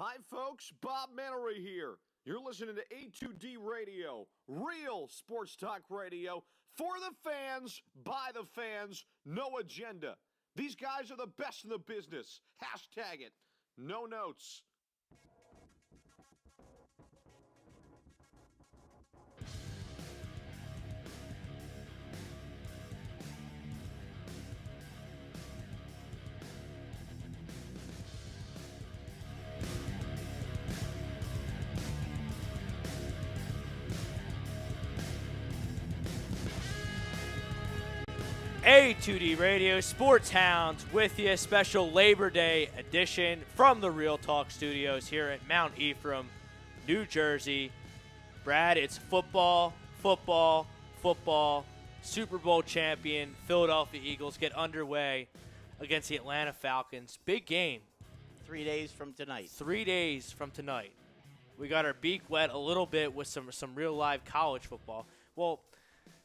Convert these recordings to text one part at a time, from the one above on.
Hi, folks. Bob Mannery here. You're listening to A2D Radio, real sports talk radio for the fans, by the fans, no agenda. These guys are the best in the business. Hashtag it. No notes. A2D Radio, Sports Hounds with you, special Labor Day edition from the Real Talk Studios here at Mount Ephraim, New Jersey. Brad, it's football, football, football. Super Bowl champion Philadelphia Eagles get underway against the Atlanta Falcons. Big game. 3 days from tonight. 3 days from tonight. We got our beak wet a little bit with some real live college football. Well,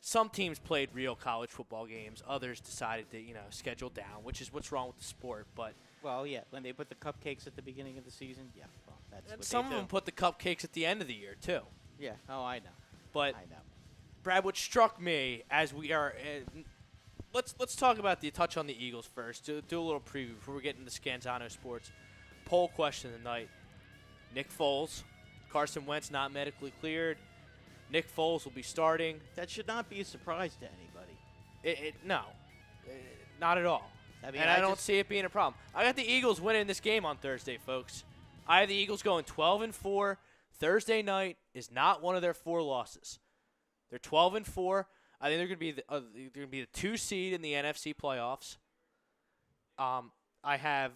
some teams played real college football games. Others decided to, schedule down, which is what's wrong with the sport. But Well, yeah, when they put the cupcakes at the beginning of the season, yeah, well, that's what some they of do. them put the cupcakes at the end of the year too. Yeah, oh, I know. But I know. Brad, what struck me as we are, let's talk about touch on the Eagles first. Do a little preview before we get into Scanzano Sports. Poll question of the night: Nick Foles, Carson Wentz not medically cleared. Nick Foles will be starting. That should not be a surprise to anybody. No, not at all. I mean, And I don't see it being a problem. I got the Eagles winning this game on Thursday, folks. I have the Eagles going 12-4. Thursday night is not one of their 4 losses. They're 12-4. I think they're going to be the 2 seed in the NFC playoffs. I have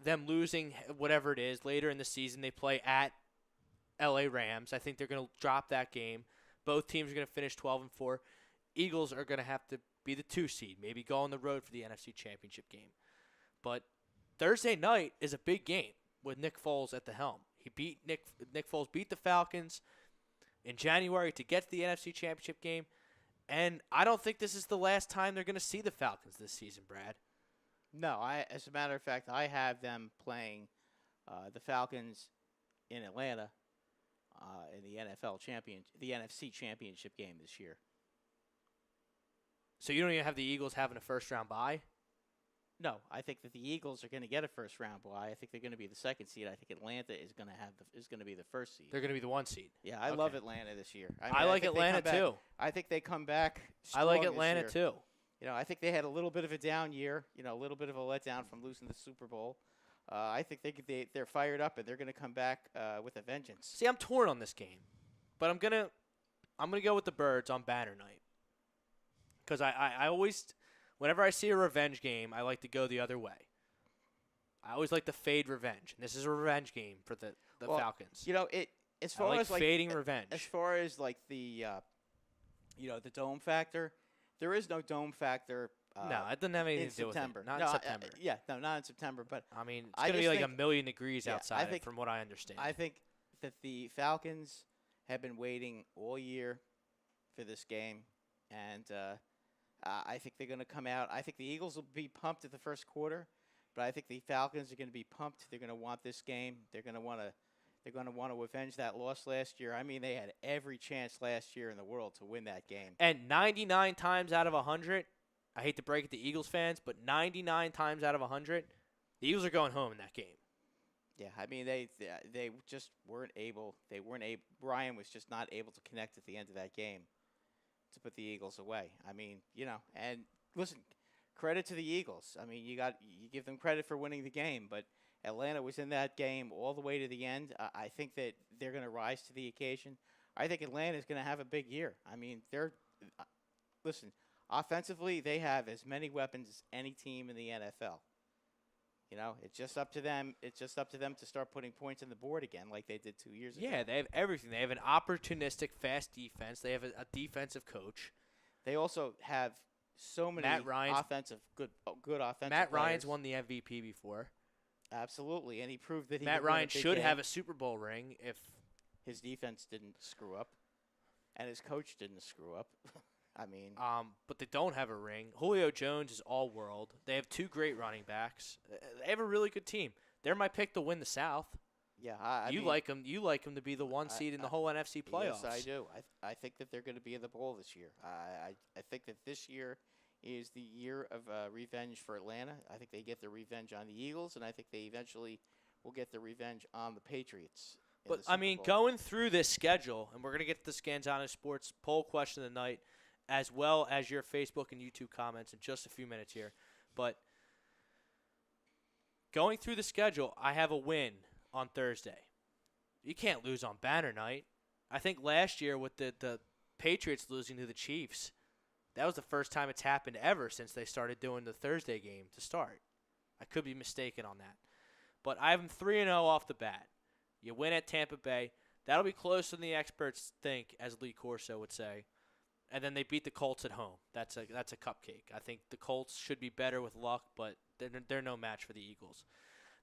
them losing whatever it is later in the season. They play at LA Rams. I think they're going to drop that game. Both teams are going to finish 12-4. Eagles are going to have to be the 2 seed, maybe go on the road for the NFC Championship game. But Thursday night is a big game with Nick Foles at the helm. Nick Foles beat the Falcons in January to get to the NFC Championship game, and I don't think this is the last time they're going to see the Falcons this season, Brad. No, as a matter of fact, I have them playing the Falcons in Atlanta in the the NFC Championship game this year. So you don't even have the Eagles having a first-round bye? No, I think that the Eagles are going to get a first-round bye. I think they're going to be the 2nd seed. I think Atlanta is going to be the 1st seed. They're going to be the 1 seed. Yeah, I love Atlanta this year. I like Atlanta too. I think they come back I like strong Atlanta this year. too. I think they had a little bit of a down year, a little bit of a letdown from losing the Super Bowl. I think they're fired up and they're going to come back with a vengeance. See, I'm torn on this game, but I'm gonna go with the Birds on banner night because I always, whenever I see a revenge game, I like to go the other way. I always like to fade revenge, and this is a revenge game for the Falcons. As far as fading revenge. As far as the the dome factor, there is no dome factor. No, it doesn't have anything in to do September. with it. Not in September. Not in September. But I mean, it's I going to be just like think- a million degrees outside, think- from what I understand. I think that the Falcons have been waiting all year for this game, and I think they're going to come out. I think the Eagles will be pumped at the first quarter, but I think the Falcons are going to be pumped. They're going to want this game. They're going to want to avenge that loss last year. I mean, they had every chance last year in the world to win that game. And 99 times out of 100, I hate to break it to Eagles fans, but 99 times out of 100, the Eagles are going home in that game. Yeah, I mean they just weren't able. Brian was just not able to connect at the end of that game to put the Eagles away. I mean, and listen, credit to the Eagles. I mean, you give them credit for winning the game, but Atlanta was in that game all the way to the end. I think that they're going to rise to the occasion. I think Atlanta is going to have a big year. I mean, listen, offensively, they have as many weapons as any team in the NFL. It's just up to them. It's just up to them to start putting points on the board again, like they did 2 years ago. Yeah, they have everything. They have an opportunistic, fast defense. They have a defensive coach. They also have so many Matt Ryan's good offensive Matt Ryan's players. won the MVP before. Absolutely, and he proved that Matt Ryan should have a Super Bowl ring if his defense didn't screw up, and his coach didn't screw up. I mean, but they don't have a ring. Julio Jones is all world. They have 2 great running backs. They have a really good team. They're my pick to win the South. Yeah, I You mean, like them. You like them to be the one seed in the whole NFC playoffs. Yes, I do. I think that they're going to be in the bowl this year. I think that this year is the year of revenge for Atlanta. I think they get the revenge on the Eagles, and I think they eventually will get the revenge on the Patriots. But, I mean, going through this schedule, and we're going to get to the Scanzano Sports poll question of the night, as well as your Facebook and YouTube comments in just a few minutes here. But going through the schedule, I have a win on Thursday. You can't lose on banner night. I think last year with the Patriots losing to the Chiefs, that was the first time it's happened ever since they started doing the Thursday game to start. I could be mistaken on that. But I have them 3-0 off the bat. You win at Tampa Bay. That'll be closer than the experts think, as Lee Corso would say. And then they beat the Colts at home. That's a cupcake. I think the Colts should be better with luck, but they're no match for the Eagles.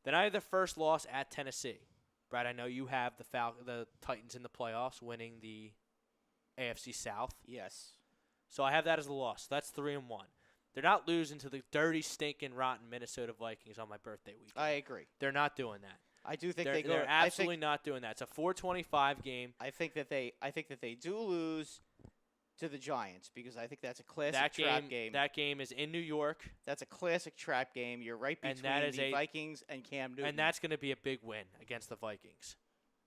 Then I have the first loss at Tennessee. Brad, I know you have the Titans in the playoffs winning the AFC South. Yes. So I have that as a loss. That's 3-1. They're not losing to the dirty, stinking, rotten Minnesota Vikings on my birthday weekend. I agree. They're not doing that. I do think they're absolutely not doing that. It's a 425 game. I think that they do lose to the Giants because I think that's a classic trap game. That game is in New York. That's a classic trap game. You're right between the Vikings and Cam Newton. And that's going to be a big win against the Vikings.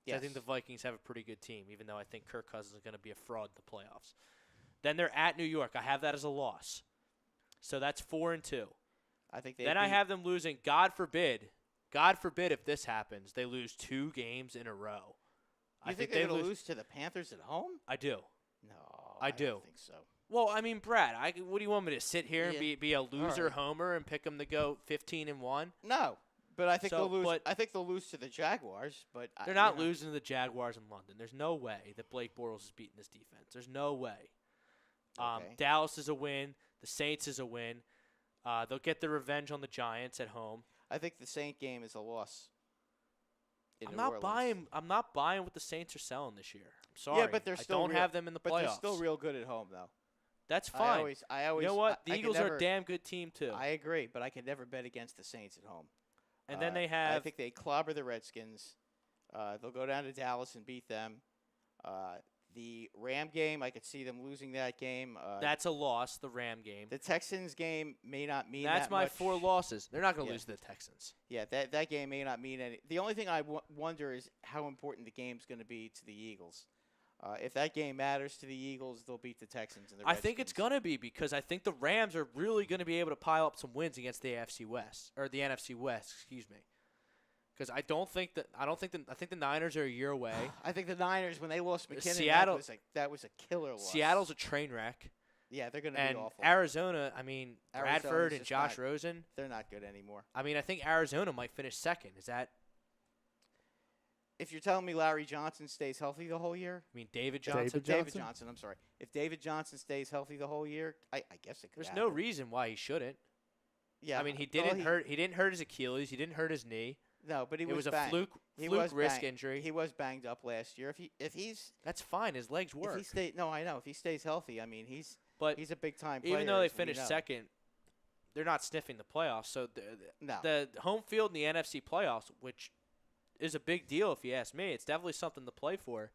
Yes. I think the Vikings have a pretty good team, even though I think Kirk Cousins is going to be a fraud in the playoffs. Then they're at New York. I have that as a loss. So that's 4-2. I think I have them losing, God forbid if this happens, they lose 2 games in a row. You think they're going to lose to the Panthers at home? I do. No, I do. don't think so. Well, I mean, Brad, what do you want me to sit here and be a loser right. homer and pick them to go 15-1? No, but I think they'll lose. But I think they'll lose to the Jaguars, but they're not losing to the Jaguars in London. There's no way that Blake Bortles is beating this defense. There's no way. Okay. Dallas is a win. The Saints is a win. They'll get their revenge on the Giants at home. I think the Saint game is a loss. I'm not buying what the Saints are selling this year. I'm sorry. Yeah, but they're still I don't have them in the playoffs. But they're still real good at home, though. That's fine. I always. You know what? The I Eagles are a damn good team too. I agree, but I could never bet against the Saints at home. And then they have. I think they clobber the Redskins. They'll go down to Dallas and beat them. The Ram game, I could see them losing that game. That's a loss, the Ram game. The Texans game may not mean That's that my much. 4 losses. They're not going to lose to the Texans. Yeah, that game may not mean any. The only thing I wonder is how important the game's going to be to the Eagles. If that game matters to the Eagles, they'll beat the Texans and the Redskins. I think it's going to be because I think the Rams are really going to be able to pile up some wins against the AFC West or the NFC West, excuse me. Because I think the Niners are a year away. I think the Niners, when they lost McKinnon, Seattle, that was a killer loss. Seattle's a train wreck. Yeah, they're going to be awful. Arizona, I mean, Arizona's Bradford and just Josh not- Rosen. They're not good anymore. I mean, I think Arizona might finish second. Is that? If you're telling me Larry Johnson stays healthy the whole year, I mean, David Johnson. David Johnson. I'm sorry. If David Johnson stays healthy the whole year, I guess it could. There's happen. no reason why he shouldn't. Yeah, I mean, he didn't hurt his Achilles. He didn't hurt his knee. No, but it was a fluke wrist injury. He was banged up last year. If he's that's fine. His legs work. I know. If he stays healthy, I mean, he's a big time player. Even though they finished second, they're not sniffing the playoffs. So the home field in the NFC playoffs, which is a big deal if you ask me, it's definitely something to play for.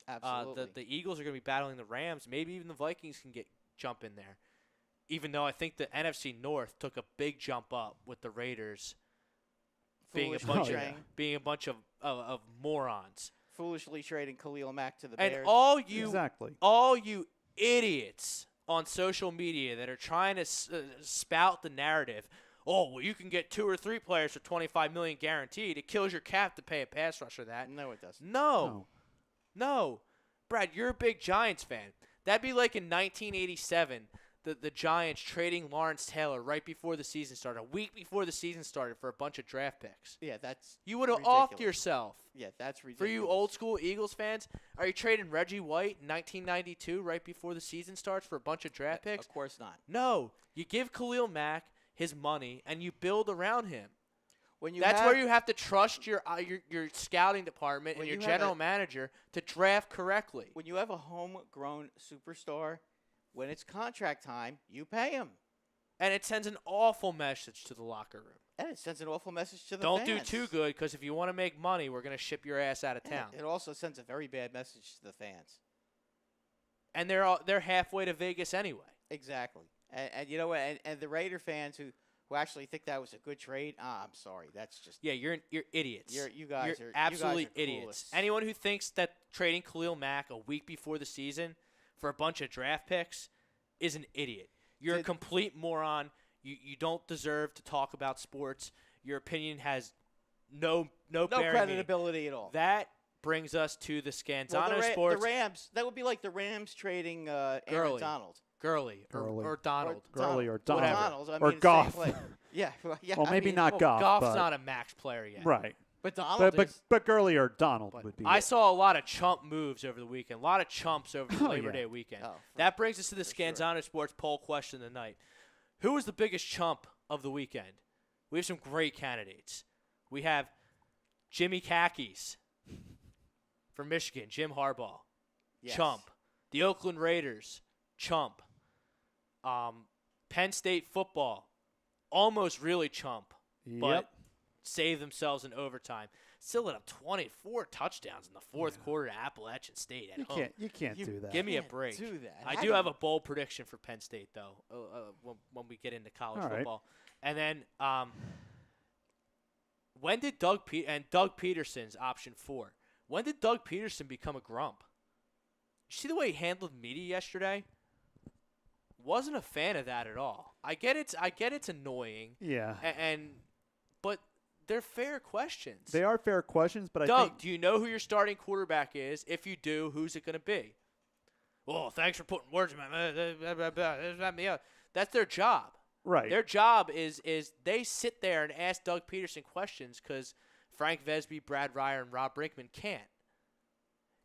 Absolutely. The Eagles are going to be battling the Rams. Maybe even the Vikings can jump in there. Even though I think the NFC North took a big jump up with the Raiders being a bunch of morons. Foolishly trading Khalil Mack to the and Bears. all you idiots on social media that are trying to spout the narrative, oh, well, you can get 2 or 3 players for $25 million guaranteed. It kills your cap to pay a pass rusher that. No, it doesn't. No. Brad, you're a big Giants fan. That'd be like in 1987, the Giants trading Lawrence Taylor right before the season started, a week before the season started for a bunch of draft picks. Yeah, that's You would have ridiculous. offed yourself. Yeah, that's ridiculous. For you old school Eagles fans, are you trading Reggie White in 1992 right before the season starts for a bunch of draft picks? Of course not. No. You give Khalil Mack his money and you build around him. That's where you have to trust your scouting department and your general manager to draft correctly. When you have a homegrown superstar, when it's contract time, you pay him. And it sends an awful message to the locker room. And it sends an awful message to the Don't fans. do too good, because if you want to make money, we're going to ship your ass out of Yeah, town. it also sends a very bad message to the fans. And they're halfway to Vegas anyway. Exactly. And you know what? And the Raider fans who actually think that was a good trade, I'm sorry. That's just Yeah, you're idiots. you guys You're are absolutely you guys are idiots. clueless. Anyone who thinks that trading Khalil Mack a week before the season for a bunch of draft picks is an idiot. You're a complete moron. You don't deserve to talk about sports. Your opinion has no bearing credibility at all. That brings us to the Scanzano the Sports. Rams. That would be like the Rams trading Aaron Gurley. Donald. Gurley or Donald. Gurley or Donald. Donald. Donald. I Or mean, Goff. same play. Yeah. Yeah. Well, I maybe mean, not Goff. Goff's but, not a max player yet. right. But Donald is. But Gurley or Donald But would be. I it. saw a lot of chump moves over the weekend. A lot of chumps over the Oh, Labor yeah. Day weekend. Oh, That brings us to the for sure. Scanzano Sports poll question of the night. Who was the biggest chump of the weekend? We have some great candidates. We have Jimmy Khakis from Michigan, Jim Harbaugh, Yes. chump. The Oakland Raiders, chump. Penn State football, almost really chump, but Yep. saved themselves in overtime. Still lit up 24 touchdowns in the fourth quarter to Appalachian State at home. You can't do that. Give me a Can't break. do that. I How do do have you- a bold prediction for Penn State, though, when we get into college All right. football. And then when did Doug Peterson's option 4? When did Doug Peterson become a grump? You see the way he handled media yesterday? Wasn't a fan of that at all. I get it's annoying, Yeah. but they're fair questions. They are fair questions, but I Doug, think do you know who your starting quarterback is? If you do, who's it going to be? Well, thanks for putting words in my mouth. That's their job. right. Their job is they sit there and ask Doug Peterson questions because Frank Vesby, Brad Ryer, and Rob Brinkman can't.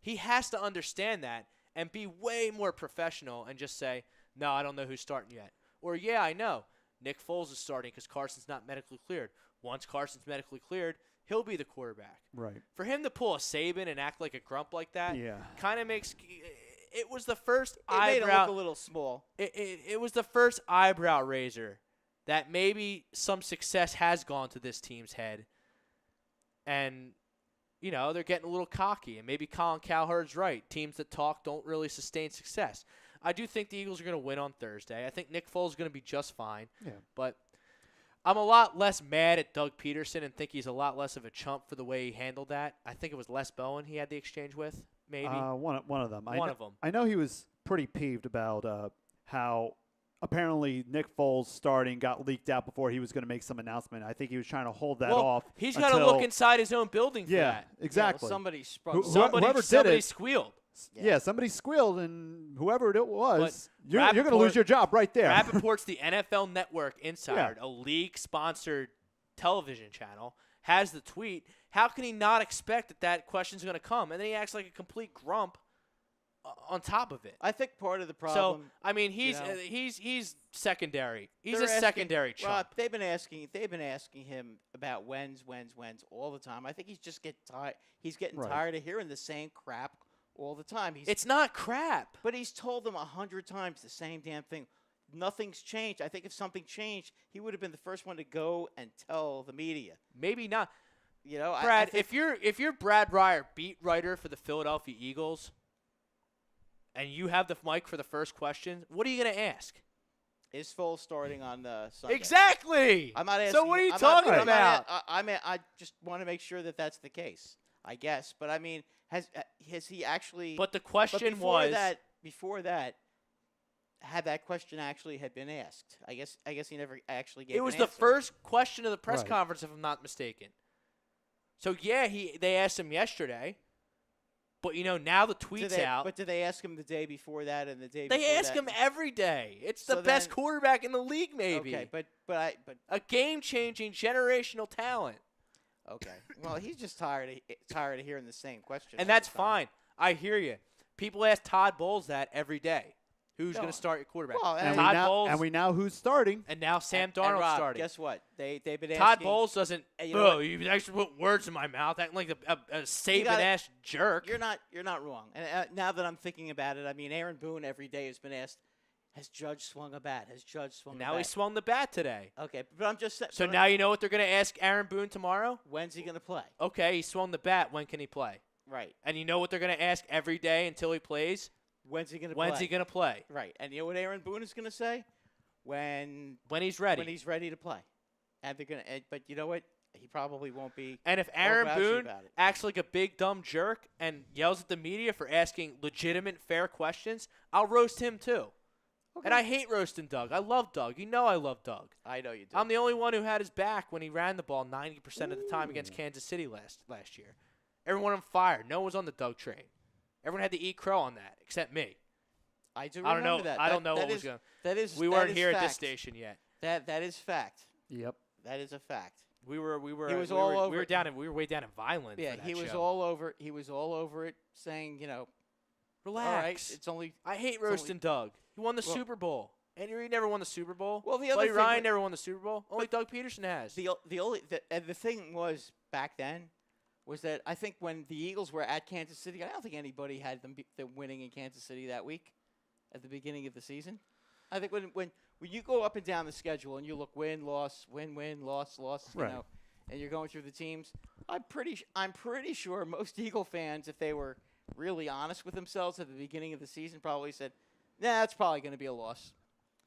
He has to understand that and be way more professional and just say, no, I don't know who's starting yet. Or, yeah, I know. Nick Foles is starting because Carson's not medically cleared. Once Carson's medically cleared, he'll be the quarterback. Right. For him to pull a Saban and act like a grump like that Yeah. kind of makes – it was the first It made him eyebrow look a little small. it was the first eyebrow raiser that maybe some success has gone to this team's head. And, you know, they're getting a little cocky. And maybe Colin Cowherd's right. Teams that talk don't really sustain success. I do think the Eagles are going to win on Thursday. I think Nick Foles is going to be just fine. Yeah. But I'm a lot less mad at Doug Peterson and think he's a lot less of a chump for the way he handled that. I think it was Les Bowen he had the exchange with, maybe. One of them. One of them. I know he was pretty peeved about how apparently Nick Foles starting got leaked out before he was going to make some announcement. I think he was trying to hold that Well, off. he's got to look inside his own building for Yeah, that. exactly. Well, somebody sprung. Who- something. whoever did Somebody it- squealed. Yeah, somebody squealed, and whoever it was, you're going to Rappaport- lose your job right there. Rappaport's the NFL Network Insider, a league-sponsored television channel, has the tweet. How can he not expect that question's going to come? And then he acts like a complete grump on top of it. I think part of the So problem. I mean, he's you know, he's secondary. He's they're a asking- secondary chump. Well, they've been asking him about when's all the time. I think he's just getting tired. He's getting Right. tired of hearing the same crap all the time. It's not crap. But he's told them 100 times the same damn thing. Nothing's changed. I think if something changed, he would have been the first one to go and tell the media. Maybe not. You know, Brad, I think if you're Brad Ryer, beat writer for the Philadelphia Eagles, and you have the mic for the first question, what are you going to ask? is Foles starting on Sunday? Exactly. I'm not asking. So what are you I'm talking not, about? I just want to make sure that that's the case. I guess, but I mean, has he actually? But the but question before that, had that question actually had been asked? I guess he never actually gave. it was an the answer. first question of the press Right. conference, if I'm not mistaken. So yeah, they asked him yesterday, but now the tweet's out. But did they ask him the day before that and the day? before They ask that? him every day. It's the So best then- quarterback in the league, maybe. Okay, but A game-changing, generational talent. okay. Well, he's just tired of hearing the same question. And all that's the time. fine. I hear you. People ask Todd Bowles that every day. Who's No. going to start your quarterback? Well, and, Todd we now, Bowles and we know who's starting. and now Sam And Darnold Rob, starting. Guess what? They've been Todd asking. Bowles doesn't. Hey, you know what? You actually put words in my mouth, acting like a Saban-ass jerk. You're not wrong. And now that I'm thinking about it, I mean, Aaron Boone every day has been asked, Has Judge swung a bat? Has Judge swung a bat? Now he swung the bat today. Okay, but I'm just saying. So now you know what they're going to ask Aaron Boone tomorrow? When's he going to play? Okay, he swung the bat. When can he play? Right. And you know what they're going to ask every day until he plays? When's he going to play? When's he going to play? Right. And you know what Aaron Boone is going to say? When he's ready. When he's ready to play. And they're going to but you know what? He probably won't be. And if Aaron vouchy Boone about it. acts like a big dumb jerk and yells at the media for asking legitimate, fair questions, I'll roast him too. Okay. And I hate roasting Doug. I love Doug. You know I love Doug. I know you do. I'm the only one who had his back when he ran the ball 90% of the time against Kansas City last year. Everyone on fire. No one was on the Doug train. Everyone had to eat crow on that, except me. I do I remember don't know. that. I don't know that what was is- going. That is. We that weren't is here at fact. this station yet. That is fact. Yep. That is a fact. We were. He was we all were, over We were it. down. We were way down in Vineland. Yeah, for that he was show. all over. He was all over it, saying, Relax. all right, it's only. I hate only- roasting Doug. He won the Well- Super Bowl. Andy Reid never won the Super Bowl. Well, the other Buddy thing Ryan wa- never won the Super Bowl. Only Doug Peterson has. The thing was back then was that I think when the Eagles were at Kansas City, I don't think anybody had them winning in Kansas City that week at the beginning of the season. I think when you go up and down the schedule and you look win, loss, win, loss, Right. and you're going through the teams, I'm pretty sure most Eagle fans, if they were really honest with themselves at the beginning of the season, probably said, "Nah, it's probably going to be a loss."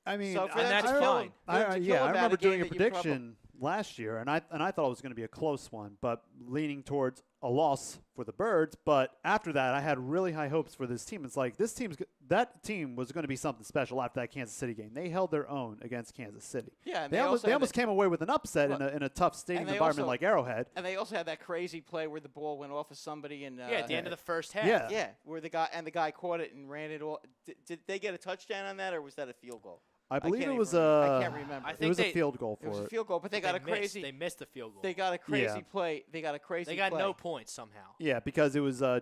I mean, So for And them that's to kill fine. him- for them to kill yeah, him I at remember game doing a that you probably- prediction last year, and I thought it was going to be a close one, but leaning towards a loss for the Birds. But after that, I had really high hopes for this team. It's like that team was going to be something special after that Kansas City game. They held their own against Kansas City. Yeah, and They almost had came away with an upset Look, in a tough stadium they environment also- like Arrowhead. And they also had that crazy play where the ball went off of somebody and yeah, at the end of the first half. Yeah. yeah, where the guy caught it and ran it all. Did they get a touchdown on that, or was that a field goal? I believe can't it was even remember. I a. can't remember. I It think was they- a field goal It was for a it. field goal, but they got a crazy. They missed the field goal. They got a crazy Yeah. play. They got a crazy. They got play. no points somehow. Yeah, because it was I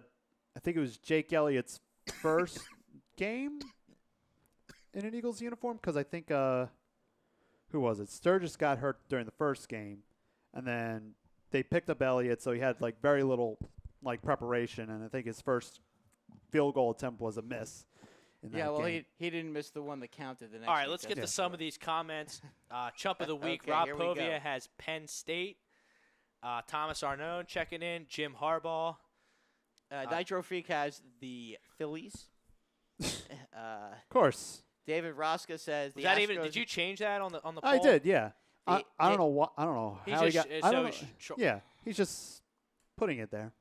think it was Jake Elliott's first game in an Eagles uniform. Because I think who was it? Sturgis got hurt during the first game, and then they picked up Elliott, so he had like very little like preparation, and I think his first field goal attempt was a miss. In Yeah, that well, game. he didn't miss the one that counted the next. All right, week, let's get that's to for some sure. of these comments. Chump of the week, Okay, Rob here we go. Povia has Penn State. Thomas Arnone checking in. Jim Harbaugh. Nitro Freak has the Phillies. Of course, David Rosca says the Was that even? Astros- Did you change that on the poll? I did. Yeah, I The- don't know what I don't know He's how he just- got. so I don't he's know. tr- Yeah, he's just putting it there.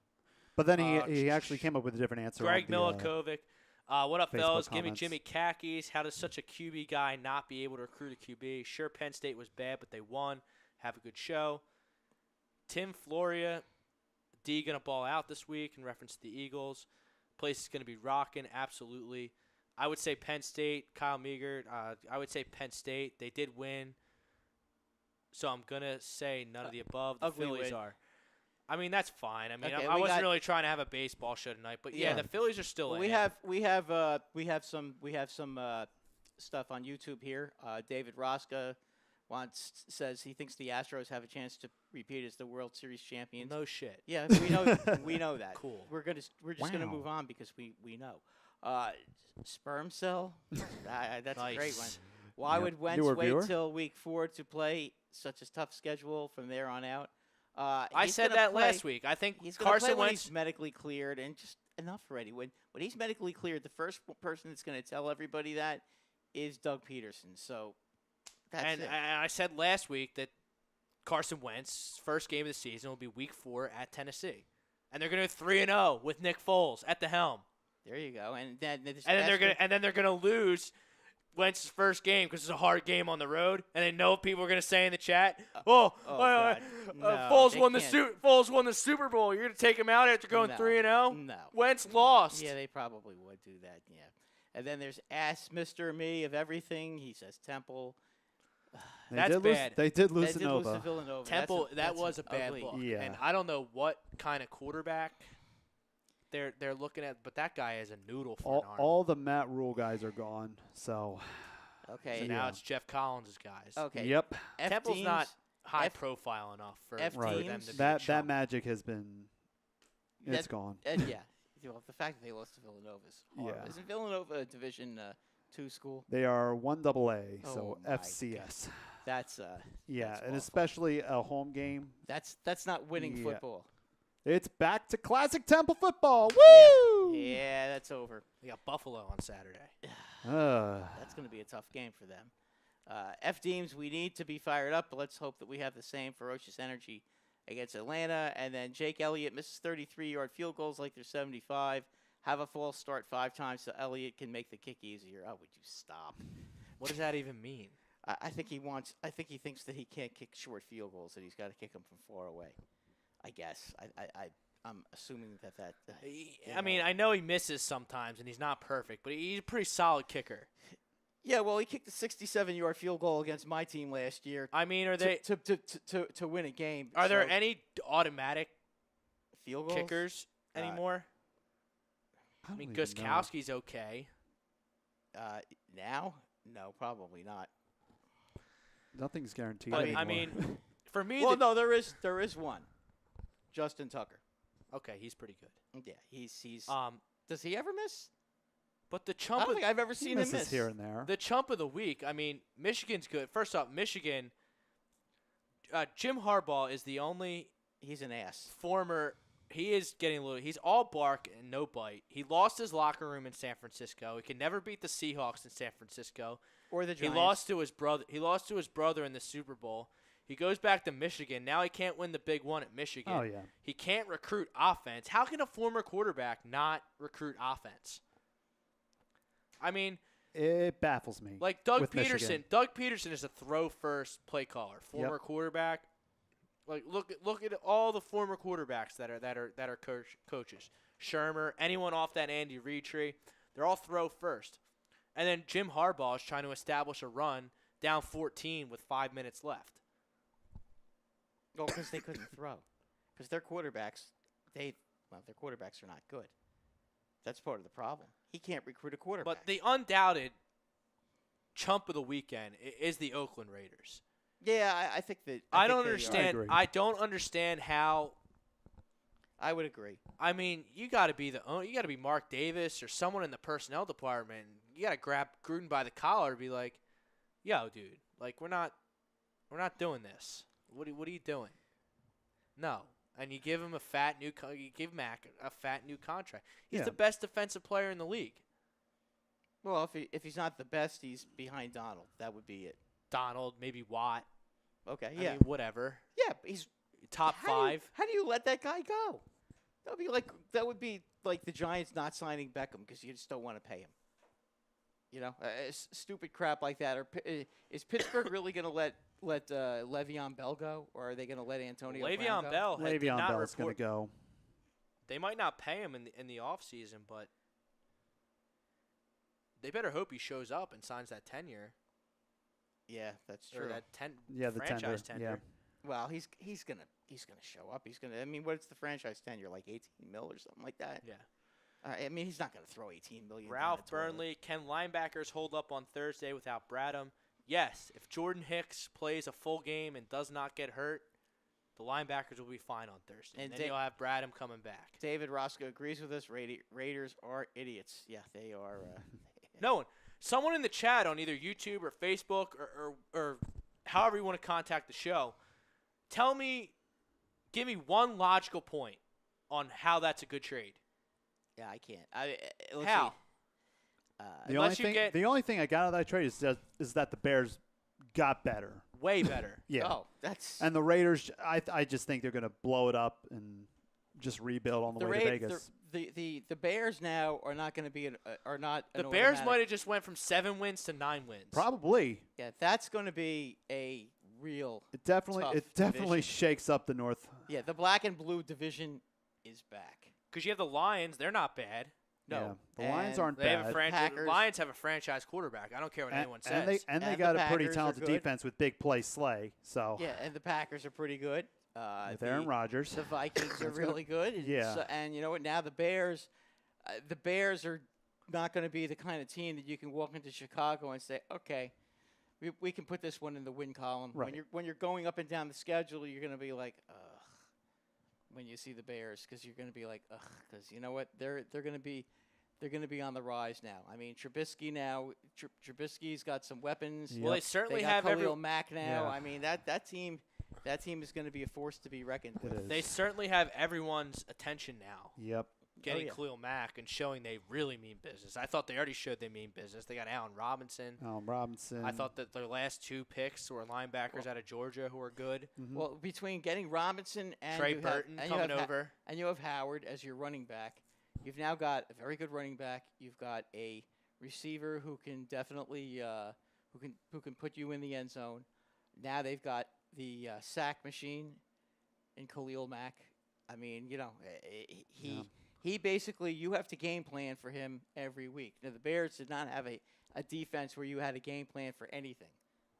But then Uh, he actually came up with a different answer. on Greg the, Milikovic. What up, Facebook fellas? Give me comments. Jimmy Kakis. How does such a QB guy not be able to recruit a QB? Sure, Penn State was bad, but they won. Have a good show. Tim Floria. D going to ball out this week in reference to the Eagles. Place is going to be rocking. Absolutely. I would say Penn State. Kyle Meagher. I would say Penn State. They did win. So I'm going to say none of the above. The ugly Phillies win. are. I mean, that's fine. I mean, Okay, I we wasn't got- really trying to have a baseball show tonight, but yeah, Yeah. the Phillies are still Well, in. we have some stuff on YouTube here. David Rosca says he thinks the Astros have a chance to repeat as the World Series champions. No shit. Yeah, we know that. Cool. We're just gonna Wow. move on because we know. Sperm cell. That's a great one. Nice. Why Yep. would Wentz Newer wait viewer? till week 4 to play such a tough schedule from there on out? I He's said gonna that play- last week. I think He's gonna Carson play when Wentz. he's medically cleared, and just enough already. When he's medically cleared, the first person that's going to tell everybody that is Doug Peterson. So that's And it. I said last week that Carson Wentz's first game of the season will be Week 4 at Tennessee, and they're going to 3-0 with Nick Foles at the helm, There you go. And then they're going to lose Wentz's first game because it's a hard game on the road, and I know people are going to say in the chat, God. No, Foles they won the can't. Foles won the Super Bowl. You're going to take him out after going No. 3-0? No. Wentz lost. Yeah, they probably would do that. Yeah. And then there's Ask Mr. Me of everything. He says Temple. That's bad. They did lose They to did lose to Nova. Villanova. Temple, that That's was a bad ugly. look. Yeah. And I don't know what kind of quarterback they're looking at, but that guy is a noodle for an arm. All the Matt Rule guys are gone. So Okay. So Yeah. now it's Jeff Collins' guys. Okay. yep, F Temple's teams, not high F- profile enough for F them teams. to be a that chump. magic has been it's That- gone. And yeah. Well, the fact that they lost to Villanova is horrible. Yeah. Isn't Villanova a division Two school. They are 1AA, so Oh, my FCS. That's Yeah, That's and awful. especially a home game. that's not winning Yeah. football. It's back to classic Temple football. Woo! Yeah, that's over. They got Buffalo on Saturday. That's going to be a tough game for them. F-Teams, we need to be fired up, but let's hope that we have the same ferocious energy against Atlanta. And then Jake Elliott misses 33-yard field goals like they're 75. Have a false start 5 times so Elliott can make the kick easier. Oh, would you stop? What does that even mean? I think he thinks that he can't kick short field goals, that he's got to kick them from far away. I guess. I'm assuming that. I mean, I know he misses sometimes, and he's not perfect, but he's a pretty solid kicker. Yeah, well, he kicked a 67-yard field goal against my team last year. I mean, are they to win a game? are there so any automatic field goals kickers anymore? I mean, Gostkowski's okay. Now? No, probably not. Nothing's guaranteed But anymore. I mean, for me, Well, no, there is one. Justin Tucker. okay, he's pretty good. Yeah, he's. Does he ever miss? But the I chump don't of think I've ever he seen him misses miss. here and there. the chump of the week. I mean, Michigan's good. First off, Michigan. Jim Harbaugh is the only He's an ass. former. He is getting a little. He's all bark and no bite. He lost his locker room in San Francisco. He could never beat the Seahawks in San Francisco. Or the Giants. He lost to his brother. He lost to his brother in the Super Bowl. He goes back to Michigan. Now he can't win the big one at Michigan. Oh, yeah. He can't recruit offense. How can a former quarterback not recruit offense? I mean, It baffles me. like Doug with Peterson. Michigan. Doug Peterson is a throw first play caller. Former quarterback. Like look at all the former quarterbacks that are coaches. Shermer, anyone off that Andy Reid tree, they're all throw first. And then Jim Harbaugh is trying to establish a run down 14 with 5 minutes left. Well, because they couldn't throw. Because their quarterbacks, their quarterbacks are not good. That's part of the problem. He can't recruit a quarterback. But the undoubted chump of the weekend is the Oakland Raiders. yeah, I think that. I think don't they are. understand. agree. I don't understand how. I would agree. I mean, you got to be you got to be Mark Davis or someone in the personnel department. You got to grab Gruden by the collar and be like, "Yo, dude, like we're not doing this. What are you doing?" No, and you give him a fat new you give Mac a fat new contract. He's Yeah. the best defensive player in the league. Well, if he's not the best, he's behind Donald. That would be it. Donald, maybe Watt. Okay, I yeah, mean, whatever. yeah. But he's Top how do you- 5. How do you let that guy go? That would be like the Giants not signing Beckham because you just don't want to pay him. You know, stupid crap like that. Or is Pittsburgh really going to let Le'Veon Bell go, or are they going to let Antonio Brown Le'Veon go? Bell. did Le'Veon not Bell's going report- to go. They might not pay him in the offseason, but they better hope he shows up and signs that tenure Yeah, that's or true. that Yeah, the franchise tender. tenure. Well, he's gonna show up. I mean, what's the franchise tenure, like 18 mil or something like that? Yeah. I mean, he's not gonna throw 18 million. down Ralph the toilet. Burnley, can linebackers hold up on Thursday without Bradham? Yes. If Jordan Hicks plays a full game and does not get hurt, the linebackers will be fine on Thursday. And And then you'll have Bradham coming back. David Roscoe agrees with us. Raiders are idiots. Yeah, they are. No one. Someone in the chat on either YouTube or Facebook or however you want to contact the show, give me one logical point on how that's a good trade. Yeah, I can't. Let's How? See. The only thing I got out of that trade is that the Bears got better. Way better. Yeah. Oh, that's And the Raiders, I just think they're going to blow it up and just rebuild on the way to Vegas. The Bears now are not going to be are not. The an Bears automatic- might have just went from 7 wins to 9 wins. Probably. Yeah, that's going to be a real. It definitely Tough division. shakes up the North. Yeah, the black and blue division is back. Because you have the Lions. They're not bad. No, Yeah. The Lions and aren't They have a bad. franchise. Packers- Lions have a franchise quarterback. I don't care what anyone says. And they And got the a pretty Packers are talented good. defense with big play Slay. So Yeah, and the Packers are pretty good. with Aaron Rodgers. The Vikings are That's gonna- really good. And Yeah. and you know what? Now the Bears are not going to be the kind of team that you can walk into Chicago and say, okay, we can put this one in the win column. Right. When you're going up and down the schedule, you're going to be like, ugh. When you see the Bears, because you're going to be like, ugh, because you know what? They're going to be they're going to be on the rise now. I mean, Trubisky now. Trubisky's got some weapons. Well, they certainly They got have Khalil Mack now. Yeah. I mean, that team is going to be a force to be reckoned with. It is. They certainly have everyone's attention now. Yep. Getting yeah. Khalil Mack and showing they really mean business. I thought they already showed they mean business. They got Allen Robinson. Robinson. I thought that their last 2 picks were linebackers out of Georgia who are good. Mm-hmm. Well, between getting Robinson and Trey you have- Burton and you coming have over. and you have Howard as your running back, you've now got a very good running back. You've got a receiver who can definitely who can put you in the end zone. Now they've got the sack machine in Khalil Mack. I mean, he basically, you have to game plan for him every week. Now, the Bears did not have a defense where you had a game plan for anything.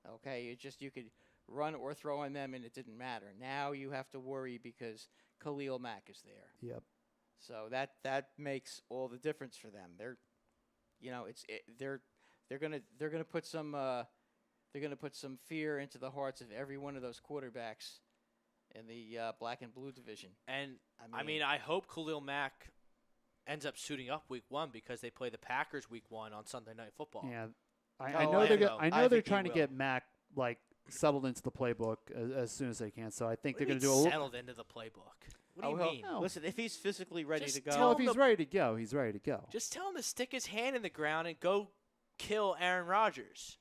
Okay, you could run or throw on them, and it didn't matter. Now you have to worry because Khalil Mack is there. Yep. So that makes all the difference for them. They're gonna put some fear into the hearts of every one of those quarterbacks in the black and blue division. And, I hope Khalil Mack ends up suiting up week 1 because they play the Packers week 1 on Sunday Night Football. Yeah. Oh, I know I they're know. I I know they're think he trying to will. get Mac settled into the playbook as soon as they can. So I think What they're do going you to do mean a settled into the playbook. What do you he'll- mean? No. Listen, if he's physically ready Just to go, tell Well, if him he's to- ready to go, he's ready to go. Just tell him to stick his hand in the ground and go kill Aaron Rodgers.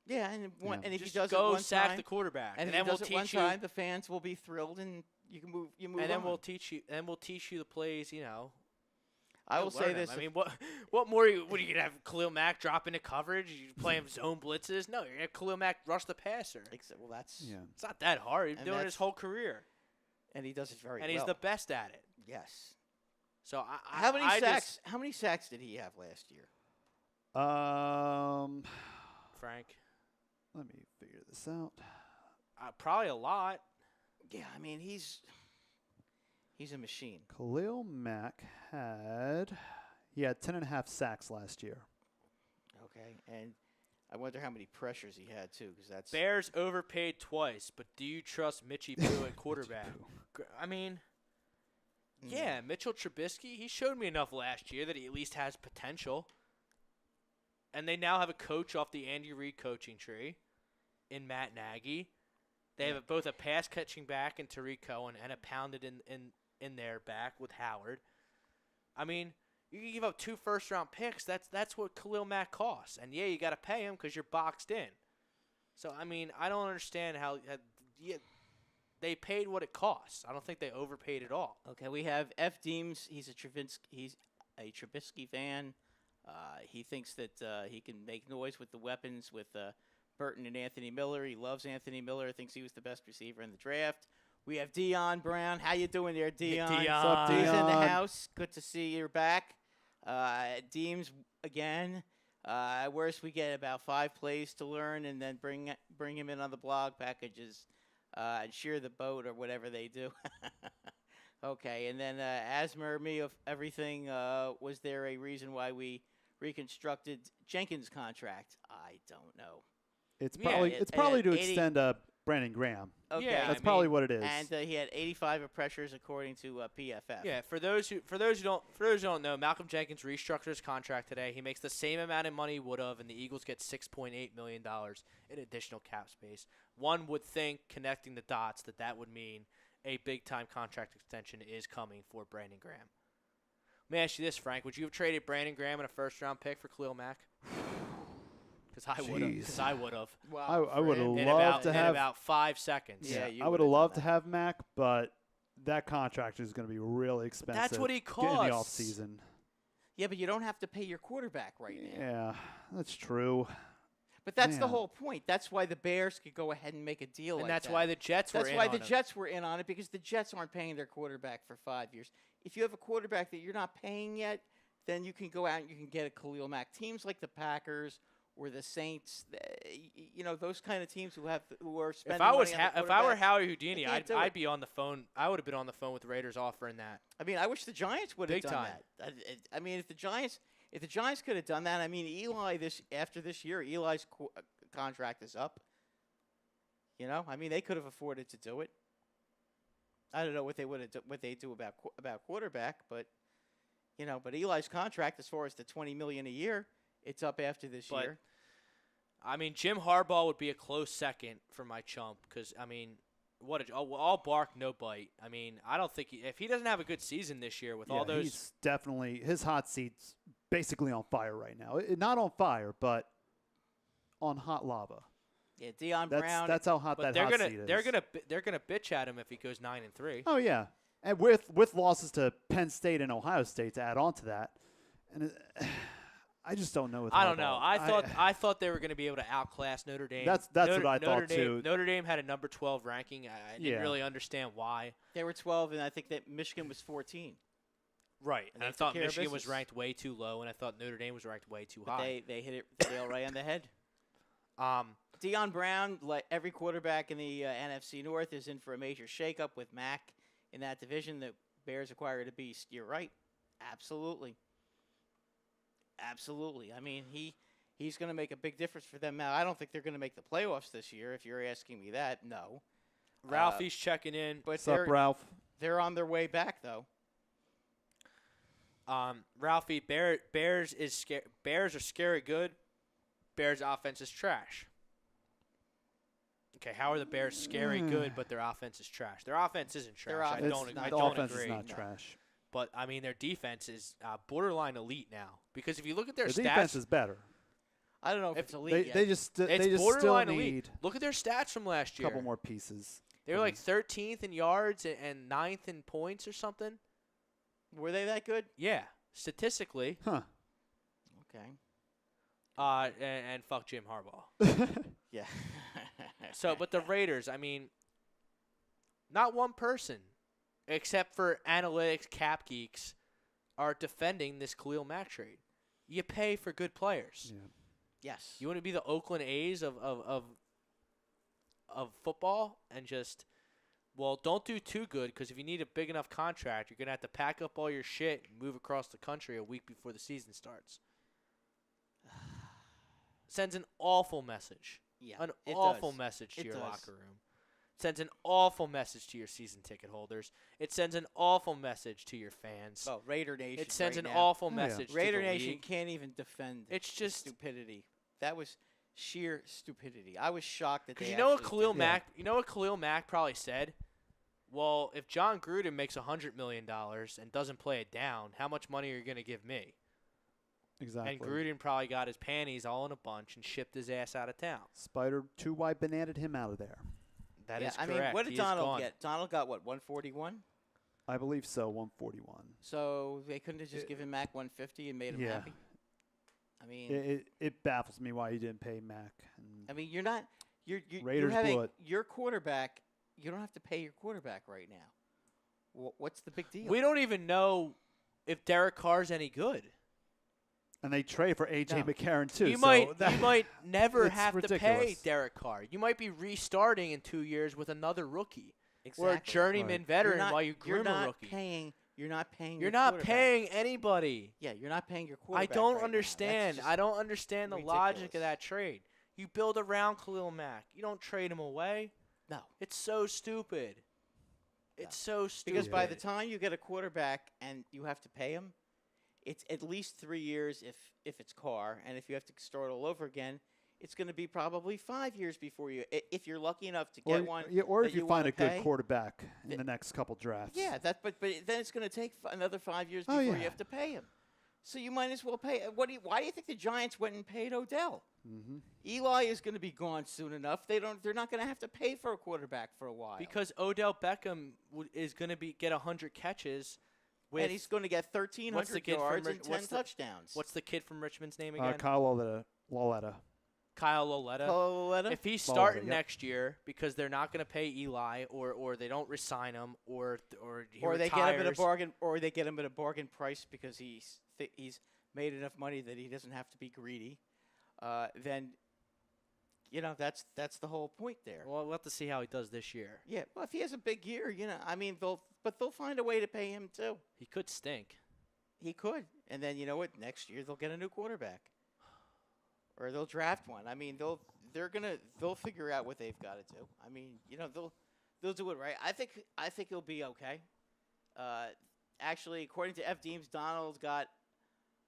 yeah, and and if Just he does go it one sack time, the quarterback, and if then he we'll does it one teach you. time, the fans will be thrilled, and you can move. You move And then on. we'll teach you. And we'll teach you the plays. I will You'll say learn 'em. this: I mean, what more? What are you gonna have Khalil Mack drop into coverage? You play him zone blitzes? No, you're gonna have Khalil Mack rush the passer. well, that's Yeah. It's not that hard. He's And been doing it that's- his whole career, and he does it very and well. he's the best at it. yes. So How many I sacks? just- How many sacks did he have last year? Frank, Let me figure this out. probably a lot. Yeah, I mean he's a machine. Khalil Mack had 10.5 sacks last year. Okay, and I wonder how many pressures he had too, because that's Bears overpaid twice, but do you trust Mitchie Pugh at quarterback? I mean, yeah, Mitchell Trubisky, he showed me enough last year that he at least has potential. And they now have a coach off the Andy Reid coaching tree in Matt Nagy. They have both a pass-catching back in Tariq Cohen and a pounded in their back with Howard. I mean, you can give up 2 first-round picks. That's what Khalil Mack costs. And, yeah, you got to pay him because you're boxed in. So, I mean, I don't understand how they paid what it costs. I don't think they overpaid at all. Okay, we have F. Deems. He's a Trubisky fan. He thinks that he can make noise with the weapons with Burton and Anthony Miller. He loves Anthony Miller. Thinks he was the best receiver in the draft. We have Dion Brown. How you doing there, Dion? Dion. What's up, He's in the Dion? house. Good to see you're back. Deems again. Worst we get about 5 plays to learn, and then bring him in on the blog packages and shear the boat or whatever they do. Okay, and then Asmer, me of everything. Was there a reason why we reconstructed Jenkins' contract? I don't know. It's Yeah, probably it- it's probably to 80 extend Brandon Graham. Okay, Yeah, That's I probably mean, what it is. and he had 85 of pressures according to PFF. Yeah, for those who don't know, Malcolm Jenkins restructured his contract today. He makes the same amount of money he would have, and the Eagles get $6.8 million in additional cap space. One would think, connecting the dots, that would mean a big-time contract extension is coming for Brandon Graham. Let me ask you this, Frank. Would you have traded Brandon Graham in a first-round pick for Khalil Mack? Because I would have. Jeez. Because I would have. Wow, I would have In loved to in have. about 5 seconds. Yeah, you I would would've have done loved to that. have Mac, but that contract is going to be really expensive. that's what he in the off costs. season. Yeah, but you don't have to pay your quarterback right now. Yeah, that's true. But that's the Man. whole point. That's why the Bears could go ahead and make a deal And like that's that. why the Jets were That's in why on the him. Jets were in on it, because the Jets aren't paying their quarterback for 5 years. If you have a quarterback that you're not paying yet, then you can go out and you can get a Khalil Mack. Teams like the Packers or the Saints, those kind of teams who are spending If I was money on the if I were quarterback, Howie Houdini, they can't do I'd it. be on the phone. I would have been on the phone with the Raiders offering that. I mean, I wish the Giants would have Big done time. that. I mean, if the Giants could have done that, I mean, Eli after this year, Eli's contract is up. I mean, they could have afforded to do it. I don't know what they would have what they do about quarterback, but But Eli's contract, as far as the $20 million a year, it's up after this But, year. I mean, Jim Harbaugh would be a close second for my chump because, I mean, all bark, no bite. I mean, I don't think if he doesn't have a good season this year with all those. He's definitely his hot seat's basically on fire right now. Not on fire, but on hot lava. Yeah, Deion Brown. That's how hot But that hot seat is. they're gonna bitch at him if he goes 9-3. Oh yeah, and with losses to Penn State and Ohio State to add on to that, and I just don't know. I don't know. I thought they were going to be able to outclass Notre Dame. That's what I thought too. Notre Dame had a number 12 ranking. I didn't really understand why. They were 12, and I think that Michigan was 14. Right, and I took thought care of Michigan was business. ranked way too low, and I thought Notre Dame was ranked way too But high. they hit it the nail right on the head. Deion Brown, like every quarterback in the NFC North, is in for a major shakeup with Mac in that division. The Bears acquired a beast. You're right. Absolutely. Absolutely. I mean, he's going to make a big difference for them now. I don't think they're going to make the playoffs this year, if you're asking me that. No. Ralphie's checking in. But What's up, Ralph? they're on their way back, though. Ralphie, Bears are scary good. Bears offense is trash. Okay, how are the Bears scary good, but their offense is trash? Their offense isn't trash. I offense don't is not- I The don't offense agree. is not No. trash. But I mean, their defense is borderline elite now. Because if you look at their The stats, defense is better. I don't know if If it's elite yet. They just still borderline need elite. Look at their stats from last a year. couple more pieces. They were like 13th in yards and 9th in points or something. Were they that good? Yeah, statistically. Huh. Okay. And fuck Jim Harbaugh. Yeah. So, but the Raiders, I mean, not one person, except for analytics cap geeks, are defending this Khalil Mack trade. You pay for good players. Yeah. Yes. You want to be the Oakland A's of football and just, well, don't do too good because if you need a big enough contract, you're going to have to pack up all your shit and move across the country a week before the season starts. Sends an awful message. Yeah. An it awful does. message to It your does. locker room. Sends an awful message to your season ticket holders. It sends an awful message to your fans. Oh, Raider Nation. It sends right an now. awful Oh, yeah. message Raider to the Nation league. can't even defend. It's the just stupidity. That was sheer stupidity. I was shocked that because they. you know what actually Khalil did Mack. You know what Khalil Mack probably said. Well, if John Gruden makes $100 million and doesn't play it down, how much money are you going to give me? Exactly. And Gruden probably got his panties all in a bunch and shipped his ass out of town. Spider 2Y bananaed him out of there. That Yeah, is I correct. mean, what He did is Donald gone. get? Donald got what, 141? I believe so. 141. So they couldn't have just given Mac 150 and made him Yeah. happy. I mean, It baffles me why you didn't pay Mac. And you're not. You're Raiders having blew it. your quarterback. You don't have to pay your quarterback right now. What's the big deal? We don't even know if Derek Carr's any good. And they trade for A.J. No. McCarron too. You so might that- you might never it's have to pay ridiculous. Derek Carr. You might be restarting in 2 years with another rookie or a Exactly. journeyman Right. veteran You're not, while you you're groom a not rookie. paying. You're not paying. You're your not quarterback. paying anybody. Yeah, you're not paying your I quarterback. don't right now. understand. That's I don't understand the logic of ridiculous. that trade. You build around Khalil Mack. You don't trade him away. No, It's so stupid. It's so stupid. because by the time you get a quarterback and you have to pay him, it's at least 3 years if it's Carr, and if you have to start all over again, it's going to be probably 5 years before you, if you're lucky enough to get one. or that if you wanna find a good pay. quarterback in Th- the next couple drafts. Yeah, but then it's going to take another 5 years Oh, before yeah. you have to pay him. So you might as well pay. Why do you think the Giants went and paid Odell? Mm-hmm. Eli is going to be gone soon enough. They're not going to have to pay for a quarterback for a while. because Odell Beckham is going to get 100 catches with and he's going to get What's the 1,300 kid from yards Rich- and 10 what's the- touchdowns. what's the kid from Richmond's name again? Kyle Lauletta. Kyle Lauletta. Coletta? If he's Lauletta, starting yep. next year because they're not going to pay Eli or they don't resign him or he or they retires, get him at a bargain, or they get him at a bargain price because he's made enough money that he doesn't have to be greedy. Then, that's the whole point there. Well, we'll have to see how he does this year. Yeah, well, if he has a big year, they'll find a way to pay him too. He could stink. He could, and then you know what? Next year they'll get a new quarterback, or they'll draft one. I mean, they'll figure out what they've got to do. I mean, they'll do it right. I think he'll be okay. Actually, according to F. Deems, Donald got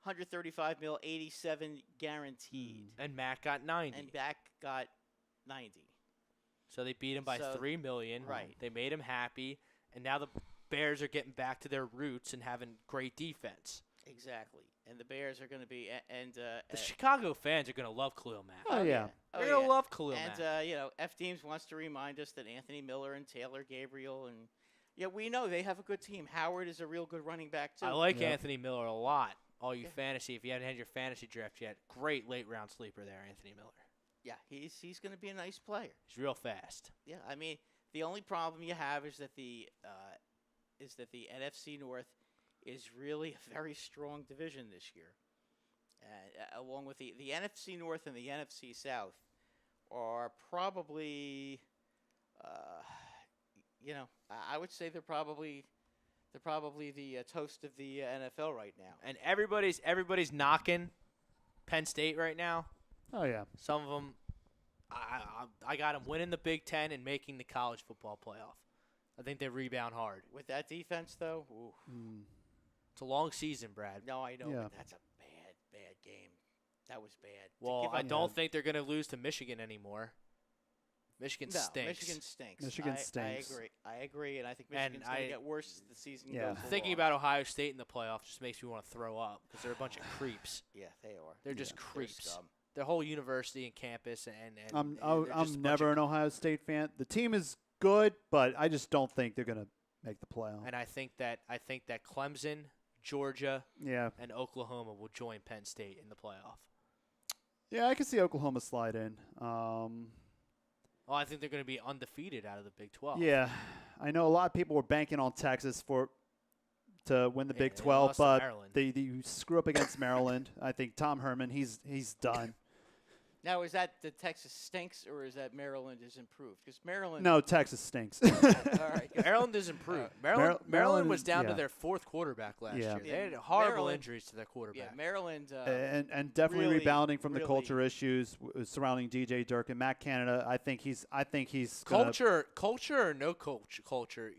135 mil, 87 guaranteed, And Matt got 90. and Back got 90. So they beat him by So- $3 million. Right. They made him happy, and now the Bears are getting back to their roots and having great defense. Exactly. And the Bears are going to be The Chicago fans are going to love Khalil Mack. Oh, yeah. Oh, They're going yeah. to love Khalil Mack. And F. Deems wants to remind us that Anthony Miller and Taylor Gabriel and we know they have a good team. Howard is a real good running back too. I like Yep. Anthony Miller a lot. All you Yeah. fantasy, if you haven't had your fantasy draft yet, great late round sleeper there, Anthony Miller. Yeah, he's going to be a nice player. He's real fast. Yeah, I mean the only problem you have is that the NFC North is really a very strong division this year. Along with the NFC North and the NFC South are probably, I would say they're probably the toast of the NFL right now. And everybody's knocking Penn State right now. Oh, yeah. Some of them, I got them winning the Big Ten and making the college football playoff. I think they rebound hard. With that defense, though, ooh, It's a long season, Brad. no, I know, Yeah. but that's a bad game. That was bad. To Well, give I up- don't think they're going to lose to Michigan anymore. Michigan No, stinks. Michigan stinks. Michigan I stinks. agree, and I think And Michigan's going I- to get worse as the season Yeah. goes Thinking along. about Ohio State in the playoffs just makes me want to throw up because they're a bunch of creeps. Yeah, they are. They're just Yeah. They're creeps. scum. Their whole university and campus and I'm they're just a bunch never of an Ohio State fan. The team is good, but I just don't think they're going to make the playoff. And I think that Clemson, Georgia, Yeah. and Oklahoma will join Penn State in the playoff. Yeah, I can see Oklahoma slide in. Well, I think they're going to be undefeated out of the Big 12. Yeah, I know a lot of people were banking on Texas to win the Yeah, Big they 12, lost to but Maryland. they screw up against Maryland. I think Tom Herman, he's done. Now, is that the Texas stinks or is that Maryland is improved? Because Maryland. No, Texas stinks. All right. Maryland is improved. Maryland Maryland was is- down to yeah. their fourth quarterback last Yeah. year. Yeah, They had horrible Maryland- injuries to their Yeah, quarterback. Maryland. and definitely really, rebounding from the really- culture issues surrounding DJ Dirk and Matt Canada. I think he's gonna, Culture or no culture,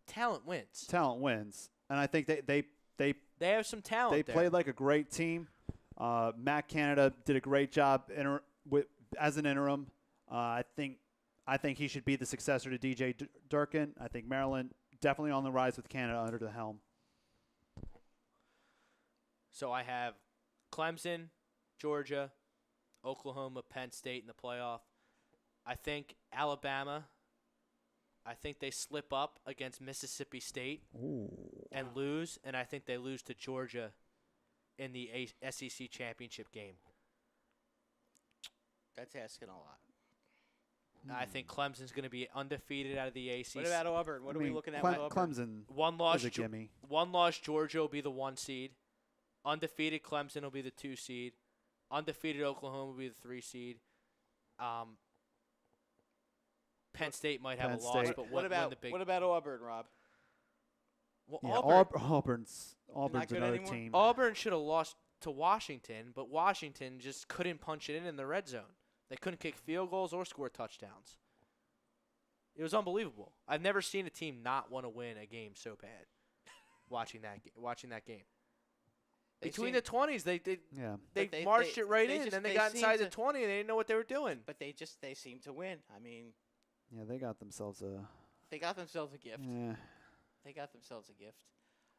talent wins. talent wins, and I think they They have some talent. They played like a great team. Matt Canada did a great job as an interim. I think he should be the successor to DJ Durkin. I think Maryland definitely on the rise with Canada under the helm. So I have Clemson, Georgia, Oklahoma, Penn State in the playoff. I think Alabama. I think they slip up against Mississippi State and lose, and I think they lose to Georgia in the SEC championship game. That's asking a lot. I think Clemson's going to be undefeated out of the ACC. What about Auburn? What are we looking at with Auburn? Clemson One loss, is a gimme. One loss, Georgia will be the 1 seed. Undefeated Clemson will be the 2 seed. Undefeated Oklahoma will be the 3 seed. Penn State might have Penn a loss, State. but What win about the big. what about Auburn, Rob? Well, Yeah, Auburn's Auburn's good another anymore? team. Auburn should have lost to Washington, but Washington just couldn't punch it in the red zone. They couldn't kick field goals or score touchdowns. It was unbelievable. I've never seen a team not want to win a game so bad. Watching that game. They Between seem- the 20s, they Yeah. they, But they- marched they- it right they in, just- then they they got seem inside the to- 20 and they didn't know what they were doing. But they seem to win. I mean, Yeah, they got themselves a. they got themselves a gift. Yeah. They got themselves a gift.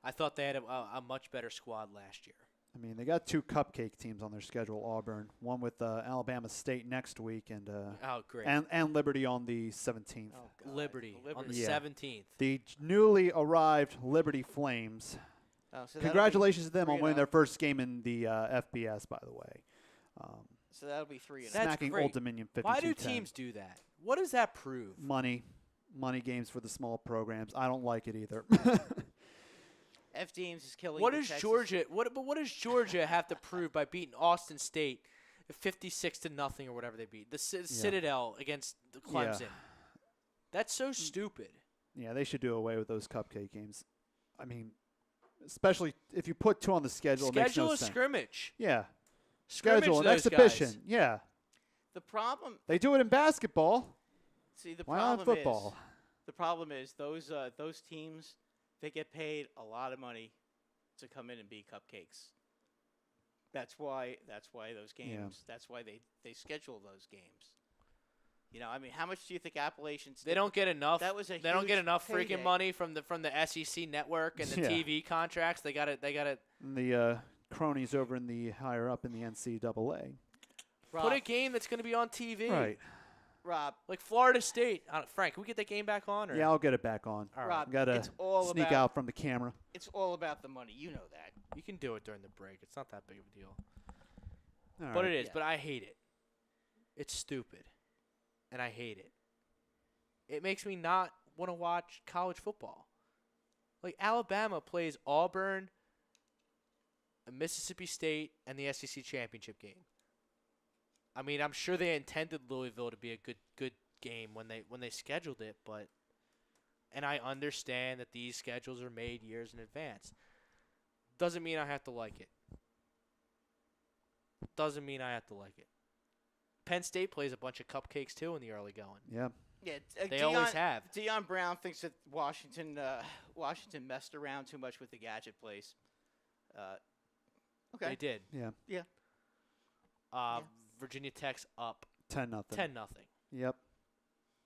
I thought they had a much better squad last year. I mean, they got 2 cupcake teams on their schedule. Auburn, one with Alabama State next week, and Oh, great. and Liberty on the 17th. Oh, God. Liberty on the Yeah. 17th. The newly arrived Liberty Flames. Oh, so that'll be Congratulations to them on 3-0. winning their first game in the FBS, by the way. So that'll be 3-0. That's Smacking great. Old Dominion 52-10. Why do teams do that? What does that prove? Money games for the small programs. I don't like it either. F Deems is killing. What the does Texas- Georgia? What does Georgia have to prove by beating Austin State 56-0 or whatever they beat the Citadel against the Clemson? That's so stupid. Yeah, they should do away with those cupcake games. I mean, especially if you put 2 on the schedule. It makes Schedule no a sense. scrimmage. Yeah, Scrimmage schedule an those exhibition. guys. Yeah, The problem. they do it in basketball. See, the Why not problem football? is the problem is those teams they get paid a lot of money to come in and be cupcakes. That's why those games. Yeah. That's why they schedule those games. I mean, how much do you think Appalachians? They don't get enough. That was a They don't get huge enough payday. freaking money from the SEC network and the Yeah. TV contracts. They got it. And the cronies over in the higher up in the NCAA. Rob, Put a game that's going to be on TV. Right. Rob, Like Florida State. Frank, can we get that game back on? Or? Yeah, I'll get it back on. All right. Rob, Gotta it's all sneak about out from the camera. it's all about the money. You know that. You can do it during the break. It's not that big of a deal. All But right. it is. Yeah. But I hate it. It's stupid. And I hate it. It makes me not want to watch college football. Like Alabama plays Auburn, Mississippi State, and the SEC championship game. I mean, I'm sure they intended Louisville to be a good game when they scheduled it, and I understand that these schedules are made years in advance. Doesn't mean I have to like it. Doesn't mean I have to like it. Penn State plays a bunch of cupcakes too in the early going. Yeah. Yeah, They always have. Deion Brown thinks that Washington messed around too much with the gadget plays. Okay. They did. Yeah. Yeah. Uh, Virginia Tech's up 10-0. 10-0. Yep.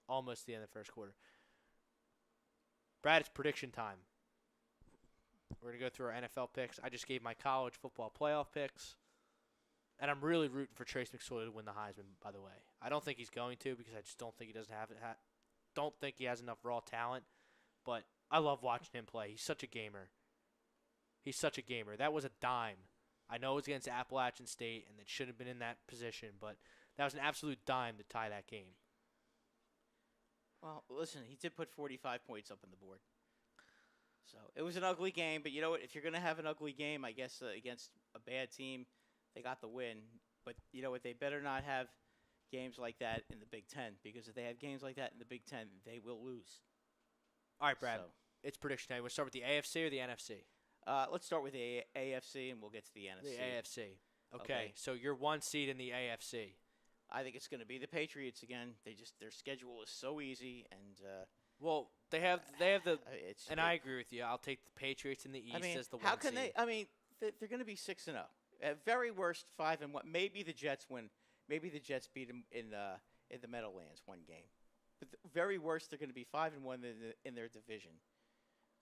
Almost the end of the first quarter. Brad, it's prediction time. We're going to go through our NFL picks. I just gave my college football playoff picks. And I'm really rooting for Trace McSorley to win the Heisman, by the way. I don't think he's going to because I just don't think he doesn't have it. Don't think he has enough raw talent. But I love watching him play. He's such a gamer. He's such a gamer. That was a dime. I know it was against Appalachian State, and it should have been in that position, but that was an absolute dime to tie that game. Well, listen, he did put 45 points up on the board. So it was an ugly game, but you know what? If you're going to have an ugly game, I guess against a bad team, they got the win. But you know what? They better not have games like that in the Big Ten, because if they have games like that in the Big Ten, they will lose. All right, Brad. So, It's prediction time. We'll start with the AFC or the NFC? let's start with the AFC, and we'll get to the NFC. The AFC. Okay, Okay. so you're one seed in the AFC. I think it's going to be the Patriots again. Their schedule is so easy, and Well, they have the, it's. and I agree with you. I'll take the Patriots in the East I mean, as the how one can seed. they? I mean, they're going to be 6-0. At very worst, 5-1. Maybe the Jets win. Maybe the Jets beat them in the Meadowlands one game. But the very worst, they're going to be 5-1 in their division.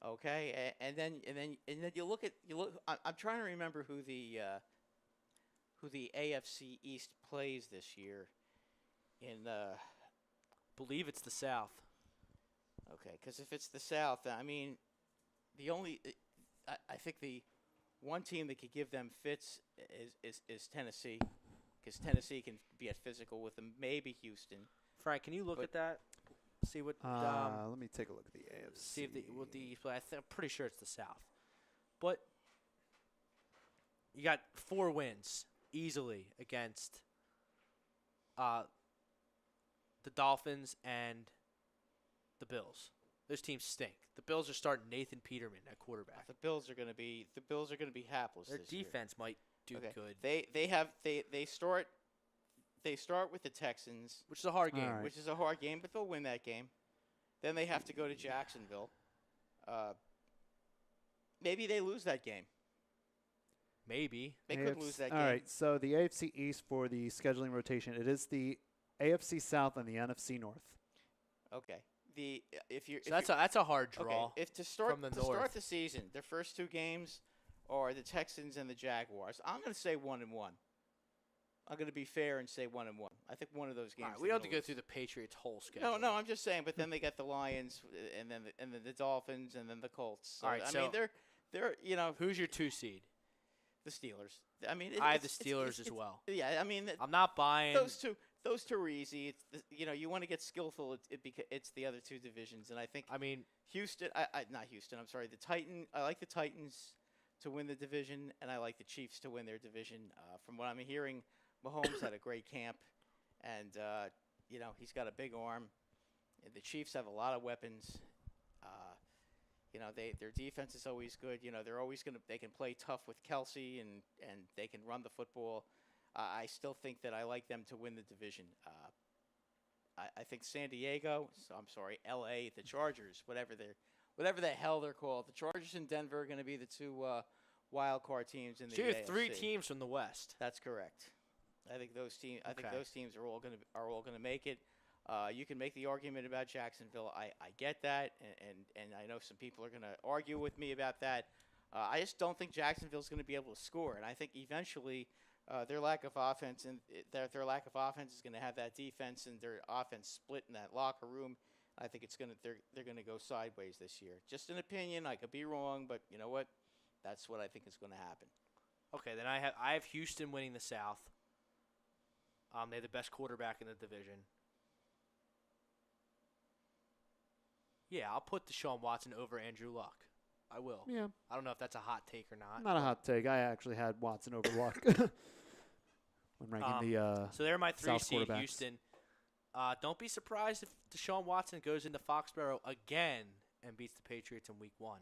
Okay, and then you look. I'm trying to remember who the AFC East plays this year. Believe it's the South. Okay, because if it's the South, I mean, I think the one team that could give them fits is Tennessee, because Tennessee can be at physical with them. Maybe Houston. Frank, can you look But- at that? See what Let me take a look at the AFC. see if what the East play. I'm pretty sure it's the South. But you got 4 wins easily against the Dolphins and the Bills. Those teams stink. The Bills are starting Nathan Peterman at quarterback. The Bills are going to be hapless. Their this year. defense might do Okay. good, They start with the Texans, which is a hard game. All right. which is a hard game, but they'll win that game. Then they have to go to Jacksonville. Maybe they lose that game. Maybe. They could lose that All game. right, so the AFC East for the scheduling rotation, it is the AFC South and the NFC North. Okay. So that's a hard draw. Okay, if to start from the to north. start the season, their first 2 games are the Texans and the Jaguars. I'm going to say 1-1. I'm going to be fair and say 1-1. I think one of those games. All right, we don't have to go through the Patriots' whole schedule. No, I'm just saying. But then they get the Lions, and then the Dolphins, and then the Colts. So, All right, I so- mean they're Who's your 2 seed? the Steelers. I mean, I have the it's- Steelers as it's- well. Yeah, I mean I'm not buying. those two are easy. It's you want to get skillful. It's the other 2 divisions, and I think I mean, Houston. Not Houston. I'm sorry. I like the Titans to win the division, and I like the Chiefs to win their division. From what I'm hearing, Mahomes had a great camp, and he's got a big arm. The Chiefs have a lot of weapons. Their defense is always good. They can play tough with Kelsey, and they can run the football. I still think that I like them to win the division. I think San Diego. I'm sorry, L.A. The Chargers, whatever whatever the hell they're called. The Chargers and Denver are going to be the two wild card teams in the So you have AFC. 3 teams from the West. That's correct. I think those teams. I think Okay. those teams are all going to make it. You can make the argument about Jacksonville. I get that, and I know some people are going to argue with me about that. I just don't think Jacksonville's going to be able to score, and I think eventually their lack of offense and their lack of offense is going to have that defense and their offense split in that locker room. I think they're going to go sideways this year. Just an opinion. I could be wrong, but you know what? That's what I think is going to happen. Okay, then I have Houston winning the South. They have the best quarterback in the division. Yeah, I'll put Deshaun Watson over Andrew Luck. I will. Yeah, I don't know if that's a hot take or not. not a hot take. I actually had Watson over Luck when ranking the. So they're my 3 South seed, quarterbacks. Houston. Don't be surprised if Deshaun Watson goes into Foxborough again and beats the Patriots in Week 1.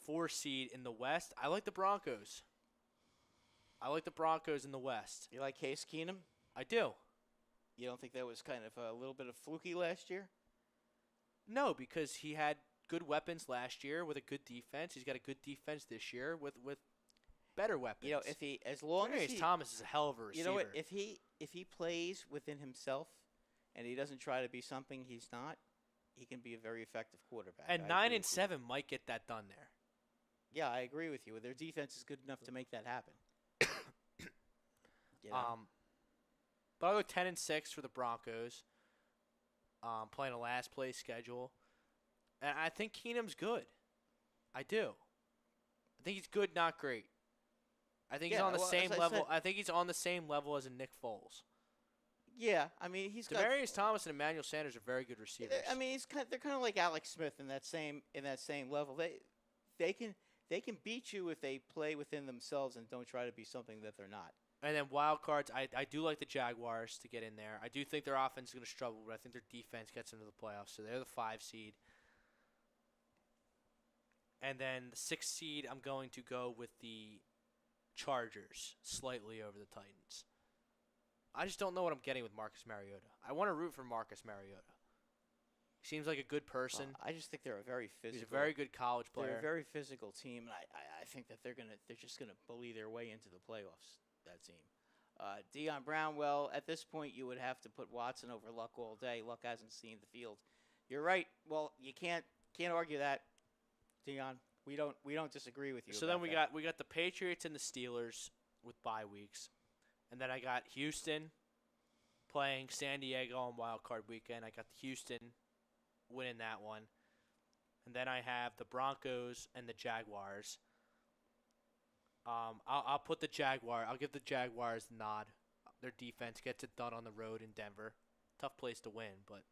4 seed in the West. I like the Broncos. I like the Broncos in the West. You like Case Keenum? I do. You don't think that was kind of a little bit of fluky last year? No, because he had good weapons last year with a good defense. He's got a good defense this year with better weapons. You know, if he as long as he, Thomas is a hell of a receiver. you know what, if he plays within himself and he doesn't try to be something he's not, he can be a very effective quarterback. And I 9 agree and with you. 7 might get that done there. Yeah, I agree with you. Their defense is good enough to make that happen. You know? But I'll go 10 and 6 for the Broncos. Playing a last place schedule. And I think Keenum's good. I do. I think he's good, not great. I think he's Yeah, on the well, same as I level. said- I think he's on the same level as a Nick Foles. Yeah, I mean he's got. Demarius Thomas and Emmanuel Sanders are very good receivers. I mean they're kind of like Alex Smith in that same level. They can beat you if they play within themselves and don't try to be something that they're not. And then wild cards, I do like the Jaguars to get in there. I do think their offense is going to struggle, but I think their defense gets into the playoffs, so they're the 5 seed. And then the 6th seed, I'm going to go with the Chargers, slightly over the Titans. I just don't know what I'm getting with Marcus Mariota. I want to root for Marcus Mariota. He seems like a good person. I just think they're a very physical. He's a very good college player. They're a very physical team, and I think that they're just gonna bully their way into the playoffs. That team. Deion Brownwell. At this point, you would have to put Watson over Luck all day. Luck hasn't seen the field. You're right. Well, you can't argue that, Deion. We don't disagree with you. So about then we got the Patriots and the Steelers with bye weeks, and then I got Houston playing San Diego on Wild Card Weekend. I got Houston winning that one, and then I have the Broncos and the Jaguars. I'll put the Jaguar. I'll give the Jaguars the nod. Their defense gets it done on the road in Denver. Tough place to win, but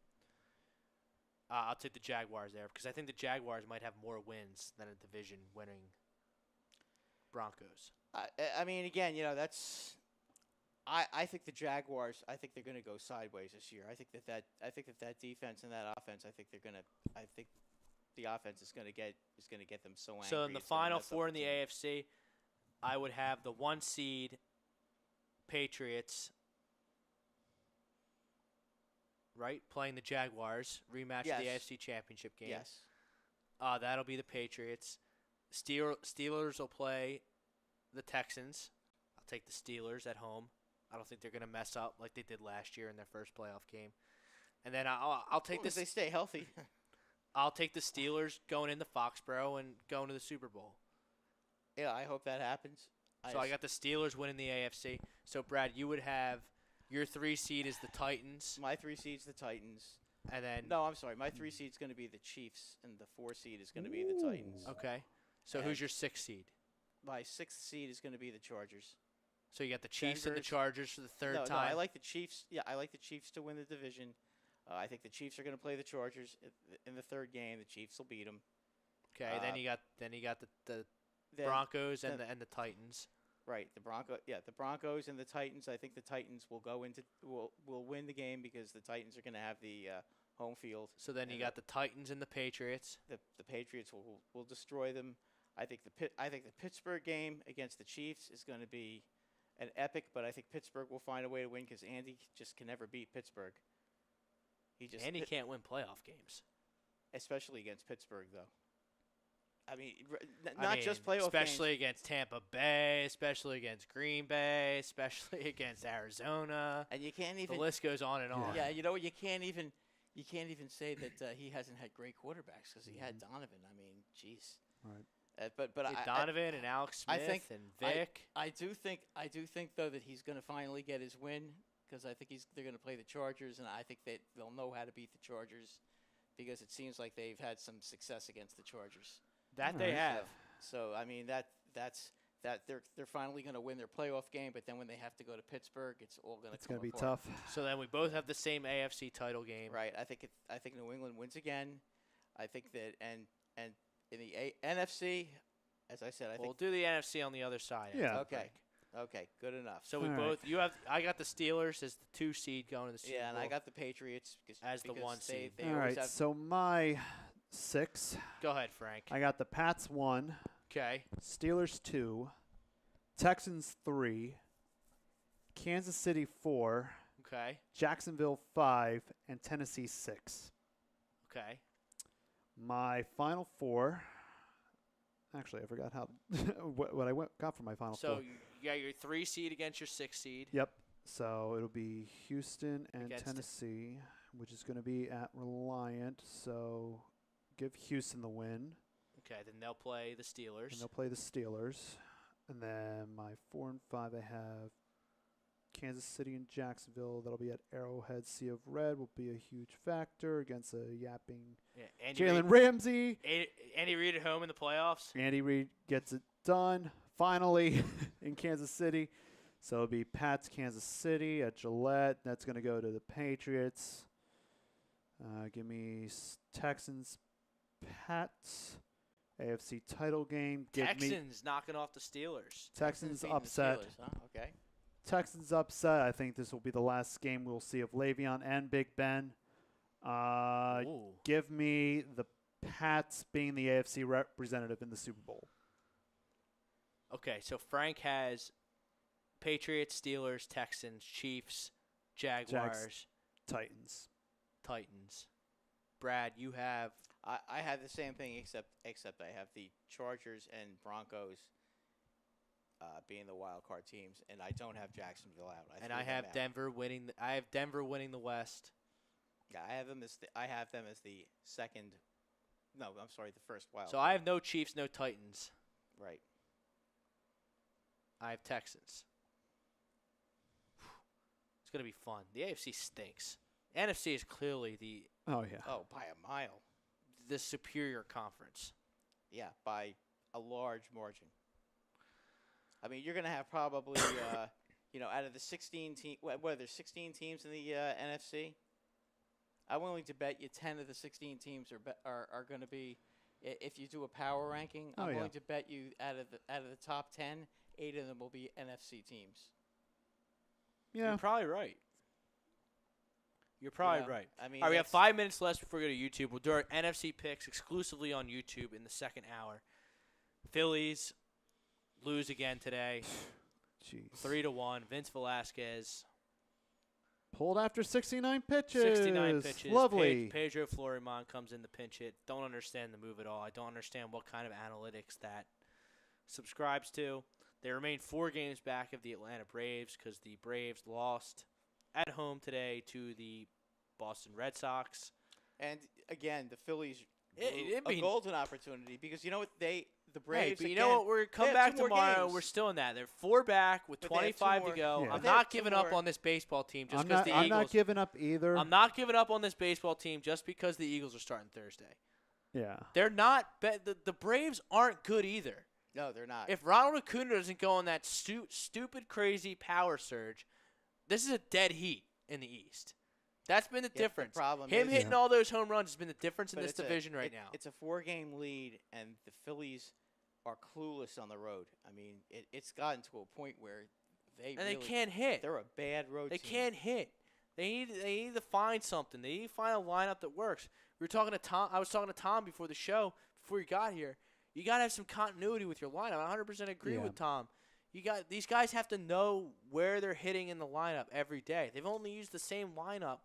I'll take the Jaguars there because I think the Jaguars might have more wins than a division-winning Broncos. I mean, again, you know, that's. I think the Jaguars. I think they're going to go sideways this year. I think that defense and that offense. I think the offense is going to get them so angry. So in the it's gonna Final mess up Four in the team. AFC, I would have the 1 seed Patriots, right, playing the Jaguars, rematch of the Yes. AFC Championship game. Yes. That'll be the Patriots. Steelers will play the Texans. I'll take the Steelers at home. I don't think they're going to mess up like they did last year in their first playoff game. And then I'll take As this. they stay healthy. I'll take the Steelers going into Foxborough and going to the Super Bowl. Yeah, I hope that happens. So I got the Steelers winning the AFC. So Brad, you would have your 3 seed is the Titans, my 3 seed's the Titans. and then No, I'm sorry. My 3 seed's going to be the Chiefs, and the 4 seed is going to be the Titans. okay. So And- who's your 6th seed? My 6th seed is going to be the Chargers. So you got the Chiefs and the Denver's- Chargers for the third No, time. I like the Chiefs. Yeah, I like the Chiefs to win the division. I think the Chiefs are going to play the Chargers in the third game. The Chiefs will beat them. Okay, then you got the Then, Broncos and then- the Titans. right, the Broncos and the Titans. I think the Titans will will win the game because the Titans are going to have the home field. So then you And got the Titans and the Patriots. The Patriots will destroy them. I think the Pittsburgh game against the Chiefs is going to be an epic, but I think Pittsburgh will find a way to win because Andy just can never beat Pittsburgh. And he can't win playoff games. especially against Pittsburgh, though. I mean, I not mean, just playoff especially games. against Tampa Bay, especially against Green Bay, especially against Arizona. And you can't The even. list goes on and on. Yeah, you know what? You can't even say that he hasn't had great quarterbacks because he had Donovan. I mean, jeez. Right. But Hey, Donovan and Alex I Smith think- and Vic. I do think though that he's going to finally get his win because I think they're going to play the Chargers, and I think they'll know how to beat the Chargers because it seems like they've had some success against the Chargers. That they Alright. have. So I mean that's they're finally going to win their playoff game, but then when they have to go to Pittsburgh, it's all going to. It's going to be tough. So then we both have the same AFC title game. Right. I think New England wins again. I think that and in the NFC, as I said, I We'll think do the NFC on the other side. after Yeah. the okay, break. okay, good enough. So we All right. both. I got the Steelers as the 2 seed going to the Super Yeah, and Bowl. I got the Patriots As the because 1 seed. They All always right. have, So my 6, Go ahead, Frank. I got the Pats 1, Okay. Steelers 2, Texans 3, Kansas City 4, Okay. Jacksonville 5, and Tennessee 6. Okay. My final 4. Actually, I forgot how what I got for my final So 4. you got your 3 seed against your 6 seed. Yep. So it'll be Houston and Against- Tennessee, which is going to be at Reliant. So give Houston the win, Okay. Then they'll play the Steelers. and they'll play the Steelers. And then my 4 and 5, I have Kansas City and Jacksonville. That'll be at Arrowhead. Sea of Red will be a huge factor against a yapping Yeah, Andy Jalen Reid, Ramsey. Andy Reid at home in the playoffs. Andy Reid gets it done finally in Kansas City. So it'll be Pats, Kansas City at Gillette. That's going to go to the Patriots. Give me Texans, Pats, AFC title game. Give me Texans knocking off the Steelers. Texans beating the upset. Steelers, huh? Okay. Texans upset. I think this will be the last game we'll see of Le'Veon and Big Ben. Ooh. Give me the Pats being the AFC representative in the Super Bowl. Okay, so Frank has Patriots, Steelers, Texans, Chiefs, Jaguars, Titans. Titans. Brad, you have I have the same thing except I have the Chargers and Broncos being the wild card teams, and I don't have Jacksonville out. and threw I them have out. Denver winning. I have Denver winning the West. Yeah, I have them as the second. No, I'm sorry, the first wild. So I have no Chiefs, no Titans. right. I have Texans. It's going to be fun. The AFC stinks. NFC is clearly Oh, yeah. Oh, by a mile. the superior conference. Yeah, by a large margin. I mean, you're going to have probably, out of the 16 teams, what, there's 16 teams in the NFC? I'm willing to bet you 10 of the 16 teams are going to be, if you do a power ranking, I'm Oh, yeah. willing to bet you out of the top 10, 8 of them will be NFC teams. Yeah. You're probably right. You're probably know, right. I mean, All right, we have that's- 5 minutes left before we go to YouTube. We'll do our NFC picks exclusively on YouTube in the second hour. Phillies lose again today, Jeez. 3-1. Vince Velasquez, Pulled after 69 pitches. 69 pitches. Lovely. Pedro Fleurimon comes in to pinch it. Don't understand the move at all. I don't understand what kind of analytics that subscribes to. They remain 4 games back of the Atlanta Braves because the Braves lost at home today to the Boston Red Sox. And again, the Phillies It blew a mean- golden opportunity because you know what the Hey, Braves. but you again, know what? We're come have back 2 more tomorrow. games. We're still in that. They're 4 back with But they have 2 25 more. to go. Yeah. I'm They have not 2 giving up more. on this baseball team just I'm because not, the I'm Eagles. not giving up either. I'm not giving up on this baseball team just because the Eagles are starting Thursday. Yeah. They're not. The Braves aren't good either. No, they're not. If Ronald Acuna doesn't go on that stupid, crazy power surge, this is a dead heat in the East. That's been the Yeah, the difference. problem Him is- hitting all those home runs has been the difference in But this it's a- division right it- now. It's a 4-game lead, and the Phillies are clueless on the road. I mean, it's gotten to a point where And they can't hit. They're a bad road They team. can't hit. They need to find something. They need to find a lineup that works. We were talking to Tom. I was talking to Tom before the show, before you got here. You got to have some continuity with your lineup. I 100% agree Yeah. with Tom. These guys have to know where they're hitting in the lineup every day. They've only used the same lineup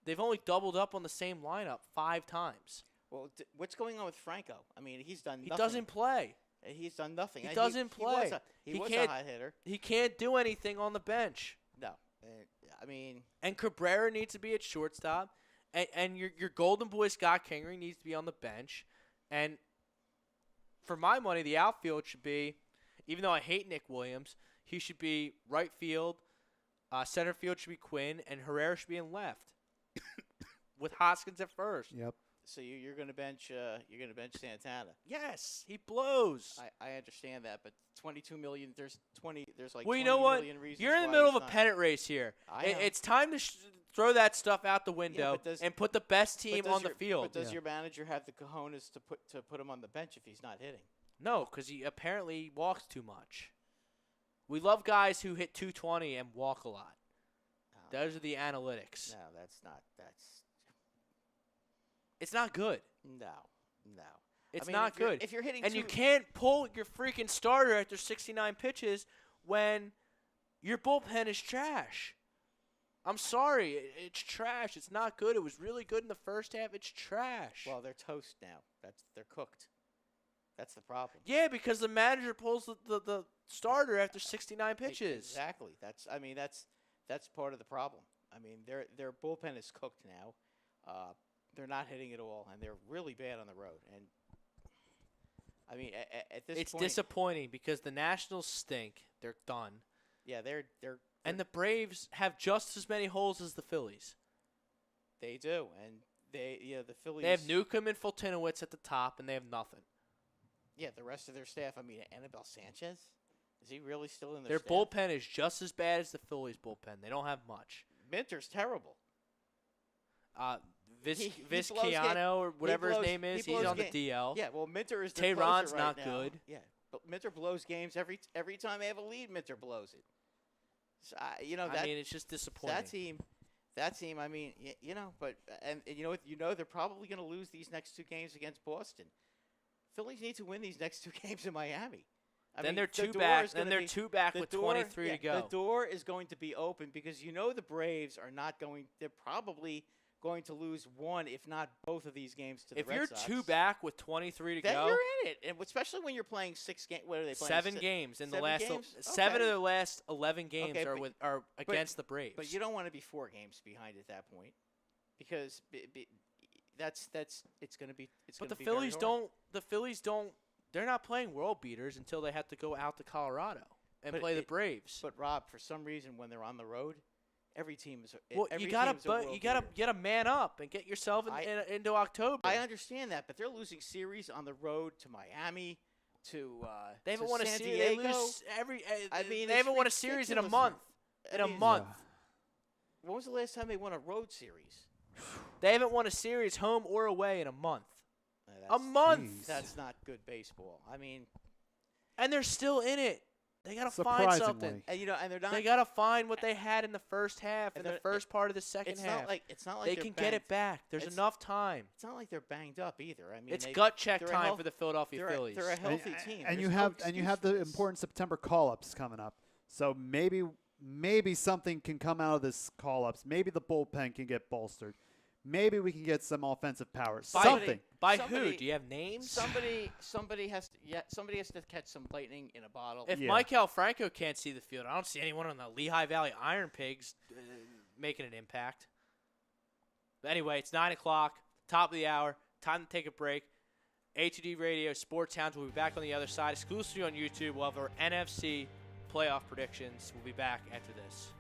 they've only doubled up on the same lineup 5 times. Well, what's going on with Franco? I mean, he's done He nothing. doesn't play. He's done nothing. He doesn't play. He He was can't- a hot hitter. He can't do anything on the bench. No. I mean, And Cabrera needs to be at shortstop. And your golden boy Scott Kingery needs to be on the bench. And for my money, the outfield should be, even though I hate Nick Williams, he should be right field. Center field should be Quinn, and Herrera should be in left, with Hoskins at first. Yep. so you're going to bench Santana. Yes, he blows. I understand that, but 22 million. There's like. Well, you 20 know what? million reasons You're in the why middle of he's a not. pennant race here. I know. It's time to throw that stuff out the window but does- and put the best But team does on the your- field. But does Yeah. your manager have the cojones to put him on the bench if he's not hitting? No, because he apparently walks too much. We love guys who hit 220 and walk a lot. No, Those are the analytics. no, that's not. That's It's not good. no. It's I mean, not if you're- good. If you're hitting And two, you can't pull your freaking starter after 69 pitches when your bullpen is trash. I'm sorry. It's trash. It's not good. It was really good in the first half. It's trash. Well, they're toast now. They're cooked. That's the problem. Yeah, because the manager pulls the starter after 69 pitches. Exactly. That's part of the problem. I mean, their bullpen is cooked now. They're not hitting at all, and they're really bad on the road. And I mean, at this It's point, disappointing because the Nationals stink. They're done. yeah, they're And the Braves have just as many holes as the Phillies. they do, and the Phillies. They have Newcomb and Fultonowicz at the top, and they have nothing. Yeah, the rest of their staff. I mean, Anibal Sanchez, is he really still in Their staff? bullpen is just as bad as the Phillies' bullpen. They don't have much. Minter's terrible. He blows Vizcaino or whatever blows- his name he is, he's blows on the game- DL. Yeah, well, Minter is their Tehran's closer right not now. good. Yeah, but Minter blows games every time they have a lead. Minter blows it. So, I mean, it's just disappointing. that team. I mean, but and they're probably going to lose these next 2 games against Boston. Phillies need to win these next 2 games in Miami. Then they're the two door back. is Then gonna they're be- 2 back the with door- 23 to yeah, go. The door is going to be open because the Braves are not going. They're probably going to lose one, if not both, of these games to the If Red you're Sox. 2 back with 23 to then go, you're in it, and especially when you're playing 6 games. What are they playing? 7 games in the 7 last games? 7 Okay. of the last 11 games Okay, are against the Braves. But you don't want to be 4 games behind at that point, because it's going to be. But the Phillies don't. The Phillies don't. They're not playing world beaters until they have to go out to Colorado and But play the it- Braves. But Rob, for some reason, when they're on the road, every team is. Well, every you gotta team's a world beater. get a man up and get yourself into October. I understand that, but they're losing series on the road to Miami, to They haven't to won a San series. They Diego. lose every. I mean, they it's haven't won a series in a ridiculous. month. I In a mean, month, When was the last time they won a road series? they haven't won a series home or away in a month. A That's- month, Jeez. That's not good baseball. I mean, and they're still in it. They gotta find something. and and they're not. They gotta find what they had in the first half And and the they're- first part of the second it's half. not like it's not like they they're can get it banged- back. There's it's- enough time. It's not like they're banged up either. I mean, It's gut check they're a time health- for the Philadelphia Phillies. They're a And- healthy team. And There's you no have excuse the for this. important September call-ups coming up. So maybe something can come out of this call-ups. Maybe the bullpen can get bolstered. Maybe we can get some offensive power. Something. By somebody- who? Do you have names? Somebody has to catch some lightning in a bottle. If Yeah. Michael Franco can't see the field, I don't see anyone on the Lehigh Valley Iron Pigs making an impact. But anyway, it's 9 o'clock, top of the hour. Time to take a break. A2D Radio Sports Hounds will be back on the other side, exclusively on YouTube. We'll have our NFC playoff predictions. We'll be back after this.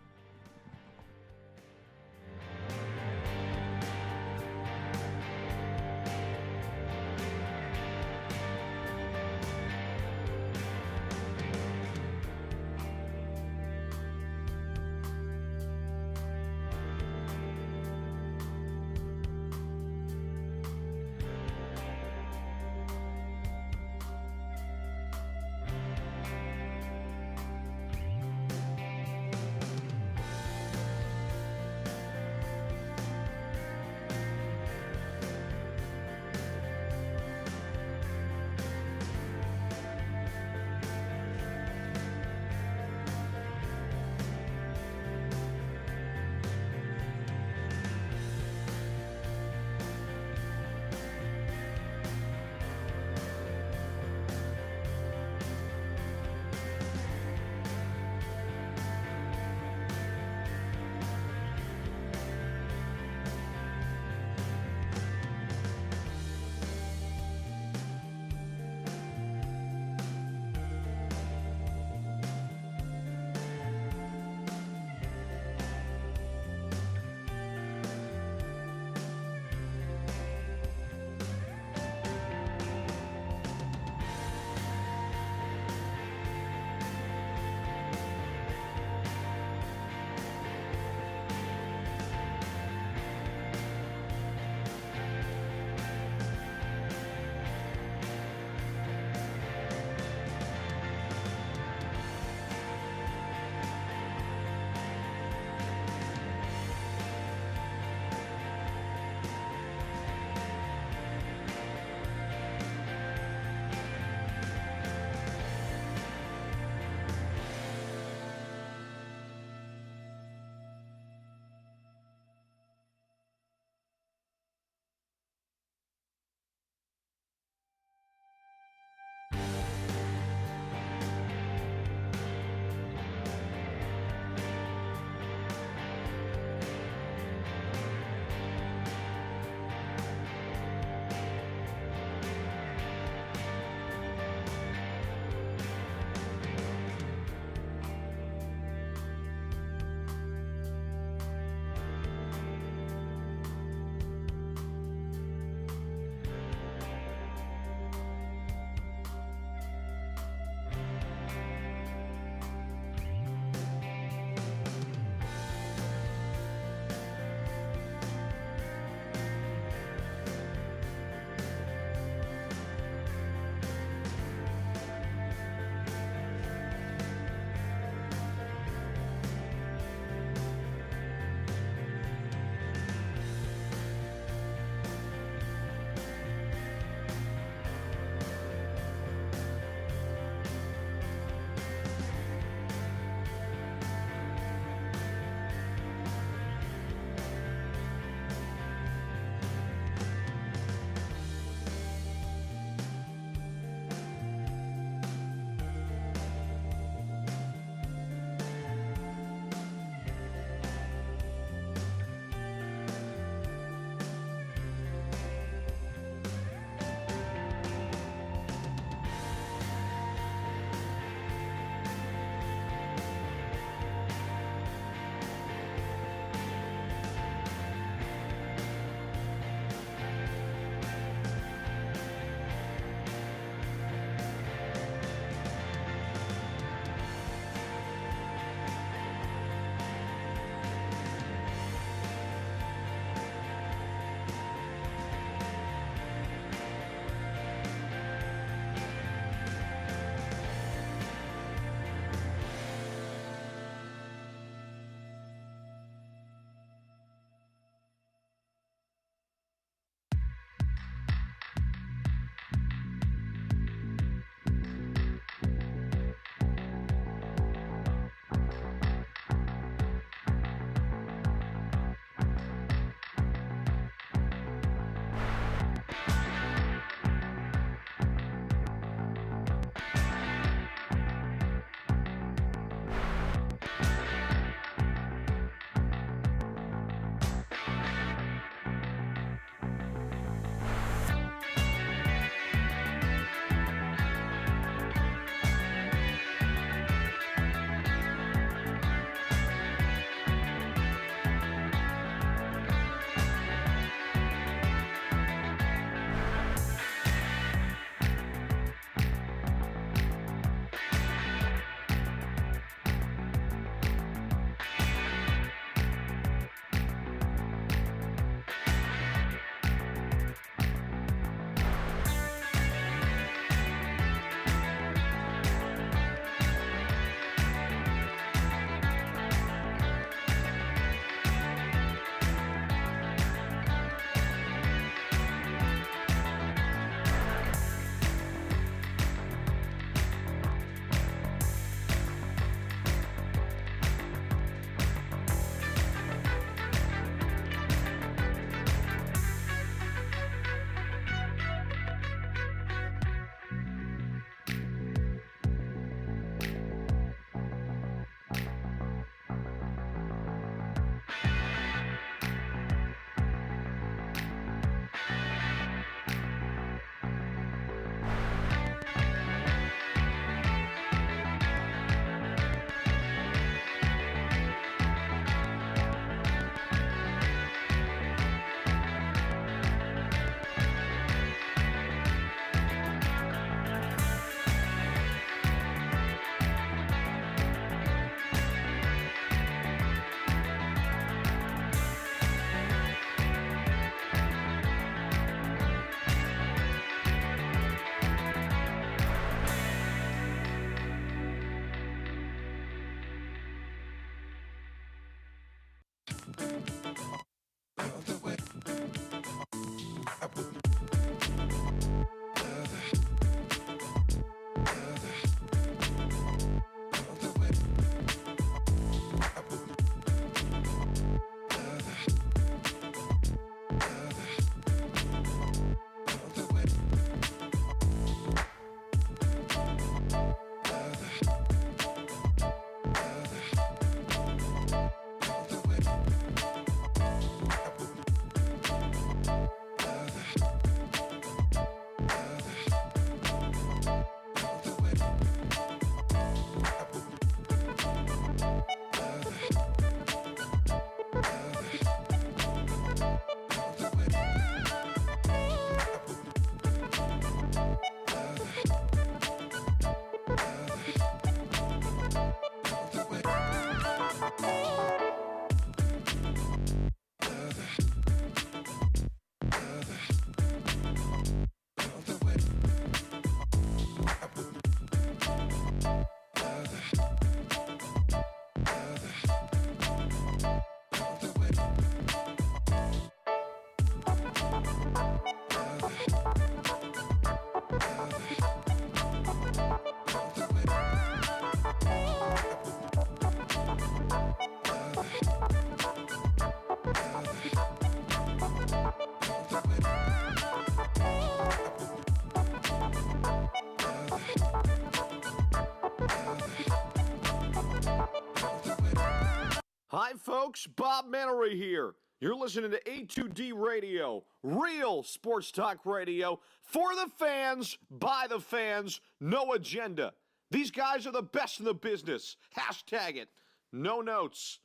folks? Bob Mannery here. You're listening to A2D Radio, real sports talk radio for the fans, by the fans, no agenda. These guys are the best in the business. Hashtag it. No notes.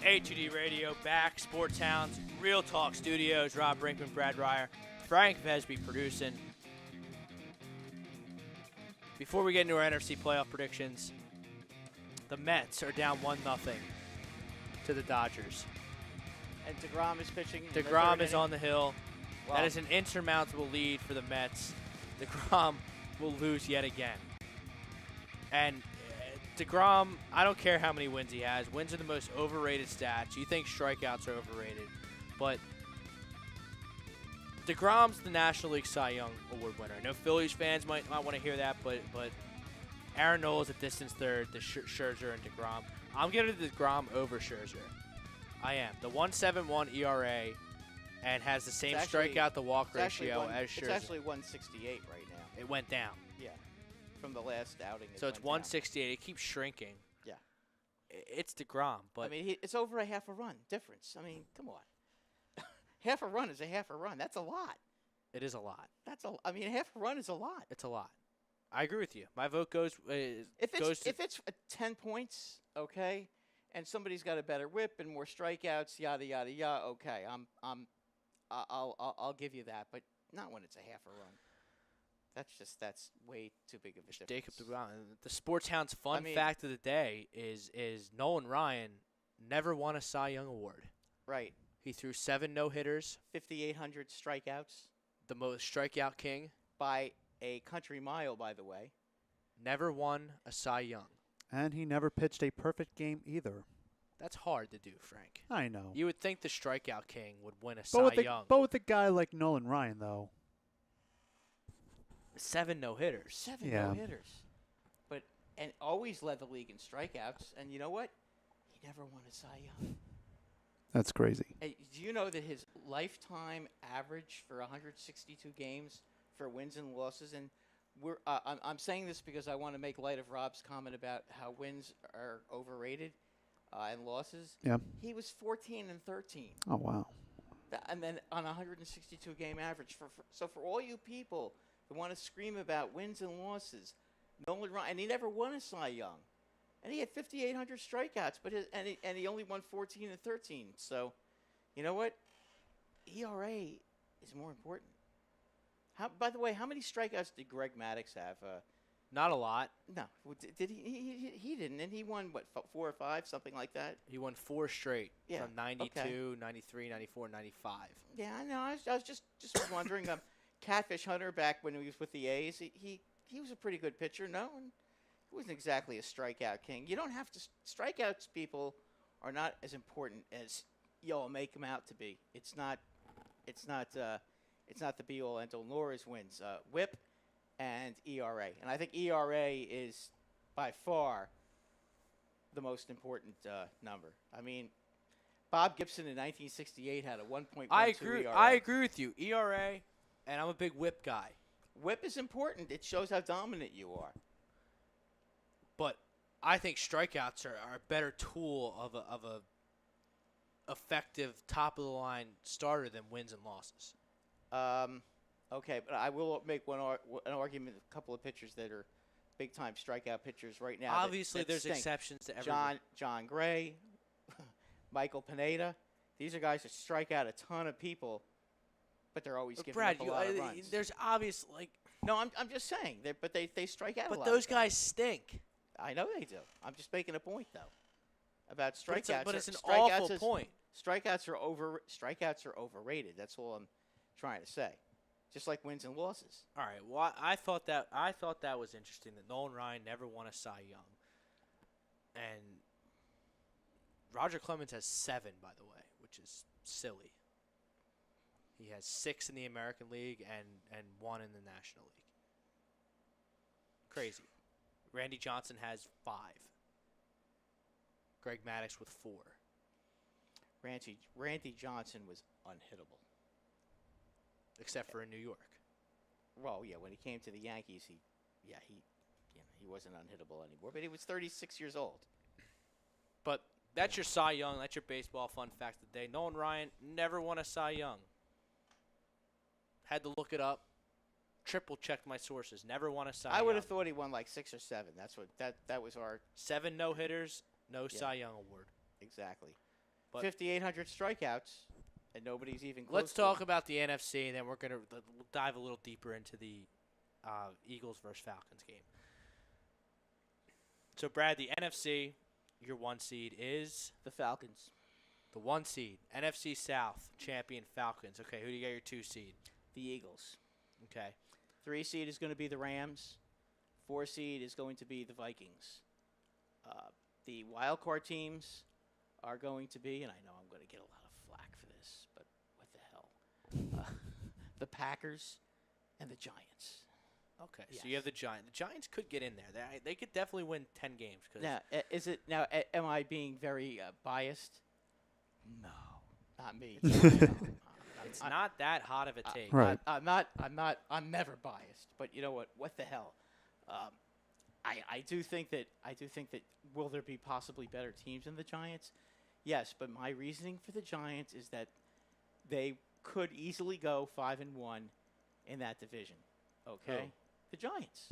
A2D Radio back, Sports Hounds, Real Talk Studios, Rob Brinkman, Brad Ryer, Frank Vesby producing. Before we get into our NFC playoff predictions, the Mets are down 1-0 to the Dodgers. And DeGrom is pitching. DeGrom is on the hill. Wow. That is an insurmountable lead for the Mets. DeGrom will lose yet again. And DeGrom, I don't care how many wins he has. Wins are the most overrated stats. You think strikeouts are overrated. But DeGrom's the National League Cy Young Award winner. I know Phillies fans might want to hear that, but Aaron Nola is a distance third, the Scherzer and DeGrom. I'm giving DeGrom over Scherzer. I am. The 1.71 ERA and has the same strikeout to walk ratio as Scherzer. It's actually 168 right now. It went down. Yeah. From the last outing. So it's 168. It keeps shrinking. Yeah. It's DeGrom, but I mean, it's over a half a run difference. I mean, come on. Half a run is a half a run. That's a lot. it is a lot. I mean, half a run is a lot. It's a lot. I agree with you. My vote goes. If it's 10 points, okay, and somebody's got a better whip and more strikeouts, yada yada yada. Okay, I'll give you that, but not when it's a half a run. That's way too big of a difference. Jacob DeGrom. The Sports Hounds fun fact of the day is Nolan Ryan never won a Cy Young award. Right. He threw 7 no-hitters. 5,800 strikeouts. The most strikeout king. By a country mile, by the way. Never won a Cy Young. And he never pitched a perfect game either. That's hard to do, Frank. I know. You would think the strikeout king would win a Cy Young. But with a guy like Nolan Ryan, though. 7 no-hitters. 7 no-hitters. And always led the league in strikeouts. And you know what? He never won a Cy Young. That's crazy. Hey, do you know that his lifetime average for 162 games for wins and losses, and I'm saying this because I want to make light of Rob's comment about how wins are overrated and losses. Yeah. He was 14-13. Oh, wow. And then on a 162 game average. So for all you people that want to scream about wins and losses, Nolan Ryan, and he never won a Cy Young. And he had 5,800 strikeouts, but he only won 14-13. So, you know what? ERA is more important. By the way, how many strikeouts did Greg Maddux have? Not a lot. No, did he? He didn't, and he won what 4 or 5, something like that. He won 4 straight from 92, okay. 93, 94, 95. Yeah, I know. I was just wondering. Catfish Hunter back when he was with the A's, he was a pretty good pitcher. No, and he wasn't exactly a strikeout king. You don't have to strikeouts. People are not as important as y'all make them out to be. It's not the be all end all, nor is wins. WHIP and ERA, and I think ERA is by far the most important number. I mean, Bob Gibson in 1968 had a 1.12 ERA. I agree with you. ERA, and I'm a big WHIP guy. WHIP is important. It shows how dominant you are. But I think strikeouts are a better tool of a effective top of the line starter than wins and losses. Okay, but I will make an argument. A couple of pitchers that are big time strikeout pitchers right now. Obviously, that there's stink. exceptions to everyone. John Gray, Michael Pineda. These are guys that strike out a ton of people, but they're always giving up a lot of runs. There's obvious No, I'm just saying. But they strike out. But a lot those of guys stink. I know they do. I'm just making a point though about strikeouts. But it's an awful point. Strikeouts are overrated. That's all I'm trying to say. just like wins and losses. All right. Well, I thought that was interesting that Nolan Ryan never won a Cy Young, and Roger Clemens has 7, by the way, which is silly. He has 6 in the American League and 1 in the National League. Crazy. Randy Johnson has 5. Greg Maddux with 4. Randy Johnson was unhittable. Except for in New York. Well, yeah, when he came to the Yankees, he wasn't unhittable anymore. But he was 36 years old. But that's your Cy Young. That's your baseball fun fact of the day. Nolan Ryan never won a Cy Young. Had to look it up. Triple checked my sources. Never won a Cy Young. I would have thought he won like 6 or 7. That's what that was our 7 no hitters, no Cy Young award. exactly. But 5,800 strikeouts, and nobody's even close. let's to talk him. about the NFC, and then we'll dive a little deeper into the Eagles versus Falcons game. So, Brad, the NFC, your 1 seed is the Falcons, the 1 seed, NFC South champion Falcons. Okay, who do you get your 2 seed? the Eagles. Okay. 3 seed is going to be the Rams. 4 seed is going to be the Vikings. The wild card teams are going to be, and I know I'm going to get a lot of flack for this, but what the hell? The Packers and the Giants. Okay, Yes. so you have the Giants. The Giants could get in there. They could definitely win 10 games. Now, am I being very biased? No, not me. It's not that hot of a take. Right. I'm never biased. But you know what? What the hell? I do think that will there be possibly better teams than the Giants? Yes, but my reasoning for the Giants is that they could easily go 5-1 in that division. Okay? Who? The Giants.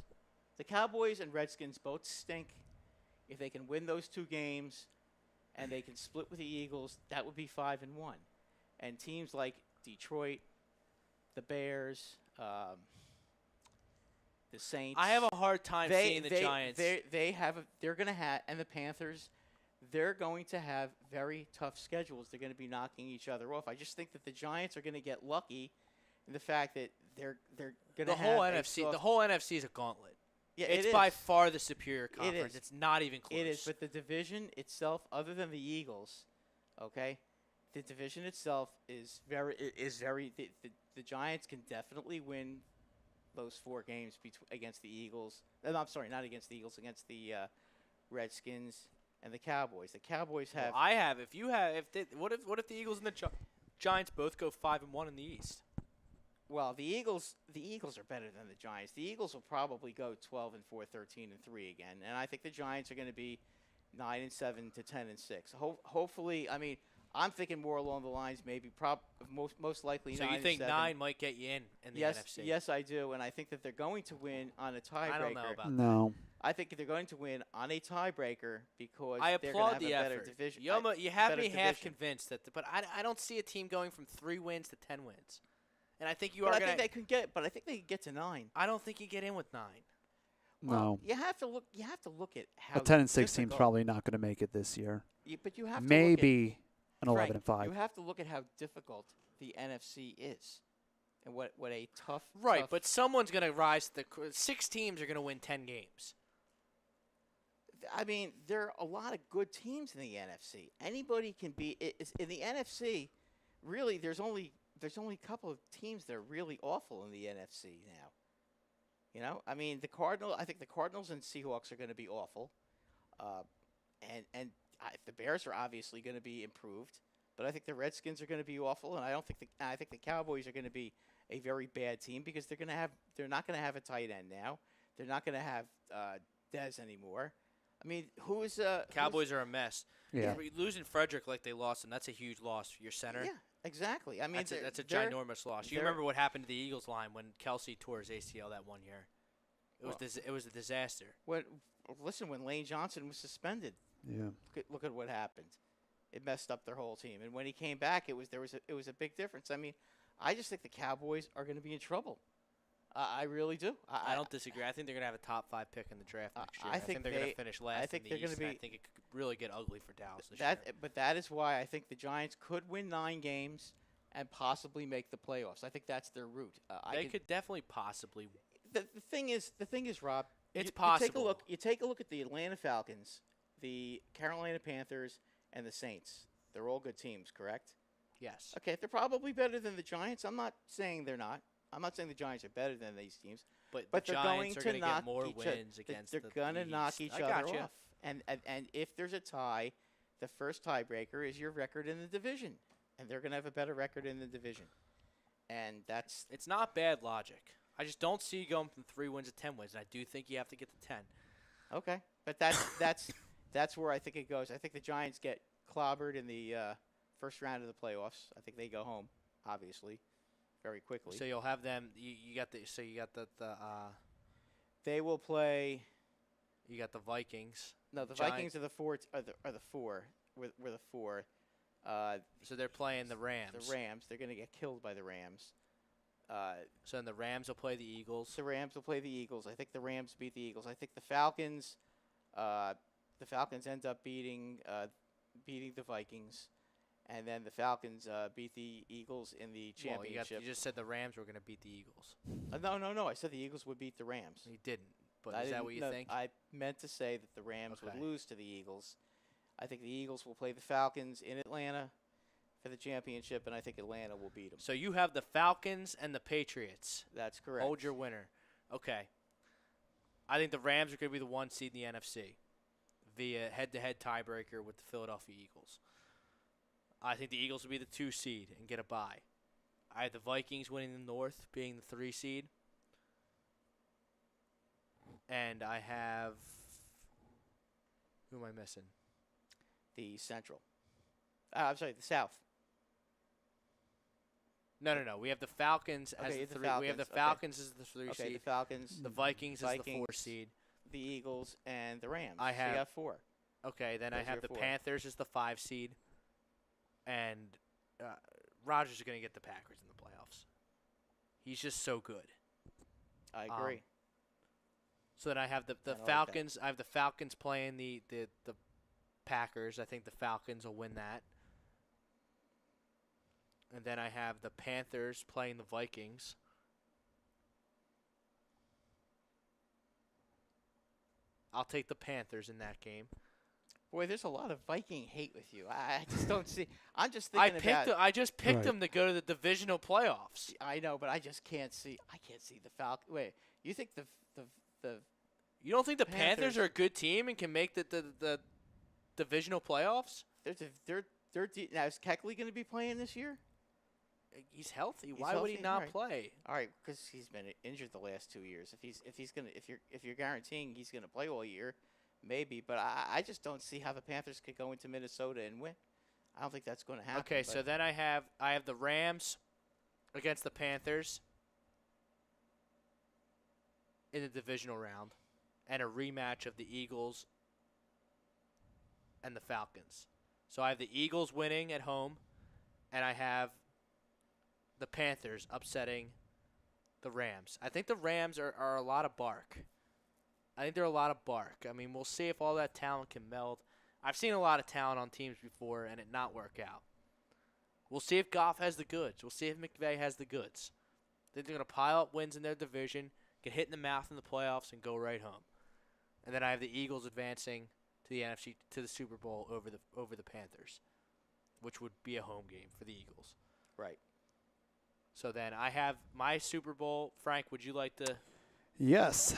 The Cowboys and Redskins both stink. If they can win those 2 games and they can split with the Eagles, that would be 5-1. And teams like Detroit, the Bears, the Saints. I have a hard time seeing the Giants. They're going to have, and the Panthers, they're going to have very tough schedules. They're going to be knocking each other off. I just think that the Giants are going to get lucky in the fact that they're going to have The whole NFC is a gauntlet. Yeah, it's it by is. far the superior conference. is. It's not even close. It is, but the division itself, other than the Eagles, okay, the division itself is very. The Giants can definitely win those 4 games against the Eagles. I'm sorry, not against the Eagles, against the Redskins and the Cowboys. The Cowboys have. Well, I have. If you have, what if the Eagles and the Giants both go 5-1 in the East? Well, the Eagles are better than the Giants. The Eagles will probably go 12-4, 13-3 again, and I think the Giants are going to be 9-7 to 10-6. Hopefully, I mean, I'm thinking more along the lines, maybe most likely. So 9 you think 7. 9 might get you in the NFC? Yes, I do, and I think that they're going to win on a tiebreaker. I don't know about No. I think they're going to win on a tiebreaker because I they're applaud going to the have a better effort. division. You have better me half division. convinced but I don't see a team going from 3 wins to 10 wins, and I think But I think they could get. But I think they could get to 9. I don't think you get in with 9. Well, No. you have to look. You have to look at how A 10-6 team's difficult- probably not going to make it this year. But you have to Maybe an look at, 11-5. You have to look at how difficult the NFC is, and what a tough. Right, tough- but someone's going to rise. 6 teams are going to win 10 games. I mean, there are a lot of good teams in the NFC. Anybody can be. In the NFC, really, there's only a couple of teams that are really awful in the NFC now. You know, I mean, I think the Cardinals and Seahawks are going to be awful, the Bears are obviously going to be improved, but I think the Redskins are going to be awful, and I think the Cowboys are going to be a very bad team because they're not going to have a tight end now. They're not going to have Dez anymore. I mean, Cowboys are a mess. Yeah. Losing Frederick like they lost him, that's a huge loss for your center. Yeah, exactly. I mean, That's a they're- ginormous loss. You they're- remember what happened to the Eagles line when Kelsey tore his ACL that one year? It was a disaster. When Lane Johnson was suspended, Yeah. look at what happened. It messed up their whole team. And when he came back, it was a big difference. I mean, I just think the Cowboys are going to be in trouble. I really do. I don't disagree. I think they're going to have a top 5 pick in the draft next year. I think they're going to finish last think in they're the gonna East, and I be- think it could really get ugly for Dallas this year. But that is why I think the Giants could win 9 games. and possibly make the playoffs. I think that's their route. They could definitely possibly. The thing is, Rob. It's You take a possible. look. You take a look at the Atlanta Falcons, the Carolina Panthers, and the Saints. They're all good teams, correct? Yes. Okay, they're probably better than the Giants. I'm not saying they're not. I'm not saying the Giants are better than these teams. But But the they're Giants going are to going to knock get more each wins oth- against They're the going to knock East. each I other gotcha. off. And if there's a tie, the first tiebreaker is your record in the division, and they're going to have a better record in the division. And that's It's not bad logic. I just don't see you going from 3 wins to 10 wins. And I do think you have to get to 10. okay. But that's where I think it goes. I think the Giants get clobbered in the first round of the playoffs. I think they go home, obviously, very quickly. So you'll have them. You got the. So you got the They will play. you got the Vikings. No, the Giant- Vikings are the four. Are the four. We're the four. So they're playing the Rams. The Rams. They're going to get killed by the Rams. So then the Rams will play the Eagles. The Rams will play the Eagles. I think the Rams beat the Eagles. I think the Falcons. The Falcons end up beating the Vikings, and then the Falcons beat the Eagles in the Well, championship. you just said the Rams were going to beat the Eagles. No. I said the Eagles would beat the Rams. You didn't. But I is that didn't- what you no, think? I meant to say that the Rams Okay. would lose to the Eagles. I think the Eagles will play the Falcons in Atlanta for the championship, and I think Atlanta will beat them. So you have the Falcons and the Patriots. That's correct. Hold your winner. Okay. I think the Rams are going to be the 1 seed in the NFC via head-to-head tiebreaker with the Philadelphia Eagles. I think the Eagles will be the 2 seed and get a bye. I have the Vikings winning the North, being the 3 seed. And I have – who am I missing? The Central. I'm sorry, the South. No. We have the Falcons as Okay, the the 3. We have the Falcons. Falcons as the 3 Okay, seed. the Falcons, The Vikings as the 4 Vikings. seed. the Eagles, and the Rams. I So you have- got 4. Okay, then I Those are have your the 4. Panthers as the 5 seed, and Rodgers is going to get the Packers in the playoffs. He's just so good. I agree. So then I have the I like that. Falcons. I have the Falcons playing the Packers. I think the Falcons will win that. And then I have the Panthers playing the Vikings. I'll take the Panthers in that game. Boy, there's a lot of Viking hate with you. I just don't see. I'm just thinking I just picked Right. them to go to the divisional playoffs. I know, but I just can't see. I can't see the Falcons. Wait, you think the You don't think the Panthers Panthers- are a good team and can make the divisional playoffs? now is Keckley going to be playing this year? He's healthy. He's Why would he healthy? not Alright. play? All right, because he's been injured the last 2 years. If you're guaranteeing he's gonna play all year, maybe. But I just don't see how the Panthers could go into Minnesota and win. I don't think that's going to happen. Okay, so but then I have the Rams against the Panthers in the divisional round, and a rematch of the Eagles and the Falcons. So I have the Eagles winning at home, and I have the Panthers upsetting the Rams. I think the Rams are a lot of bark. I think they're a lot of bark. I mean, we'll see if all that talent can meld. I've seen a lot of talent on teams before and it not work out. We'll see if Goff has the goods. We'll see if McVay has the goods. I think they're going to pile up wins in their division, get hit in the mouth in the playoffs, and go right home. And then I have the Eagles advancing to the NFC, to the Super Bowl over the Panthers, which would be a home game for the Eagles. right. So then I have my Super Bowl. Frank, would you like to? Yes.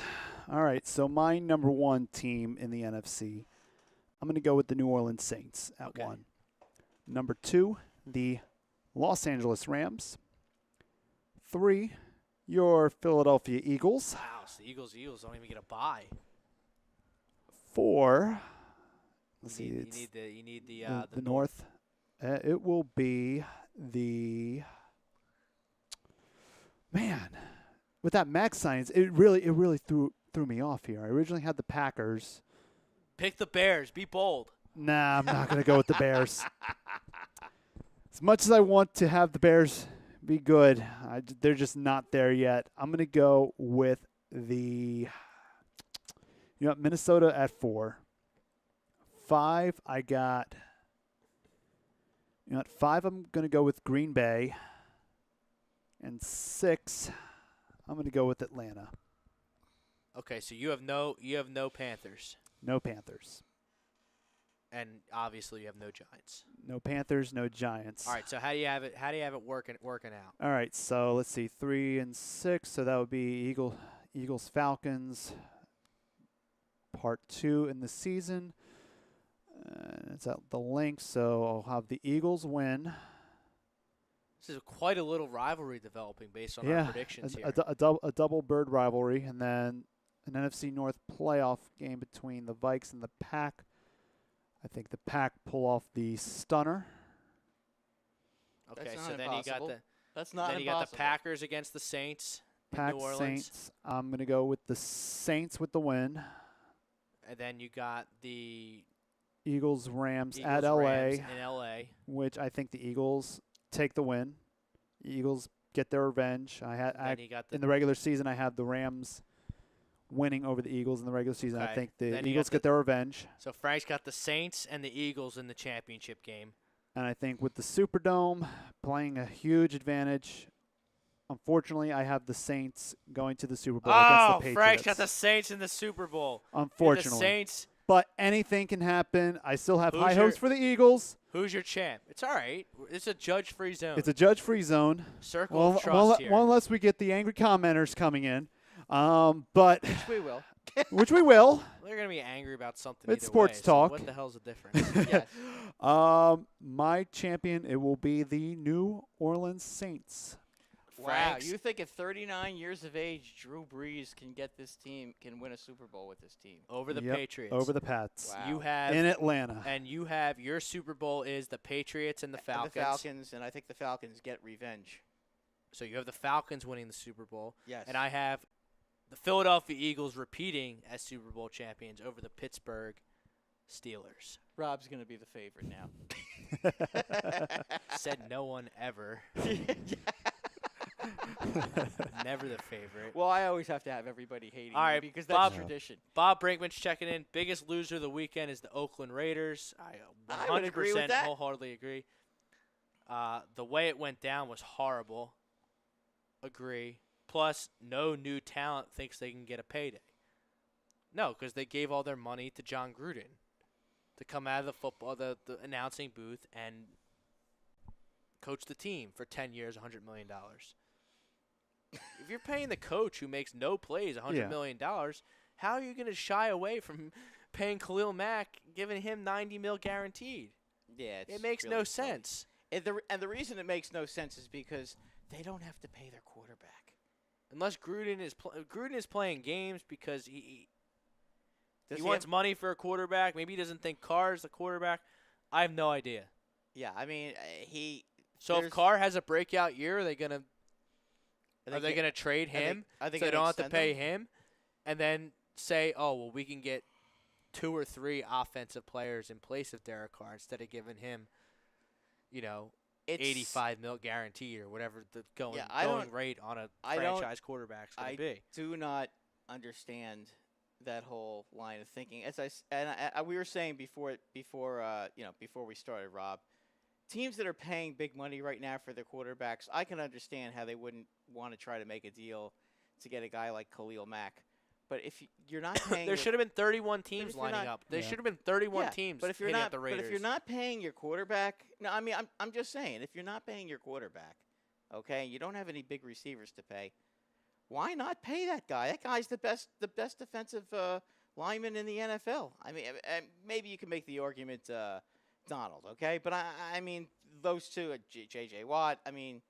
All right. So my number 1 team in the NFC, I'm going to go with the New Orleans Saints at Okay. 1. Number 2, the Los Angeles Rams. 3, your Philadelphia Eagles. Wow, so the Eagles don't even get a bye. 4, let's see, You it's need the the North. It will be the man with that Max science. It really threw me off here. I originally had the Packers. Pick the Bears. Be bold. Nah, I'm not going to go with the Bears. As much as I want to have the Bears be good, they're just not there yet. I'm going to go with Minnesota at 4. 5, I got, You know, at 5, I'm going to go with Green Bay. And 6, I'm going to go with Atlanta. Okay, so you have no Panthers, No Panthers. and obviously you have no Giants. No Panthers, no Giants. All right, so how do you have it? How do you have it working out? All right, so let's see, 3 and 6. So that would be Eagles, Falcons, part 2 in the season. It's at the link, so I'll have the Eagles win. This is quite a little rivalry developing based on our predictions here. A double bird rivalry, and then an NFC North playoff game between the Vikes and the Pack. I think the Pack pull off the stunner. Okay, That's so not then impossible. you got the Packers against the Saints in Pack, New Orleans. Saints. I'm going to go with the Saints with the win. And then you got the Eagles, Rams Eagles, at LA, Rams in LA. which I think the Eagles take the win. Eagles get their revenge. Then you got In the regular season, I have the Rams winning over the Eagles in the regular season. I Okay. think Then the you Eagles got get their revenge. So Frank's got the Saints and the Eagles in the championship game. And I think with the Superdome playing a huge advantage, unfortunately, I have the Saints going to the Super Bowl against the Patriots. Frank's got the Saints in the Super Bowl. Unfortunately. The Saints. But anything can happen. I still have Who's high your- hopes for the Eagles. Who's your champ? It's all right. It's a judge-free zone. It's a judge-free zone. Circle of trust here. Well, unless we get the angry commenters coming in. But Which we will. which we will. They're going to be angry about something It's either sports way, talk. So what the hell's the difference? Yes. My champion, it will be the New Orleans Saints. Wow, Frank's- you think at 39 years of age, Drew Brees can win a Super Bowl with this team? Over the Yep, Patriots. over the Pats. Wow. You have In Atlanta. and you have your Super Bowl is the Patriots and the Falcons. And the Falcons, and I think the Falcons get revenge. So you have the Falcons winning the Super Bowl. Yes. And I have the Philadelphia Eagles repeating as Super Bowl champions over the Pittsburgh Steelers. Rob's going to be the favorite now. Said no one ever. Never the favorite. Well, I always have to have everybody hating All me right, because that's Bob- tradition. Bob Brinkman's checking in. Biggest loser of the weekend is the Oakland Raiders. I would agree with 100% that. wholeheartedly agree. The way it went down was horrible. Agree. Plus, no new talent thinks they can get a payday. No, because they gave all their money to John Gruden to come out of the announcing booth and coach the team for 10 years, $100 million. If you're paying the coach who makes no plays $100 million, how are you going to shy away from paying Khalil Mack, giving him $90 million guaranteed? Yeah, It makes no really silly. sense. And the reason it makes no sense is because they don't have to pay their quarterback. Unless Gruden is playing games because he Does wants money for a quarterback. Maybe he doesn't think Carr's the quarterback. I have no idea. Yeah, I mean, So if there's- Carr has a breakout year, are they gonna trade are they- him are they so they gonna don't have to extend pay him? him, and then say, oh well, we can get 2 or 3 offensive players in place of Derek Carr instead of giving him, It's- 85 mil guaranteed or whatever the going I don't- rate on a I don't- franchise quarterback's going I to be. do not understand that whole line of thinking. As we were saying before we started, Rob, teams that are paying big money right now for their quarterbacks, I can understand how they wouldn't want to try to make a deal to get a guy like Khalil Mack. But if you're not paying, There should have been 31 teams if you're lining not- up. There Yeah. should have been 31 yeah, teams but if you're hitting not, up the but Raiders. if you're not paying your quarterback, no, I mean, I'm just saying, if you're not paying your quarterback, okay, you don't have any big receivers to pay. Why not pay that guy? That guy's the best defensive lineman in the NFL. I mean, maybe you can make the argument Donald, okay, but I mean those two, J.J. Watt. I mean,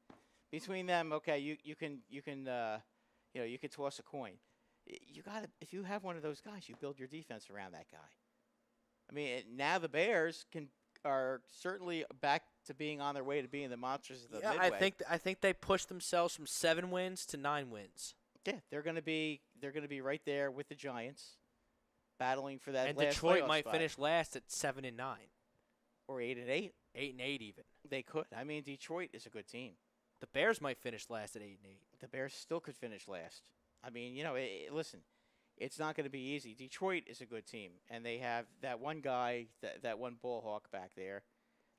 between them, okay, you can toss a coin. You got to, if you have one of those guys, you build your defense around that guy. I mean, now the Bears are certainly back to being on their way to being the monsters of the Midway. I think they pushed themselves from 7 wins to 9 wins. Yeah, they're going to be right there with the Giants, battling for that. And last Detroit playoff might spot. finish last at 7 and 9, or 8-8. 8 and 8 even. They could. I mean, Detroit is a good team. The Bears might finish last at 8 and 8. The Bears still could finish last. I mean, listen, it's not going to be easy. Detroit is a good team, and they have that one guy, that one ball hawk back there.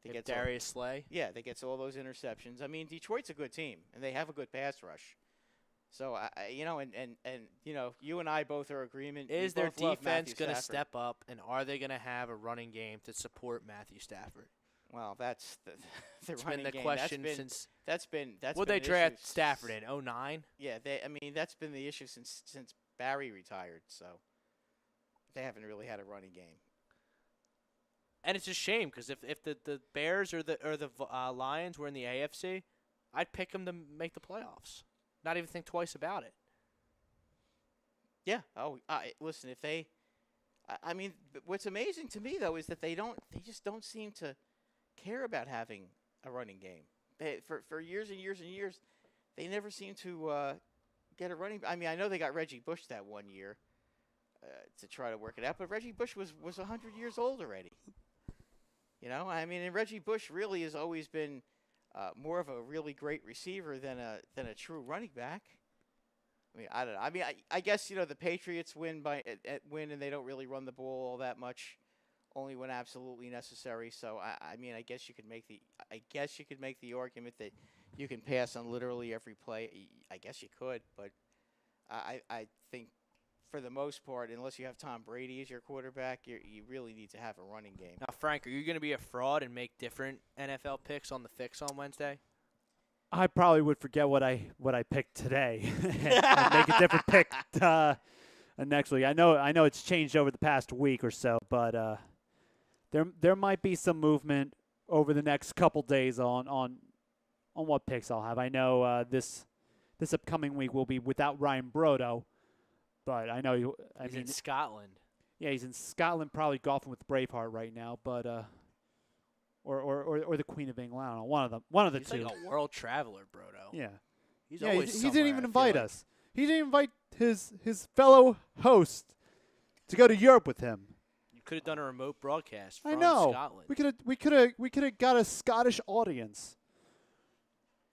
They get Darius Slay. Yeah, they gets all those interceptions. I mean, Detroit's a good team, and they have a good pass rush. So you and I both are agreement. Is we their both love defense Matthew going to Stafford. step up, and are they going to have a running game to support Matthew Stafford? Well, that's the It's running been the game. question that's since. been Would been they the draft issue Stafford in 09? Yeah, that's been the issue since Barry retired. So they haven't really had a running game. And it's a shame because if the Bears or the Lions were in the AFC, I'd pick them to make the playoffs. Not even think twice about it. Yeah. Oh, listen. If they, what's amazing to me though is that they just don't seem to care about having a running game. For years and years and years, they never seem to get a running. I mean, I know they got Reggie Bush that one year to try to work it out, but Reggie Bush was 100 years old already. And Reggie Bush really has always been more of a really great receiver than a true running back. I mean, I don't know. I mean, I guess the Patriots win and they don't really run the ball all that much, only when absolutely necessary. So I guess you could make the argument that you can pass on literally every play. I guess you could, but I think for the most part, unless you have Tom Brady as your quarterback, you really need to have a running game. Now, Frank, are you going to be a fraud and make different NFL picks on the Fix on Wednesday? I probably would forget what I picked today and make a different pick next week. I know it's changed over the past week or so, but there might be some movement over the next couple days on what picks I'll have. I know this upcoming week will be without Ryan Brodo, but I know He's in Scotland. Yeah, he's in Scotland, probably golfing with Braveheart right now, but or the Queen of England. I don't know, one of the He's two. like a world traveler, Brodo. Yeah. He's Yeah, always he somewhere, didn't I even feel invite like. us. He didn't invite his fellow host to go to Europe with him. You could have done a remote broadcast from I know. Scotland. We could have got a Scottish audience,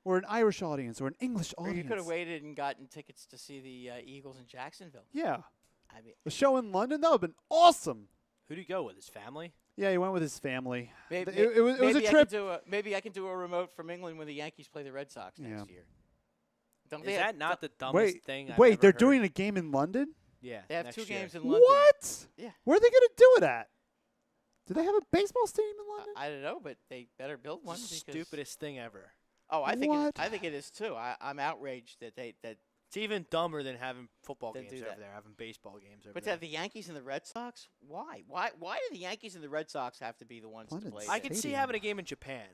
or an Irish audience, or an English Or audience. you could have waited and gotten tickets to see the Eagles in Jacksonville. Yeah, I mean, a show in London that would have been awesome. Who do you go with? His family? Yeah, he went with his family. maybe, It was a trip. Maybe I can do a remote from England when the Yankees play the Red Sox next year. Don't Is that not the dumbest Wait, thing I've wait, ever they're heard? doing a game in London? Yeah, They have next two year. games in London. What? Yeah. Where are they going to do it at? Do they have a baseball stadium in London? I don't know, but they better build one. It's the because stupidest thing ever. Oh, I What? think it is too. I'm outraged that It's even dumber than having football Then games do over that. there, having baseball games over But to there. have the Yankees and the Red Sox, why? Why do the Yankees and the Red Sox have to be the ones London to play? I there? could see Stadium. having a game in Japan.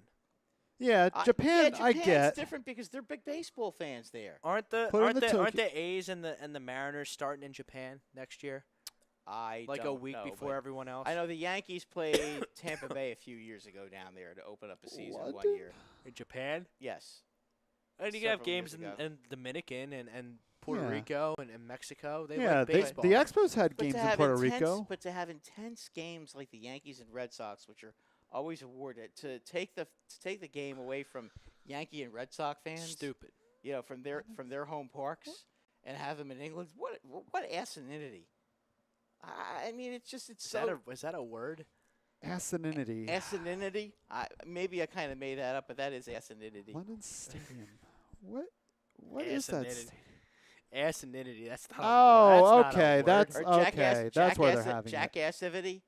Yeah, Japan, I Japan's get. different because they're big baseball fans there. Aren't the Put it in aren't the the, aren't Tokyo- the A's and the Mariners starting in Japan next year? Like a don't week know, before but everyone else? I know the Yankees played Tampa Bay a few years ago down there to open up a season one London? year. In Japan? Yes. And you can have Several years games in, ago. in Dominican and Puerto Yeah. Rico and Mexico. They Yeah, like the baseball. Expos had But games to in have Puerto intense, Rico. But to have intense games like the Yankees and Red Sox, which are always awarded, to take the game away from Yankee and Red Sox fans, Stupid. from their home parks, and have them in England. What asininity! I mean, it's so Is that a word? Asininity. asininity. Maybe I kind of made that up, but that is asininity. London Stadium. What is that? Asininity. Stadium? Asininity. That's not. Oh, that's okay. Not a word. That's Or okay. That's where they're having it. jackassivity.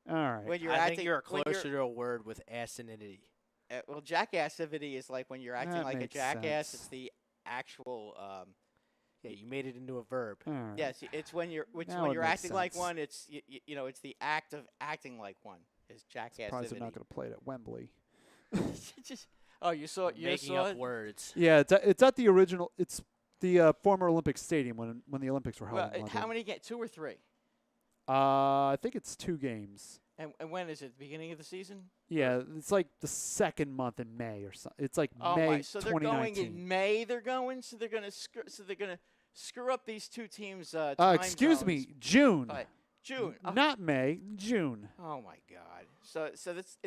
All right. When you're I acting, think you're when closer to a word with asininity. well, jackassivity is like when you're acting That like a makes jackass. sense. It's the actual. Yeah, you made it into a verb. All right. Yes, it's when you're Now when it you're makes acting like sense. one. It's it's the act of acting like one. Is Surprised they're jackassivity. not going to play it at Wembley. Just, oh, you saw Making up words. Yeah, it's at the original. It's the former Olympic Stadium when the Olympics were held Well, in London. how many get 2 or 3? I think it's 2 games. And when is it? Beginning of the season? Yeah, it's like the second month in May or something. It's like Oh May my! So they're going 2019. in May. They're going. So they're gonna screw up these two teams. Time Excuse zones me, June. by June. Not May, June. Oh my God! So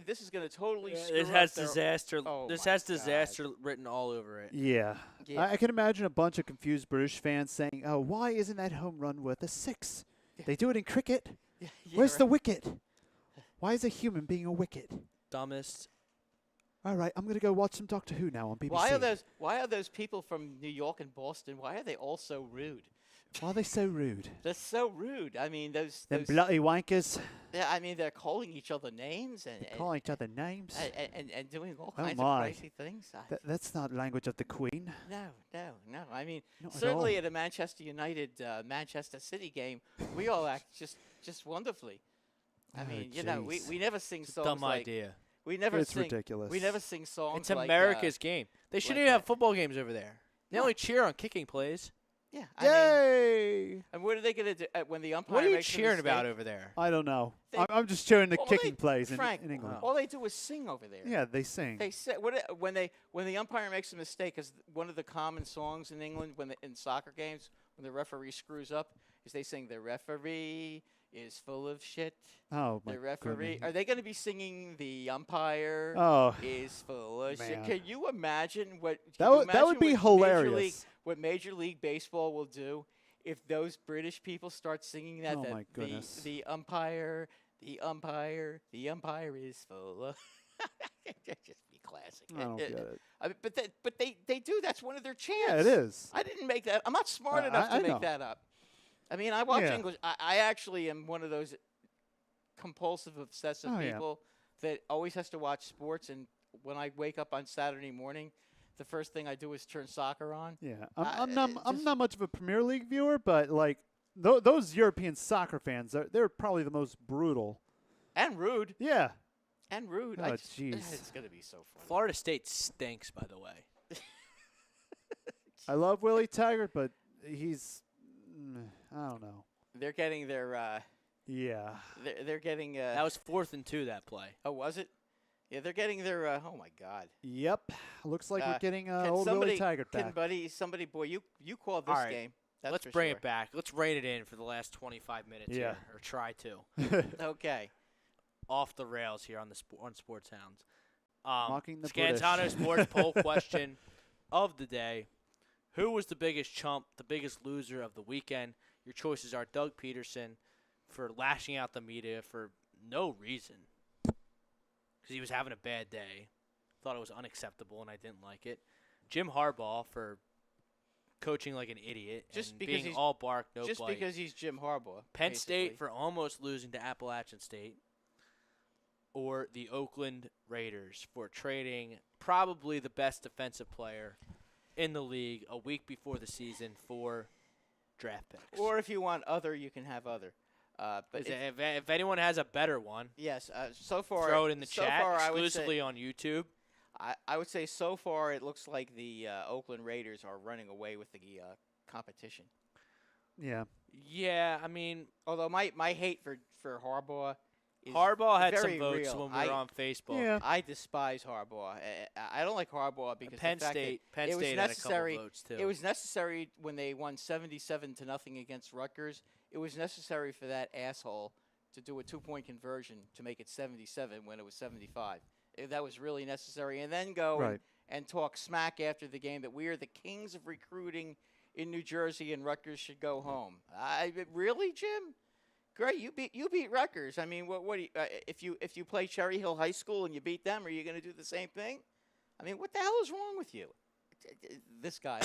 this is gonna totally. Yeah, screw this has up their- disaster. Oh this my has God. disaster written all over it. Yeah. Yeah. I can imagine a bunch of confused British fans saying, "Oh, why isn't that home run worth a 6? They do it in cricket. Yeah, Where's right. the wicket? Why is a human being a wicket?" Dumbest All right, I'm going to go watch some Doctor Who now on BBC. Why are those people from New York and Boston? Why are they all so rude? Why are they so rude? They're so rude. I mean, those bloody wankers. Yeah, I mean, they're calling each other names and Calling each other names. and doing all Oh kinds my. of crazy things. That's not language of the Queen. No. I mean, Not at certainly all. at a Manchester United Manchester City game, we all act just wonderfully. I Oh, mean, jeez. we never sing songs Dumb like idea. we never It's sing. ridiculous. We never sing songs. It's like, America's game. They shouldn't like even have that. football games over there. They No. only cheer on kicking plays. Yeah. I mean, Yay! and what are they gonna do when the umpire What are you makes a cheering about mistake? over there? I don't know. They- I'm just cheering the All kicking they- plays Frank, in England. all they do is sing over there. Yeah, they sing. They say when the umpire makes a mistake, because one of the common songs in England in soccer games when the referee screws up is they sing the referee is full of shit. Oh, my The referee. goodness. Are they going to be singing the umpire Oh, is full of shit? man. Can you imagine what? That can you would- that would imagine be what hilarious. What Major League Baseball will do if those British people start singing that? Oh, that my goodness. The umpire is full of. That'd just be classic. I don't get it. I mean, but they do. That's one of their chants. Yeah, it is. I didn't make that. I'm not smart I- enough I to make know. that up. I mean, I watch Yeah. English. I actually am one of those compulsive, obsessive Oh, yeah. people that always has to watch sports. And when I wake up on Saturday morning, the first thing I do is turn soccer on. Yeah, I- I'm not. it I'm just- not much of a Premier League viewer, but like those European soccer fans, they're probably the most brutal. And rude. Yeah. And rude. Oh, It's jeez. going to be so funny. Florida State stinks, by the way. I love Willie Taggart, but he's. I don't know. They're getting their. Yeah. They're getting. That was 4th and 2 that play. Oh, was it? Yeah, they're getting their. Oh my God. Yep. Looks like we're getting Can old somebody, Willie Taggart can back. somebody, boy, you call this All right. game. That's Let's for bring sure. it back. Let's rein it in for the last 25 minutes Yeah. here, or try to. Okay. Off the rails here on on Sports Hounds. Mocking the Scantano British. Sports poll question of the day. Who was the biggest chump, the biggest loser of the weekend? Your choices are Doug Peterson for lashing out the media for no reason. Because he was having a bad day. Thought it was unacceptable and I didn't like it. Jim Harbaugh for coaching like an idiot Just and because being he's- all bark, no Just bite. because he's Jim Harbaugh. Penn basically. State for almost losing to Appalachian State, or the Oakland Raiders for trading probably the best defensive player in the league a week before the season for draft picks. Or if you want other, you can have other. But if anyone has a better one, yes, so far throw it in the so chat far, I would say- exclusively on YouTube. I would say so far it looks like the Oakland Raiders are running away with the competition. Yeah. Yeah, I mean, Although my hate for Harbaugh is Harbaugh had very some votes real. when we were on Facebook. Yeah. I despise Harbaugh. I don't like Harbaugh because Penn the fact State, that Penn it was State had a necessary. couple votes too. It was necessary when they won 77-0 against Rutgers. It was necessary for that asshole to do a 2-point conversion to make it 77 when it was 75. That was really necessary. And then go Right. and talk smack after the game that we are the kings of recruiting in New Jersey and Rutgers should go home. Really, Jim? Great, you beat Rutgers. I mean, what do you, if you play Cherry Hill High School and you beat them, are you going to do the same thing? I mean, what the hell is wrong with you? This guy,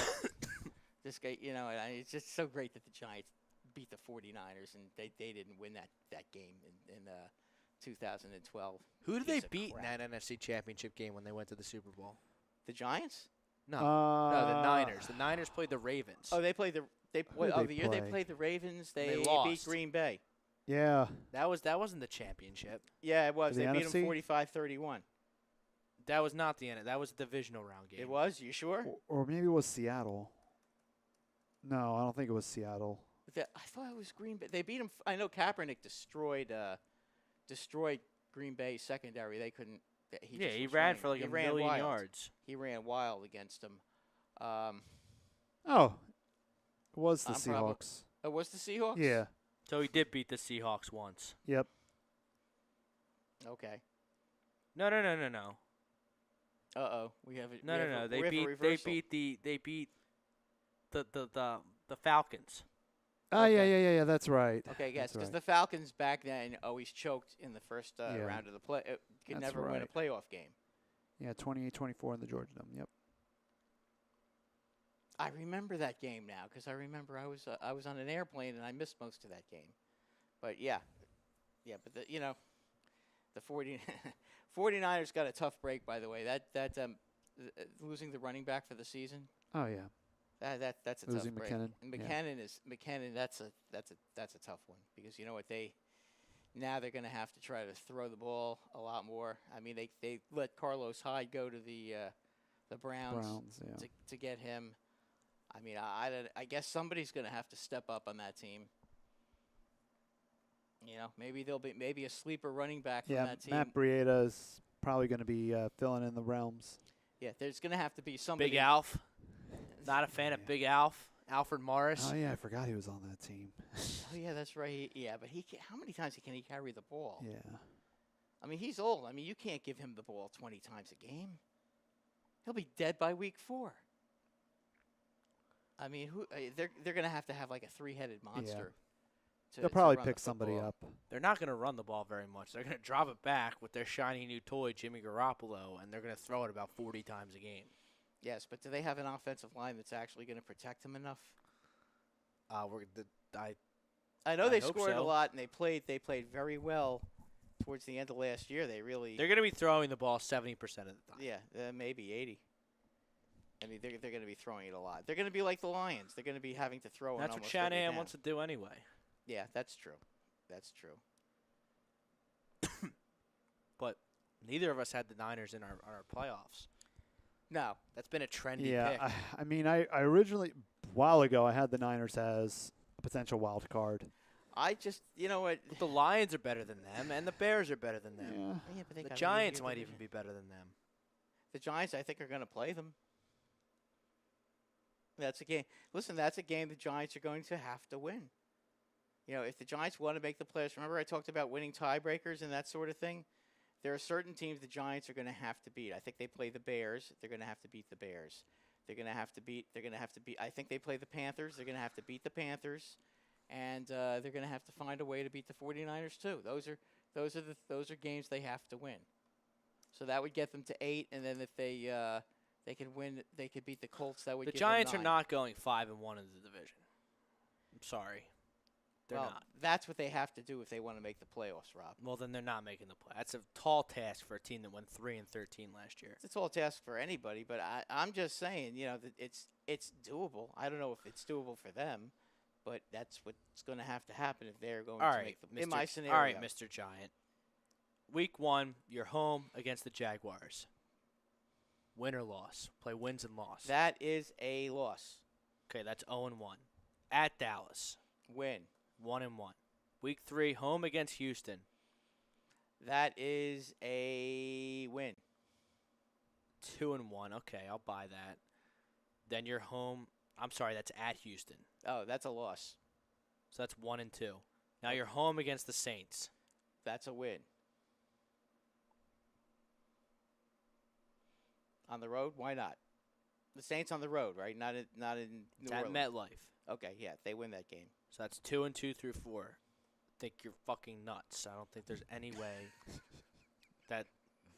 this guy, and it's just so great that the Giants beat the 49ers and they didn't win that game in 2012. Who did they Piece of beat in crap. that NFC Championship game when they went to the Super Bowl? The Giants? No, Uh, no, the Niners. The Niners played the Ravens. Oh, they played the did the year they play? played the Ravens. They beat lost. Green Bay. Yeah. that wasn't the championship. Yeah, it was. The They beat NFC? them 45-31. That was not the end. That was a divisional round game. It was. You sure? Or maybe it was Seattle. No, I don't think it was Seattle. I thought it was Green Bay. They beat them. I know Kaepernick destroyed Green Bay secondary. They couldn't. He ran for like he a ran million wild. yards. He ran wild against them. Oh, it was the I'm probably- Seahawks. It was the Seahawks. Yeah. So he did beat the Seahawks once. Yep. Okay. No. We have it. No. They beat the Falcons. Oh, Okay. yeah. That's right. Okay, yes, That's because right. the Falcons back then always choked in the first Yeah. round of the play. Could That's never win a right. playoff game. Yeah, 28-24 in the Georgia Dome. Yep. I remember that game now because I remember I was on an airplane and I missed most of that game. But but the 49ers got a tough break, by the way. Losing the running back for the season. Oh yeah. That's a Losing tough break. McKinnon. And Yeah. McKinnon. That's a tough one because you know what now they're going to have to try to throw the ball a lot more. I mean they let Carlos Hyde go to the Browns, Yeah. to get him. I mean I guess somebody's going to have to step up on that team. You know, maybe there'll be a sleeper running back from that team. Matt Breida is probably going to be filling in the realms. Yeah, there's going to have to be somebody. Big Alf. Not a fan of Big Alf. Alfred Morris. Oh yeah, I forgot he was on that team. Oh yeah, that's right. But how many times can he carry the ball? Yeah. I mean, he's old. I mean, you can't give him the ball 20 times a game. He'll be dead by week 4. I mean, they're going to have like a three-headed monster. They'll probably run pick the somebody football. up. They're not going to run the ball very much. They're going to drop it back with their shiny new toy, Jimmy Garoppolo, and they're going to throw it about 40 times a game. Yes, but do they have an offensive line that's actually going to protect him enough? I know they hope scored a so. lot, and they played very well towards the end of last year. They're going to be throwing the ball 70% of the time. Yeah, maybe 80. I mean, they're going to be throwing it a lot. They're going to be like the Lions. They're going to be having to throw. That's what almost every Shanahan down. wants to do anyway. Yeah, that's true. That's true. But neither of us had the Niners in our playoffs. No. That's been a trendy Yeah, pick. I mean, I originally, a while ago, I had the Niners as a potential wild card. I just, you know what? But the Lions are better than them, and the Bears are better than them. Yeah. Yeah, but they The got an Giants easier might division. even be better than them. The Giants, I think, are going to play them. That's a game. Listen, that's a game the Giants are going to have to win. You know, if the Giants want to make the playoffs, remember I talked about winning tiebreakers and that sort of thing? There are certain teams the Giants are going to have to beat. I think they play the Bears. They're going to have to beat the Bears. They're going to have to beat. I think they play the Panthers. They're going to have to beat the Panthers, and they're going to have to find a way to beat the 49ers too. Those are games they have to win. So that would get them to 8, and then if they could win, they could beat the Colts. That would The give them Giants are 9. not going 5-1 in the division. I'm sorry. They're well, not. That's what they have to do if they want to make the playoffs, Rob. Well, then they're not making the play. That's a tall task for a team that went 3-13 last year. It's a tall task for anybody, but I'm just saying, you know, that it's doable. I don't know if it's doable for them, but that's what's going to happen if they're going All to right, make the Mr. in my scenario. All right, Mr. Giant. Week 1, you're home against the Jaguars. Win or loss? Play wins and loss. That is a loss. Okay, that's 0-1. At Dallas, Win. 1-1. Week 3, home against Houston. That is a win. 2-1. Okay, I'll buy that. Then you're home. I'm sorry, that's at Houston. Oh, that's a loss. So that's 1-2. Now you're home against the Saints. That's a win. On the road? Why not? The Saints on the road, right? Not in New It's at Orleans. MetLife. Okay, yeah, they win that game. So that's 2-2 through 4. I think you're fucking nuts. I don't think there's any way that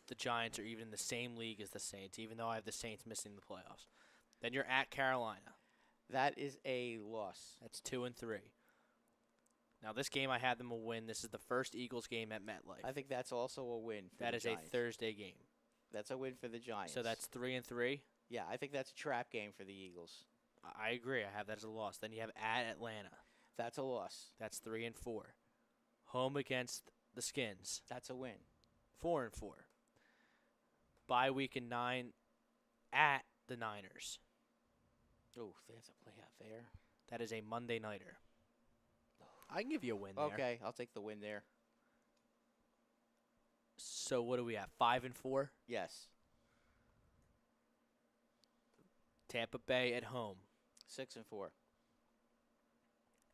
the Giants are even in the same league as the Saints, even though I have the Saints missing the playoffs. Then you're at Carolina. That is a loss. That's 2-3. Now this game I had them a win. This is the first Eagles game at MetLife. I think that's also a win for That the is Giants. a Thursday game. That's a win for the Giants. So that's 3-3. Yeah, I think that's a trap game for the Eagles. I agree. I have that as a loss. Then you have at Atlanta. That's a loss. That's 3-4. Home against the Skins. That's a win. 4-4. Bye week in 9 at the Niners. Oh, there's a play out there. That is a Monday nighter. I can give you a win there. Okay, I'll take the win there. So what do we have? 5-4. Yes. Tampa Bay at home. 6-4.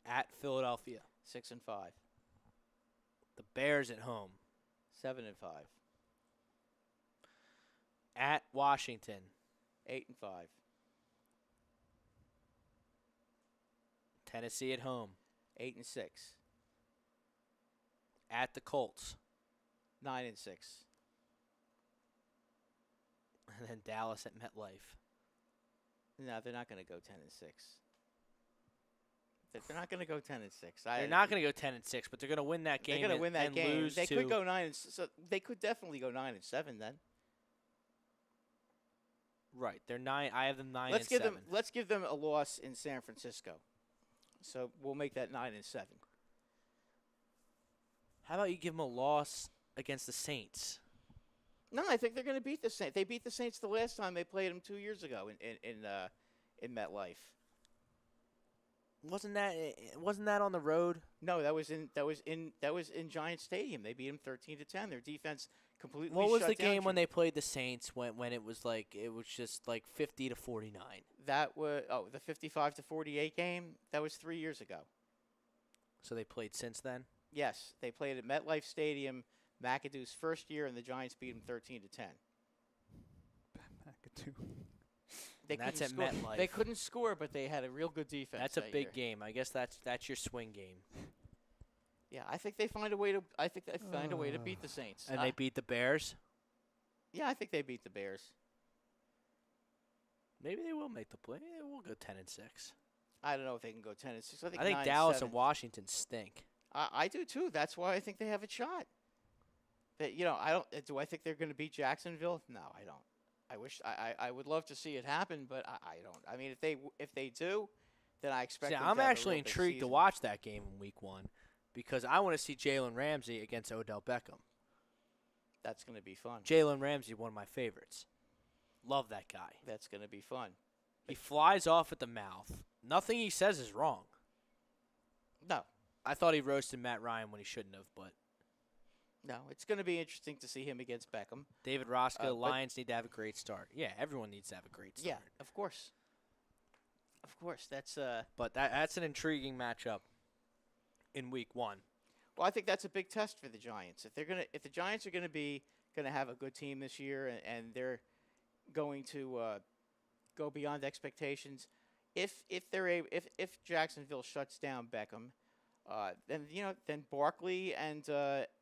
At Philadelphia. 6-5. The Bears at home. 7-5. At Washington. 8-5. Tennessee at home. 8-6. At the Colts. 9-6. and then Dallas at MetLife. No, they're not going to go 10-6. They're not going to go 10-6. They're not going to go 10-6, but they're going to win that game. They're going to win that and game. Lose they to, could go 9. So they could definitely go 9-7 then. Right, they're 9. I have them 9 Let's and give 7. them. Let's give them a loss in San Francisco. So we'll make that 9-7. How about you give them a loss against the Saints? No, I think they're going to beat the Saints. They beat the Saints the last time they played them 2 years ago in MetLife. Wasn't that on the road? No, that was in Giant Stadium. They beat them 13-10. Their defense completely. What was shut the down game when they played the Saints when it was just like 50-49? That was the 55-48 game. That was 3 years ago. So they played since then? Yes, they played at MetLife Stadium, McAdoo's first year, and the Giants beat them 13-10. McAdoo. That's at score. MetLife. They couldn't score, but they had a real good defense. That's a that big year. game. I guess that's your swing game. Yeah, I think they find a way to. I think they find a way to beat the Saints. And they beat the Bears? Yeah, I think they beat the Bears. Maybe they will make the play. Yeah, we'll go 10-6. I don't know if they can go 10-6. I think 9-7. Dallas and Washington stink. I do too. That's why I think they have a shot. That I don't. Do I think they're going to beat Jacksonville? No, I don't. I wish I would love to see it happen, but I don't. I mean, if they do, then I expect. See, them to I'm have a actually real big intrigued to season. watch that game in Week 1 because I want to see Jalen Ramsey against Odell Beckham. That's going to be fun. Jalen Ramsey, one of my favorites. Love that guy. That's going to be fun. He flies off at the mouth. Nothing he says is wrong. No, I thought he roasted Matt Ryan when he shouldn't have, but no, it's going to be interesting to see him against Beckham. David Roscoe, but- Lions need to have a great start. Yeah, everyone needs to have a great start. Yeah, of course. Of course, that's But that's an intriguing matchup in Week 1. Well, I think that's a big test for the Giants. If the Giants are going to have a good team this year, and they're going to go beyond expectations, if Jacksonville shuts down Beckham, then Barkley and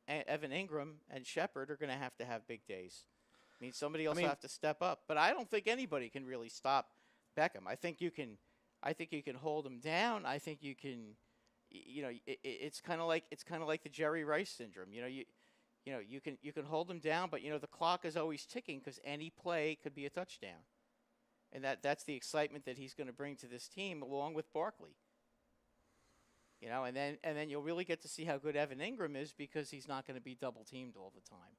Evan Ingram and Shepard are going to have big days. I mean, somebody else will have to step up. But I don't think anybody can really stop Beckham. I think you can hold him down. I think you can. It's kind of like the Jerry Rice syndrome. You can hold him down, but the clock is always ticking because any play could be a touchdown, and that's the excitement that he's going to bring to this team along with Barkley. And then you'll really get to see how good Evan Ingram is because he's not going to be double teamed all the time.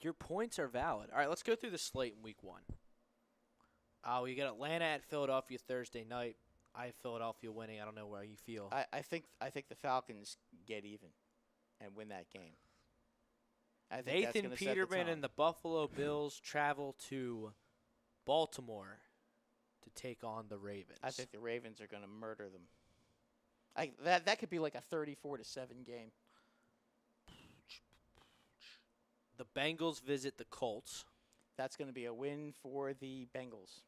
Your points are valid. All right, let's go through the slate in Week 1. We got Atlanta at Philadelphia Thursday night. I have Philadelphia winning. I don't know where you feel. I think the Falcons get even and win that game. I think that's Nathan gonna set the Peterman tone. and the Buffalo Bills travel to Baltimore to take on the Ravens. I think the Ravens are going to murder them. That could be like a 34-7 game. The Bengals visit the Colts. That's going to be a win for the Bengals.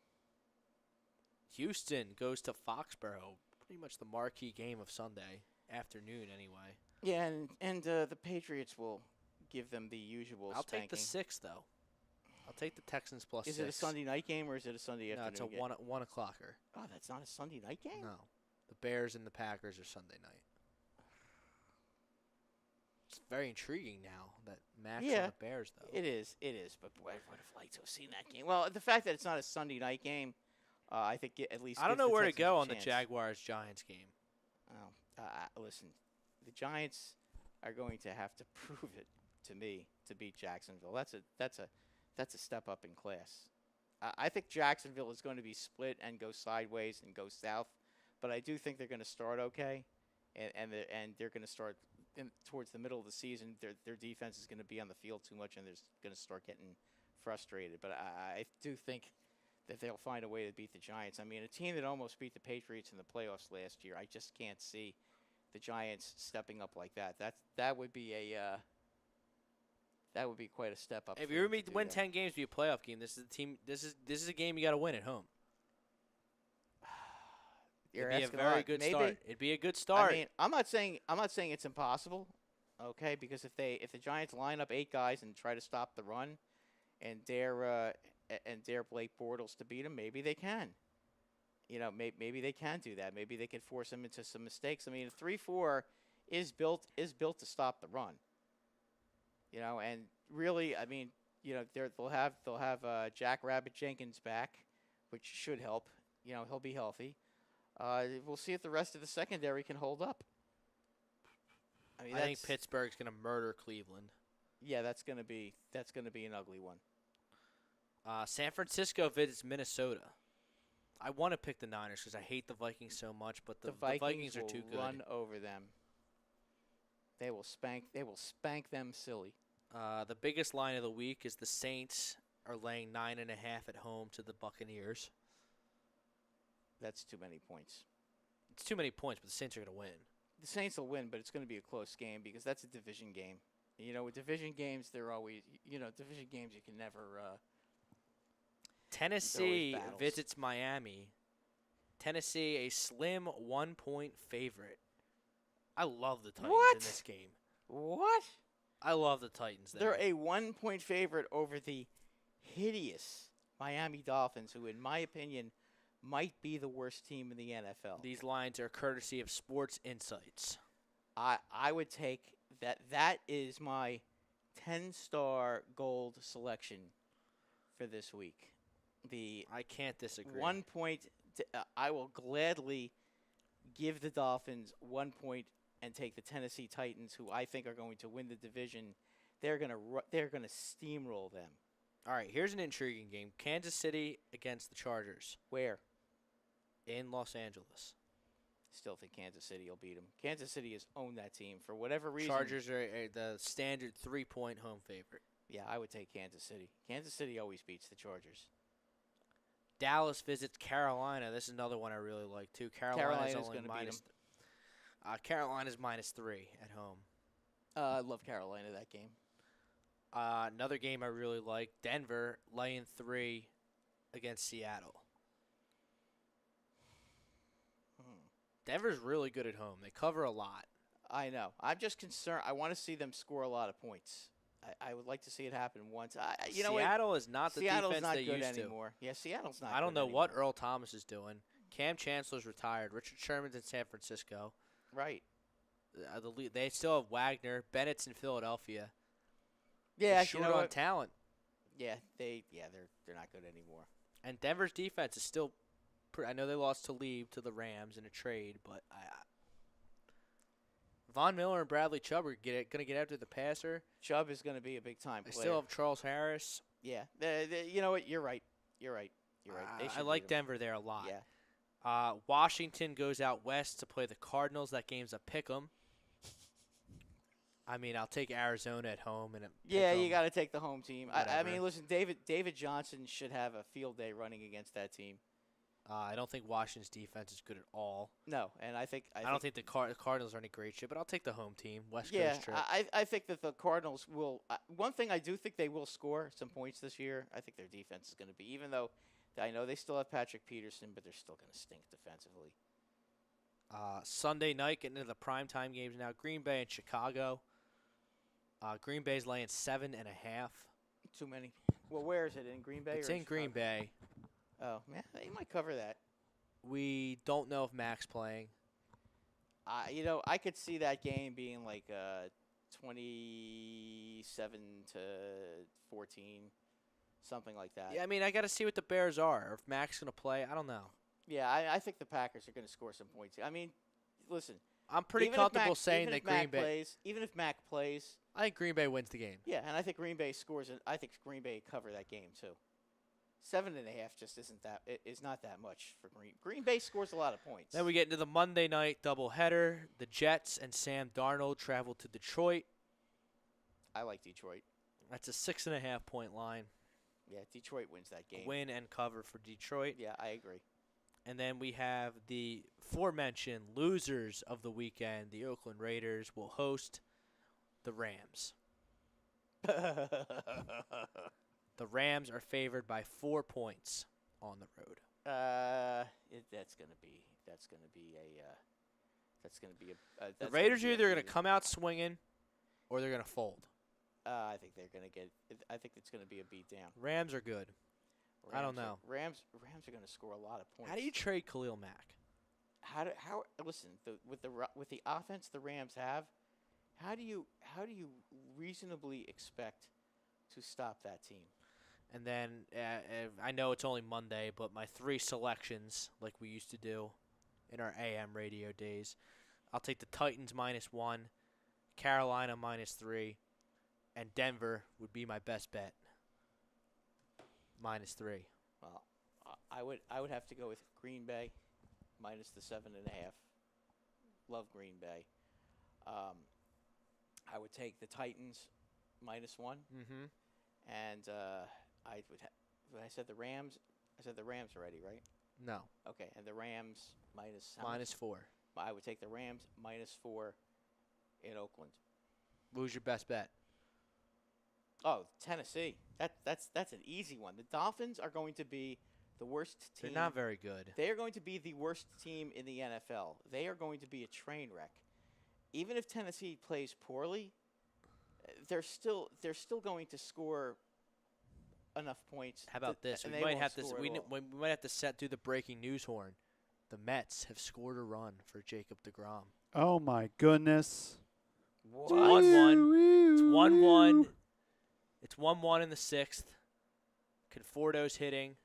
Houston goes to Foxborough. Pretty much the marquee game of Sunday afternoon, anyway. Yeah, and the Patriots will give them the usual I'll spanking. take the 6, though. I'll take the Texans plus Is 6. it a Sunday night game or is it a Sunday No, afternoon it's a game? 1 o'clocker. Oh, that's not a Sunday night game? No. The Bears and the Packers are Sunday night. It's very intriguing now, that match on the Bears, though. It is. But boy, I would have liked to have seen that game. Well, the fact that it's not a Sunday night game, I think at least I don't gives know the where to Texans go a on the chance. Jaguars-Giants game. Listen, the Giants are going to have to prove it to me to beat Jacksonville. That's a step up in class. I think Jacksonville is going to be split and go sideways and go south, but I do think they're going to start okay, and they're going to start towards the middle of the season. Their defense is going to be on the field too much, and they're going to start getting frustrated. But I do think that they'll find a way to beat the Giants. I mean, a team that almost beat the Patriots in the playoffs last year, I just can't see the Giants stepping up like that. That would be quite a step up. If for you them ever to do 10 that. games, be a playoff game. This is a team. This is a game you got to win at home. You're It'd be a asking very lot. good Maybe. start. It'd be a good start. I mean, I'm not saying it's impossible, okay? Because if the Giants line up 8 guys and try to stop the run, and dare Blake Bortles to beat him, maybe they can. Maybe they can do that. Maybe they can force him into some mistakes. I mean, 3-4 is built to stop the run. And really, I mean, they'll have Jack Rabbit Jenkins back, which should help. He'll be healthy. We'll see if the rest of the secondary can hold up. I think Pittsburgh's going to murder Cleveland. Yeah, that's going to be an ugly one. San Francisco visits Minnesota. I want to pick the Niners because I hate the Vikings so much, but the Vikings are too good. Run over them. They will spank them silly. The biggest line of the week is the Saints are laying 9.5 at home to the Buccaneers. That's too many points. It's too many points, but the Saints are going to win. The Saints will win, but it's going to be a close game because that's a division game. With division games, they're always, division games you can never. Tennessee visits Miami. Tennessee, a slim 1-point favorite. I love the Titans in this game. What? I love the Titans there. They're a 1-point favorite over the hideous Miami Dolphins, who, in my opinion, might be the worst team in the NFL. These lines are courtesy of Sports Insights. I would take that. That is my 10-star gold selection for this week. I can't disagree. 1 point. I will gladly give the Dolphins 1 point and take the Tennessee Titans, who I think are going to win the division. They're gonna steamroll them. All right, here's an intriguing game: Kansas City against the Chargers. Where? In Los Angeles. Still think Kansas City will beat them. Kansas City has owned that team for whatever reason. Chargers are the standard 3-point home favorite. Yeah, I would take Kansas City. Kansas City always beats the Chargers. Dallas visits Carolina. This is another one I really like, too. Carolina's only minus. Carolina's -3 at home. I love Carolina that game. Another game I really like, Denver laying 3 against Seattle. Denver's really good at home. They cover a lot. I know. I'm just concerned. I want to see them score a lot of points. I would like to see it happen once. Seattle is not the defense they used anymore. Yeah, Seattle's not. I don't know anymore. what Earl Thomas is doing. Cam Chancellor's retired. Richard Sherman's in San Francisco. Right. They still have Wagner. Bennett's in Philadelphia. Yeah, they're short on talent. Yeah, they're not good anymore. And Denver's defense is still. I know they lost to Leib to the Rams in a trade, but Von Miller and Bradley Chubb are going to get after the passer. Chubb is going to be a big-time player. They still have Charles Harris. Yeah. You know what? You're right. I like Denver there a lot. Yeah. Washington goes out west to play the Cardinals. That game's a pick-'em. I mean, I'll take Arizona at home. You got to take the home team. I mean, listen, David Johnson should have a field day running against that team. I don't think Washington's defense is good at all. No, and I don't think the Cardinals are any great shit, but I'll take the home team, West Coast trip. I think that the Cardinals will. One thing I do think they will score some points this year. I think their defense is going to be, even though I know they still have Patrick Peterson, but they're still going to stink defensively. Sunday night, getting into the primetime games now. Green Bay and Chicago. Green Bay's laying 7.5. Too many. Well, where is it? In Green Bay? It's in Green Bay. Oh, man, they might cover that. We don't know if Mac's playing. I could see that game being like 27-14, something like that. Yeah, I mean, I got to see what the Bears are. Or if Mac's going to play, I don't know. Yeah, I think the Packers are going to score some points. I mean, listen. I'm pretty comfortable saying that Green Bay even if Mac plays, I think Green Bay wins the game. Yeah, and I think Green Bay scores. I think Green Bay cover that game too. 7.5 just is not that much for Green Bay scores a lot of points. Then we get into the Monday night doubleheader. The Jets and Sam Darnold travel to Detroit. I like Detroit. That's a 6.5-point line. Yeah, Detroit wins that game. Win and cover for Detroit. Yeah, I agree. And then we have the aforementioned losers of the weekend. The Oakland Raiders will host the Rams. The Rams are favored by 4 points on the road. That's gonna be The Raiders are either gonna come out swinging, or they're gonna fold. I think they're going to get. I think it's going to be a beatdown. Rams are good. I don't know. Rams are going to score a lot of points. How do you trade Khalil Mack? Listen, with the offense the Rams have, how do you reasonably expect to stop that team? And then I know it's only Monday, but my 3 selections, like we used to do in our AM radio days, I'll take the Titans -1, Carolina -3, and Denver would be my best bet. -3. Well, I would have to go with Green Bay minus the 7.5. Love Green Bay. I would take the Titans -1, Mm-hmm. and I would. I said the Rams. I said the Rams already, right? No. Okay, and the Rams minus how much? -4. I would take the Rams -4 in Oakland. Who's your best bet? Oh, Tennessee. That's an easy one. The Dolphins are going to be the worst team. They're not very good. They are going to be the worst team in the NFL. They are going to be a train wreck. Even if Tennessee plays poorly, they're still going to score enough points. How about this? We might have to do the breaking news horn. The Mets have scored a run for Jacob deGrom. Oh my goodness. It's 1-1. It's 1-1. It's 1-1 in the 6th. Conforto's hitting.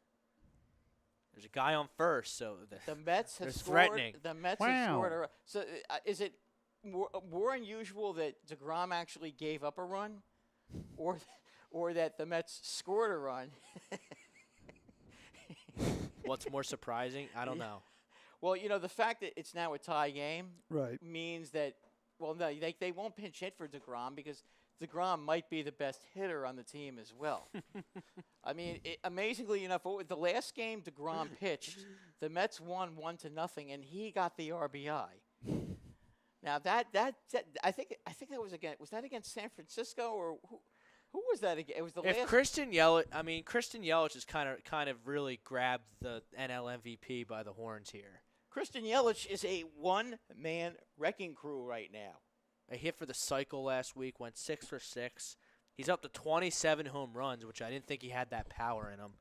There's a guy on first, so the Mets have scored. Threatening. The Mets have scored. So is it more unusual that deGrom actually gave up a run, or that the Mets scored a run? What's more surprising? I don't know. Well, the fact that it's now a tie game means that, no, they won't pinch hit for deGrom because deGrom might be the best hitter on the team as well. I mean, amazingly enough, the last game deGrom pitched, the Mets won 1-0, and he got the RBI. Now I think that was against San Francisco, or who was that again? It was the last. Christian Yelich has kind of really grabbed the NL MVP by the horns here. Christian Yelich is a one-man wrecking crew right now. A hit for the cycle last week, went 6 for 6. He's up to 27 home runs, which I didn't think he had that power in him.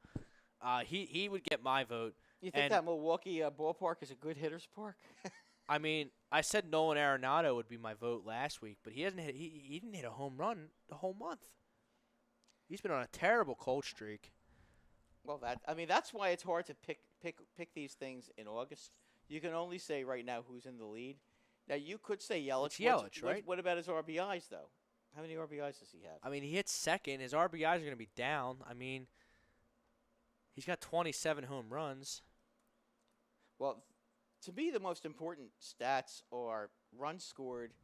He would get my vote. You think that Milwaukee ballpark is a good hitter's park? I mean, I said Nolan Arenado would be my vote last week, but he hasn't hit. He didn't hit a home run the whole month. He's been on a terrible cold streak. Well, that's why it's hard to pick these things in August. You can only say right now who's in the lead. Now, you could say Yelich. It's Yelich, right? What about his RBIs, though? How many RBIs does he have? I mean, he hits second. His RBIs are going to be down. I mean, he's got 27 home runs. Well, to me, the most important stats are runs scored,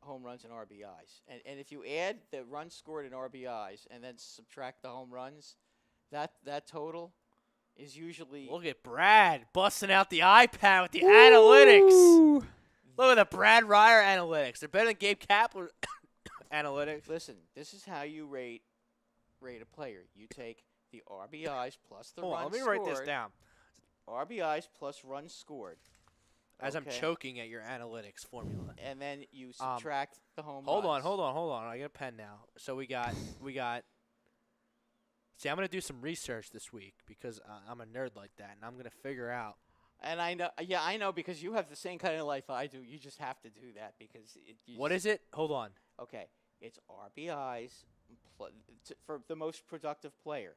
home runs, and RBIs. And if you add the runs scored and RBIs and then subtract the home runs, that total is usually... Look at Brad busting out the iPad with the analytics. Look at the Brad Ryer analytics. They're better than Gabe Kapler analytics. Listen, this is how you rate a player. You take the RBIs plus the runs scored. Let me write this down. RBIs plus runs scored. As I'm choking at your analytics formula. And then you subtract the home runs. Hold on. I got a pen now. So we got. See, I'm going to do some research this week because I'm a nerd like that, and I'm going to figure out. And I know because you have the same kind of life I do. You just have to do that because What is it? Hold on. Okay, it's RBIs for the most productive player.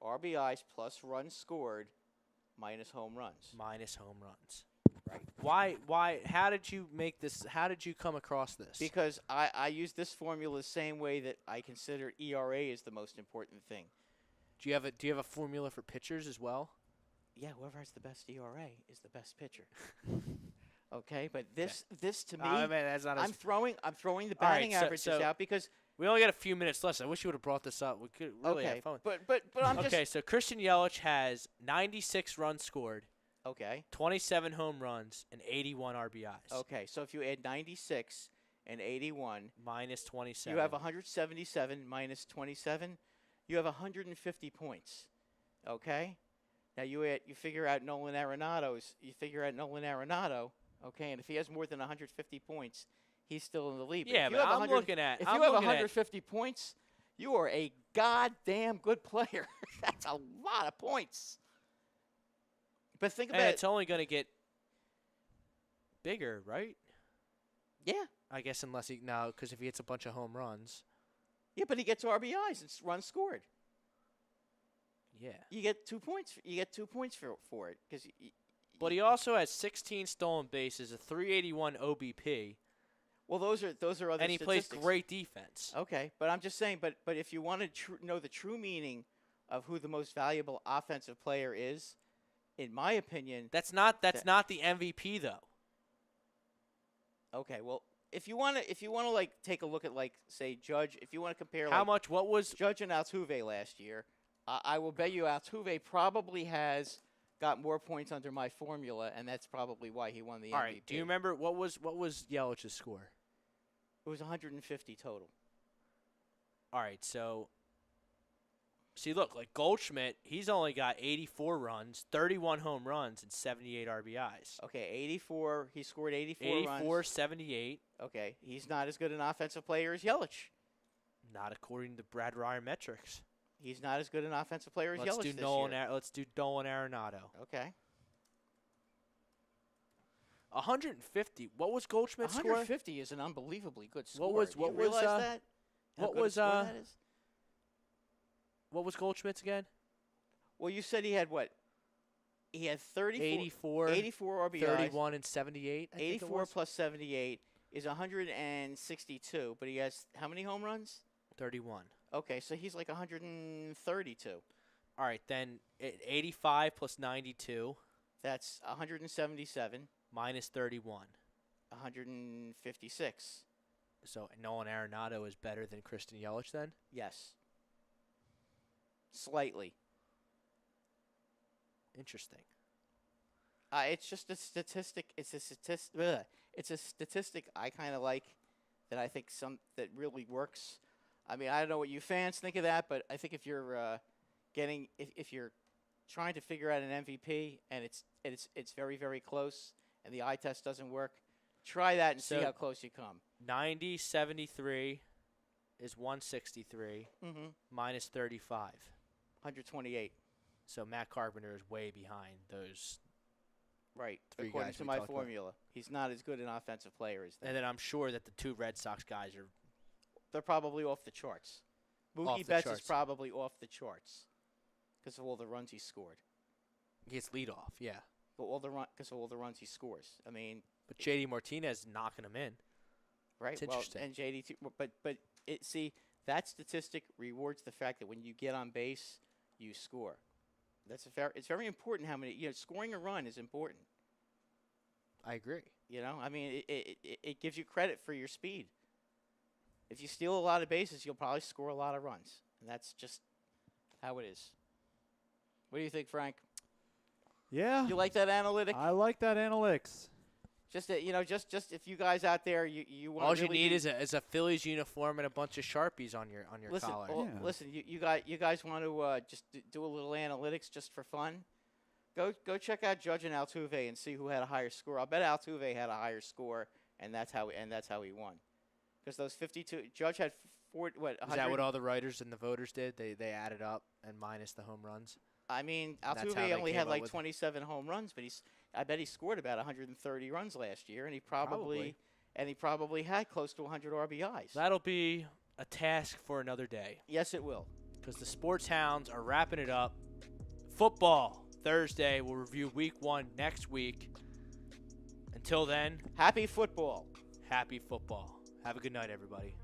RBIs plus runs scored minus home runs. Minus home runs. Right. Why? How did you make this? How did you come across this? Because I use this formula the same way that I consider ERA is the most important thing. Do you have a formula for pitchers as well? Yeah, whoever has the best ERA is the best pitcher. Okay, but this to me, man, that's not I'm throwing the batting averages out because we only got a few minutes left. I wish you would have brought this up. We could really have fun. But I'm just okay. So Christian Yelich has 96 runs scored. Okay. 27 home runs and 81 RBIs. Okay, so if you add 96 and 81 minus 27, you have 177 minus 27. You have 150 points. Okay. Now you figure out Nolan Arenado. Okay, and if he has more than 150 points, he's still in the lead. Yeah, if you but have I'm 100 looking at. If I'm you have looking at- 150 points, you are a goddamn good player. That's a lot of points. But think and about it's only going to get bigger, right? Yeah. I guess unless he because if he hits a bunch of home runs. Yeah, but he gets RBIs and runs scored. Yeah. You get 2 points. You get 2 points for it because. But he also has 16 stolen bases, a 381 OBP. Well, those are other. And he plays statistics. great defense. Okay, but I'm just saying. But if you want to know the true meaning of who the most valuable offensive player is, in my opinion, That's not the MVP though. Okay, well, if you want to like take a look at like say Judge, if you want to compare How like, much? What was? Judge and Altuve last year, I will bet you Altuve probably has got more points under my formula, and that's probably why he won the All MVP. right. Do you remember what was Yelich's score? It was 150 total. All right. So, see, look, like Goldschmidt, he's only got 84 runs, 31 home runs, and 78 RBIs. Okay, 84. He scored 84 84, runs. 78. Okay, he's not as good an offensive player as Yelich. Not according to Brad Ryer metrics. He's not as good an offensive player as Let's Yelich do this Nolan. year. Let's do Nolan Arenado. Okay. 150. What was Goldschmidt's score? 150 is an unbelievably good score. What Do you was, realize that? How what good a was, score that is? What was Goldschmidt's again? Well, you said he had what? He had 84, 84 RBIs. 31, and 78. I think it 84 was. plus 78 is 162, but he has how many home runs? 31. Okay, so he's like 132. All right, then 85 plus 92 That's 177, minus 31. 156. So Nolan Arenado is better than Christian Yelich then? Yes. Slightly. Interesting. It's just a statistic. It's a statistic. It's a statistic I kind of like that I think that really works. I mean, I don't know what you fans think of that, but I think if you're if you're trying to figure out an MVP and it's very very close and the eye test doesn't work, try that and see So- how close you come. 90, 73 is 163 Mm-hmm. minus 35. 128. So Matt Carpenter is way behind those. Right. Three According guys to we my talked about. formula, he's not as good an offensive player as them. And then I'm sure that the two Red Sox guys are They're probably off the charts. Off Mookie the Betts charts. is probably off the charts because of all the runs he scored. he gets leadoff, yeah. But because of all the runs he scores. I mean, But JD Martinez is knocking him in. right? It's interesting. Well, and JD too. But that statistic rewards the fact that when you get on base, you score. It's very important how many. Scoring a run is important. I agree. I mean, it gives you credit for your speed. If you steal a lot of bases, you'll probably score a lot of runs, and that's just how it is. What do you think, Frank? Yeah. You like that analytic? I like that analytics. Just that, just if you guys out there, you want. All you need is a Phillies uniform and a bunch of Sharpies on your listen. collar. Well, Yeah. listen, you guys want to just do a little analytics just for fun? Go check out Judge and Altuve and see who had a higher score. I'll bet Altuve had a higher score, and that's how he won. Because those 52, Judge had 4. What? Is that what all the writers and the voters did? They added up and minus the home runs. I mean, That's how Altuve they only came had up like with- 27 home runs, but I bet he scored about 130 runs last year, and he probably had close to 100 RBIs. That'll be a task for another day Yes, it will. because the Sports Hounds are wrapping it up. Football Thursday. We'll review Week 1 next week. Until then, Happy football. happy football. Have a good night, everybody.